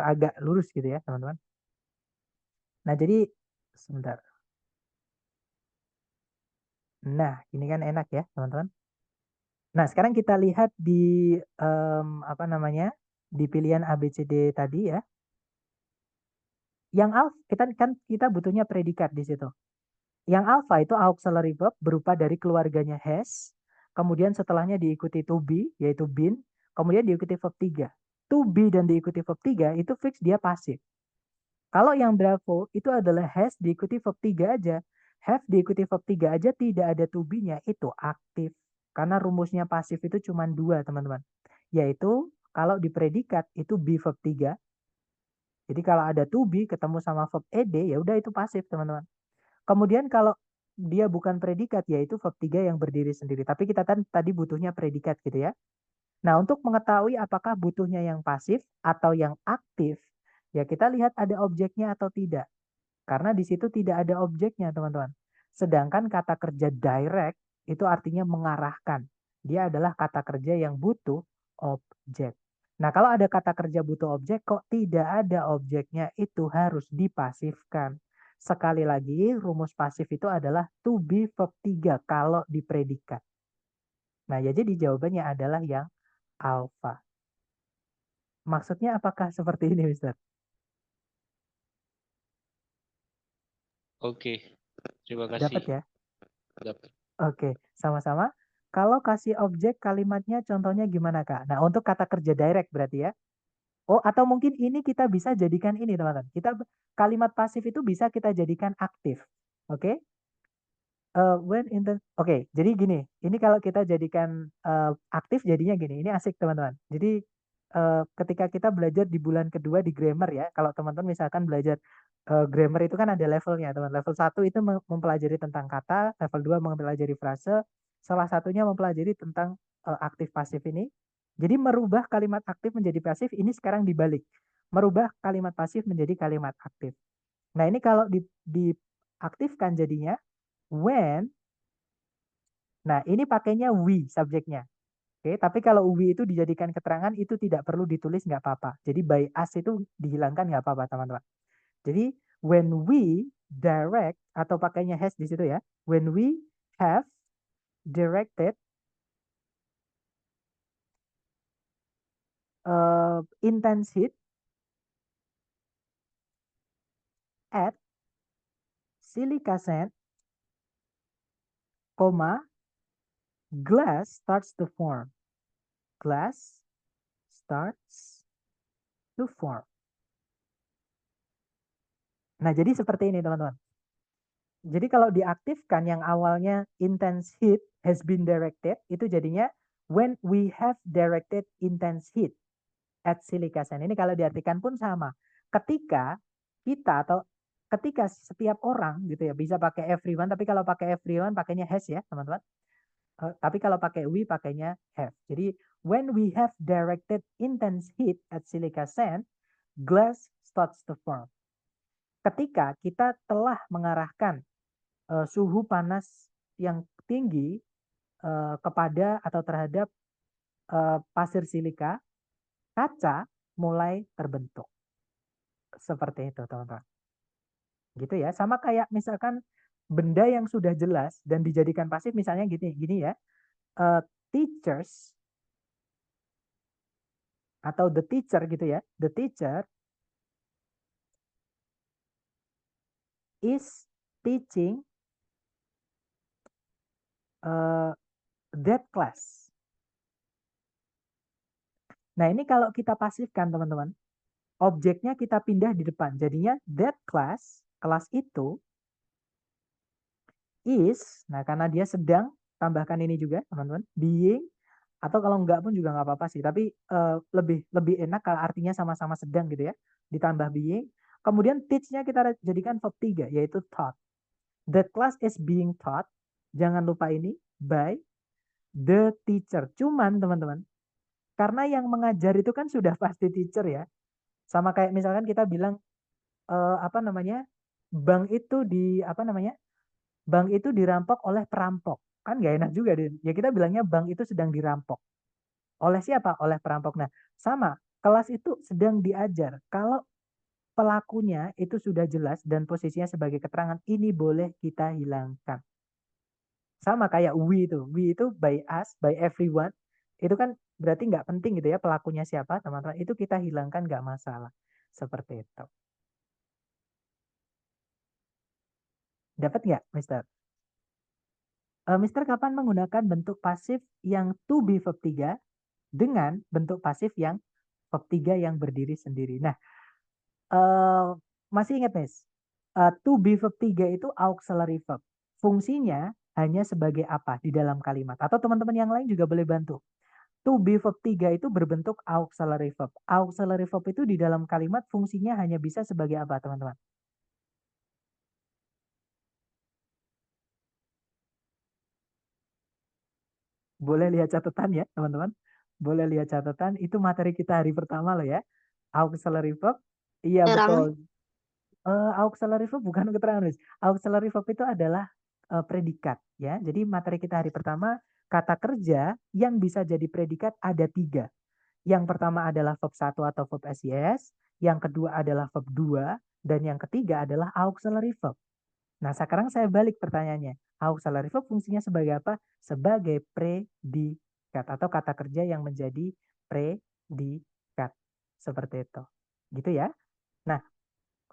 agak lurus gitu ya, teman-teman. Nah, jadi sebentar. Nah, ini kan enak ya, teman-teman. Nah, sekarang kita lihat di apa namanya? Di pilihan A, B, C, D tadi ya. Yang alpha kita butuhnya predikat di situ. Yang alpha itu auxiliary verb berupa dari keluarganya has, kemudian setelahnya diikuti to be yaitu been, kemudian diikuti verb 3. To be dan diikuti verb 3 itu fix dia pasif. Kalau yang Bravo itu adalah has diikuti verb 3 aja. Have diikuti verb 3 aja tidak ada to be-nya, itu aktif. Karena rumusnya pasif itu cuma 2, teman-teman. Yaitu kalau di predikat itu be verb 3. Jadi kalau ada to be ketemu sama verb ed ya udah itu pasif, teman-teman. Kemudian kalau dia bukan predikat yaitu verb 3 yang berdiri sendiri. Tapi kita tadi butuhnya predikat gitu ya. Nah, untuk mengetahui apakah butuhnya yang pasif atau yang aktif, ya kita lihat ada objeknya atau tidak. Karena di situ tidak ada objeknya, teman-teman. Sedangkan kata kerja direct itu artinya mengarahkan. Dia adalah kata kerja yang butuh objek. Nah, kalau ada kata kerja butuh objek, kok tidak ada objeknya, itu harus dipasifkan. Sekali lagi, rumus pasif itu adalah to be verb 3 kalau di predikat. Nah, ya jadi jawabannya adalah yang alpha. Maksudnya apakah seperti ini, Mister? Oke, terima Dapat kasih. ya? Dapat. Oke, sama-sama. Kalau kasih objek kalimatnya contohnya gimana, Kak? Nah, untuk kata kerja direct berarti ya. Oh, atau mungkin ini kita bisa jadikan ini, teman-teman. Kalimat pasif itu bisa kita jadikan aktif. Oke? Oke, jadi gini. Ini kalau kita jadikan aktif jadinya gini. Ini asik, teman-teman. Jadi ketika kita belajar di bulan kedua di grammar ya, kalau teman-teman misalkan belajar grammar itu kan ada levelnya, teman. Level 1 itu mempelajari tentang kata, level 2 mempelajari frase, salah satunya mempelajari tentang aktif pasif ini. Jadi merubah kalimat aktif menjadi pasif ini sekarang dibalik. Merubah kalimat pasif menjadi kalimat aktif. Nah, ini kalau diaktifkan jadinya when. Nah, ini pakainya we subjeknya. Oke, tapi kalau we itu dijadikan keterangan itu tidak perlu ditulis, nggak apa-apa. Jadi by us itu dihilangkan nggak apa-apa, teman-teman. Jadi when we direct atau pakainya has di situ ya. When we have directed intense heat at silica sand, glass starts to form. Glass starts to form. Nah, jadi seperti ini, teman-teman. Jadi kalau diaktifkan yang awalnya intense heat has been directed, itu jadinya when we have directed intense heat at silica sand. Ini kalau diartikan pun sama. Ketika kita atau ketika setiap orang gitu ya bisa pakai everyone, tapi kalau pakai everyone pakainya has ya teman-teman. Tapi kalau pakai we pakainya have. Jadi when we have directed intense heat at silica sand, glass starts to form. Ketika kita telah mengarahkan suhu panas yang tinggi kepada atau terhadap pasir silika, kaca mulai terbentuk. Seperti itu teman-teman. Gitu ya. Sama kayak misalkan benda yang sudah jelas dan dijadikan pasif, misalnya gini ya. Teachers atau the teacher gitu ya. The teacher is teaching that class. Nah, ini kalau kita pasifkan teman-teman, objeknya kita pindah di depan. Jadinya that class, kelas itu is, nah karena dia sedang, tambahkan ini juga teman-teman, being, atau kalau enggak pun juga nggak apa-apa sih, tapi lebih enak kalau artinya sama-sama sedang gitu ya, ditambah being. Kemudian teach-nya kita jadikan verb 3, yaitu taught. The class is being taught, jangan lupa ini, by the teacher. Cuman teman-teman, karena yang mengajar itu kan sudah pasti teacher ya. Sama kayak misalkan kita bilang bank itu bank itu dirampok oleh perampok. Kan nggak enak juga deh. Ya kita bilangnya bank itu sedang dirampok. Oleh siapa? Oleh perampok. Nah, sama, kelas itu sedang diajar. Kalau pelakunya itu sudah jelas dan posisinya sebagai keterangan, ini boleh kita hilangkan. Sama kayak we itu by us, by everyone. Itu kan berarti nggak penting gitu ya pelakunya siapa, teman-teman. Itu kita hilangkan nggak masalah. Seperti itu. Dapat nggak, Mister? Mister kapan menggunakan bentuk pasif yang to be verb 3 dengan bentuk pasif yang verb 3 yang berdiri sendiri. Nah, masih ingat, Miss? To be verb 3 itu auxiliary verb. Fungsinya hanya sebagai apa di dalam kalimat. Atau teman-teman yang lain juga boleh bantu. To be verb 3 itu berbentuk auxiliary verb. Auxiliary verb itu di dalam kalimat fungsinya hanya bisa sebagai apa, teman-teman? Boleh lihat catatan ya, teman-teman. Boleh lihat catatan. Itu materi kita hari pertama loh ya. Auxiliary verb. Iya, Terang. betul. Auxiliary verb bukan keterangan, Miss. Auxiliary verb itu adalah predikat ya. Jadi materi kita hari pertama, kata kerja yang bisa jadi predikat ada 3. Yang pertama adalah verb 1 atau verb SIS, yang kedua adalah verb 2, dan yang ketiga adalah auxiliary verb. Nah, sekarang saya balik pertanyaannya. Auxiliary verb fungsinya sebagai apa? Sebagai predikat atau kata kerja yang menjadi predikat. Seperti itu. Gitu ya. Nah,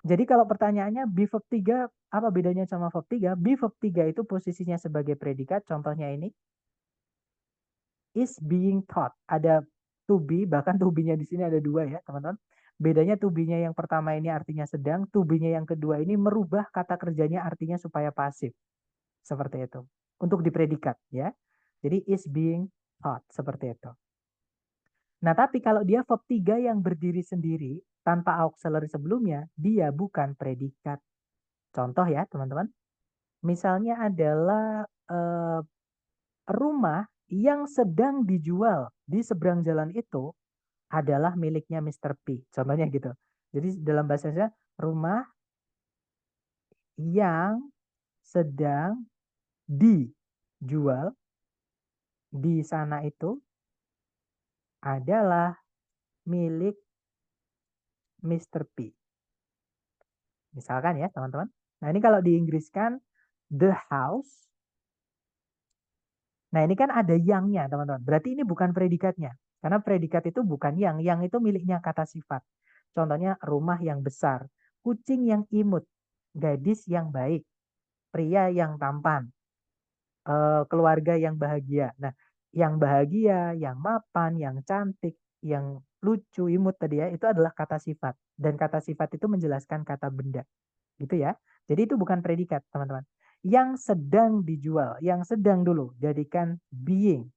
jadi kalau pertanyaannya be verb 3 apa bedanya sama verb 3? Be verb 3 itu posisinya sebagai predikat. Contohnya ini. Is being taught. Ada to be, bahkan to be-nya di sini ada 2 ya, teman-teman. Bedanya to be-nya yang pertama ini artinya sedang, to be-nya yang kedua ini merubah kata kerjanya artinya supaya pasif. Seperti itu. Untuk dipredikat ya. Jadi is being taught seperti itu. Nah, tapi kalau dia verb 3 yang berdiri sendiri tanpa auxiliary sebelumnya, dia bukan predikat. Contoh ya, teman-teman. Misalnya adalah rumah yang sedang dijual di seberang jalan itu adalah miliknya Mr. P. Contohnya gitu. Jadi dalam bahasa Indonesia, rumah yang sedang dijual di sana itu adalah milik Mr. P. Misalkan ya teman-teman. Nah ini kalau diinggriskan the house. Nah ini kan ada yang-nya teman-teman. Berarti ini bukan predikatnya. Karena predikat itu bukan yang. Yang itu miliknya kata sifat. Contohnya rumah yang besar. Kucing yang imut. Gadis yang baik. Pria yang tampan. Keluarga yang bahagia. Nah yang bahagia, yang mapan, yang cantik, yang lucu, imut tadi ya. Itu adalah kata sifat. Dan kata sifat itu menjelaskan kata benda. Gitu ya. Jadi itu bukan predikat teman-teman. Yang sedang dijual, yang sedang dulu jadikan being.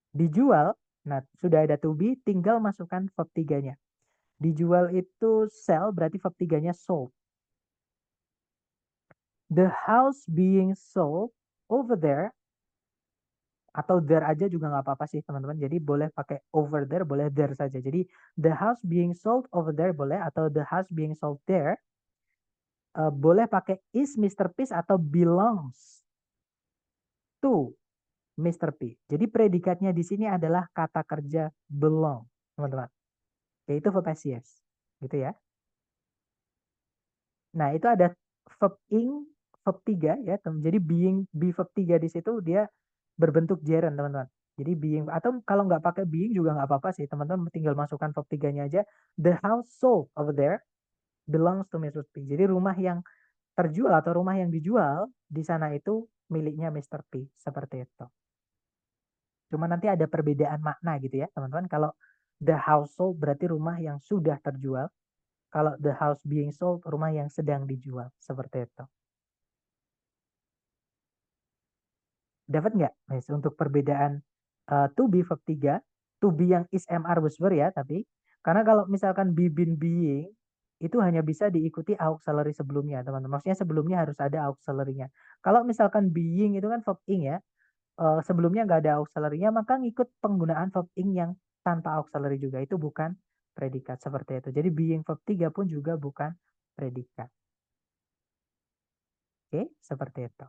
Dijual, nah sudah ada to be, tinggal masukkan verb 3-nya. Dijual itu sell berarti verb 3-nya sold. The house being sold over there, atau there aja juga nggak apa-apa sih teman-teman. Jadi boleh pakai over there, boleh there saja. Jadi the house being sold over there boleh, atau the house being sold there. Boleh pakai is Mr. P atau belongs to Mr. P. Jadi predikatnya di sini adalah kata kerja belong, teman-teman. Yaitu verb SCS, gitu ya. Nah, itu ada verb ing, verb 3 ya. Jadi being, be verb 3 di situ dia berbentuk gerund, teman-teman. Jadi being, atau kalau nggak pakai being juga nggak apa-apa sih, teman-teman tinggal masukkan verb 3-nya aja. The house sold over there belongs to Mr. P. Jadi rumah yang terjual atau rumah yang dijual di sana itu miliknya Mr. P. Seperti itu. Cuma nanti ada perbedaan makna gitu ya, teman-teman. Kalau the house sold berarti rumah yang sudah terjual. Kalau the house being sold, rumah yang sedang dijual. Seperti itu. Dapat nggak, Miss, untuk perbedaan to be verb 3, to be yang is MR was were ya, tapi karena kalau misalkan be been being itu hanya bisa diikuti auxiliary sebelumnya, teman-teman. Maksudnya sebelumnya harus ada auxiliary-nya. Kalau misalkan being itu kan verb ing ya, sebelumnya nggak ada auxiliary-nya, maka ngikut penggunaan verb ing yang tanpa auxiliary juga. Itu bukan predikat seperti itu. Jadi being verb 3 pun juga bukan predikat. Oke, seperti itu.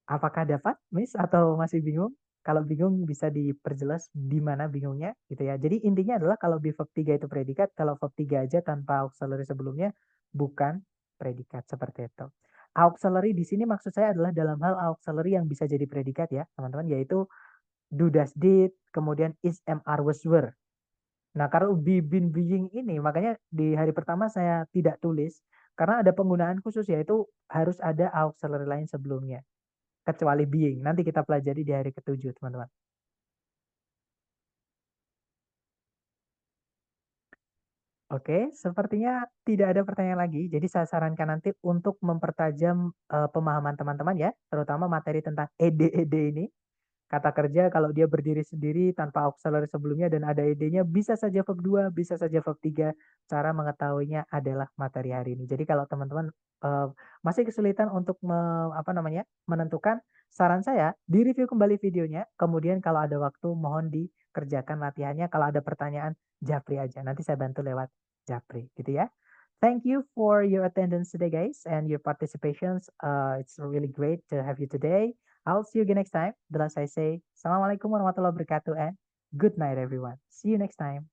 Apakah dapat, Miss, atau masih bingung? Kalau bingung bisa diperjelas di mana bingungnya gitu ya. Jadi intinya adalah kalau be verb 3 itu predikat, kalau verb 3 aja tanpa auxiliary sebelumnya bukan predikat seperti itu. Auxiliary di sini maksud saya adalah dalam hal auxiliary yang bisa jadi predikat ya, teman-teman, yaitu do, does, did, kemudian is, am, are, was, were. Nah, kalau be, been, being ini makanya di hari pertama saya tidak tulis karena ada penggunaan khusus yaitu harus ada auxiliary lain sebelumnya. Kecuali being. Nanti kita pelajari di hari ke-7, teman-teman. Oke, sepertinya tidak ada pertanyaan lagi. Jadi saya sarankan nanti untuk mempertajam pemahaman teman-teman ya, terutama materi tentang ed ini. Kata kerja kalau dia berdiri sendiri tanpa auxiliary sebelumnya dan ada ed-nya bisa saja verb 2, bisa saja verb 3. Cara mengetahuinya adalah materi hari ini. Jadi kalau teman-teman masih kesulitan untuk menentukan, saran saya di-review kembali videonya. Kemudian kalau ada waktu mohon dikerjakan latihannya. Kalau ada pertanyaan, japri aja. Nanti saya bantu lewat japri gitu ya. Thank you for your attendance today, guys, and your participations. It's really great to have you today. I'll see you again next time. The last I say, Assalamualaikum warahmatullahi wabarakatuh and good night, everyone. See you next time.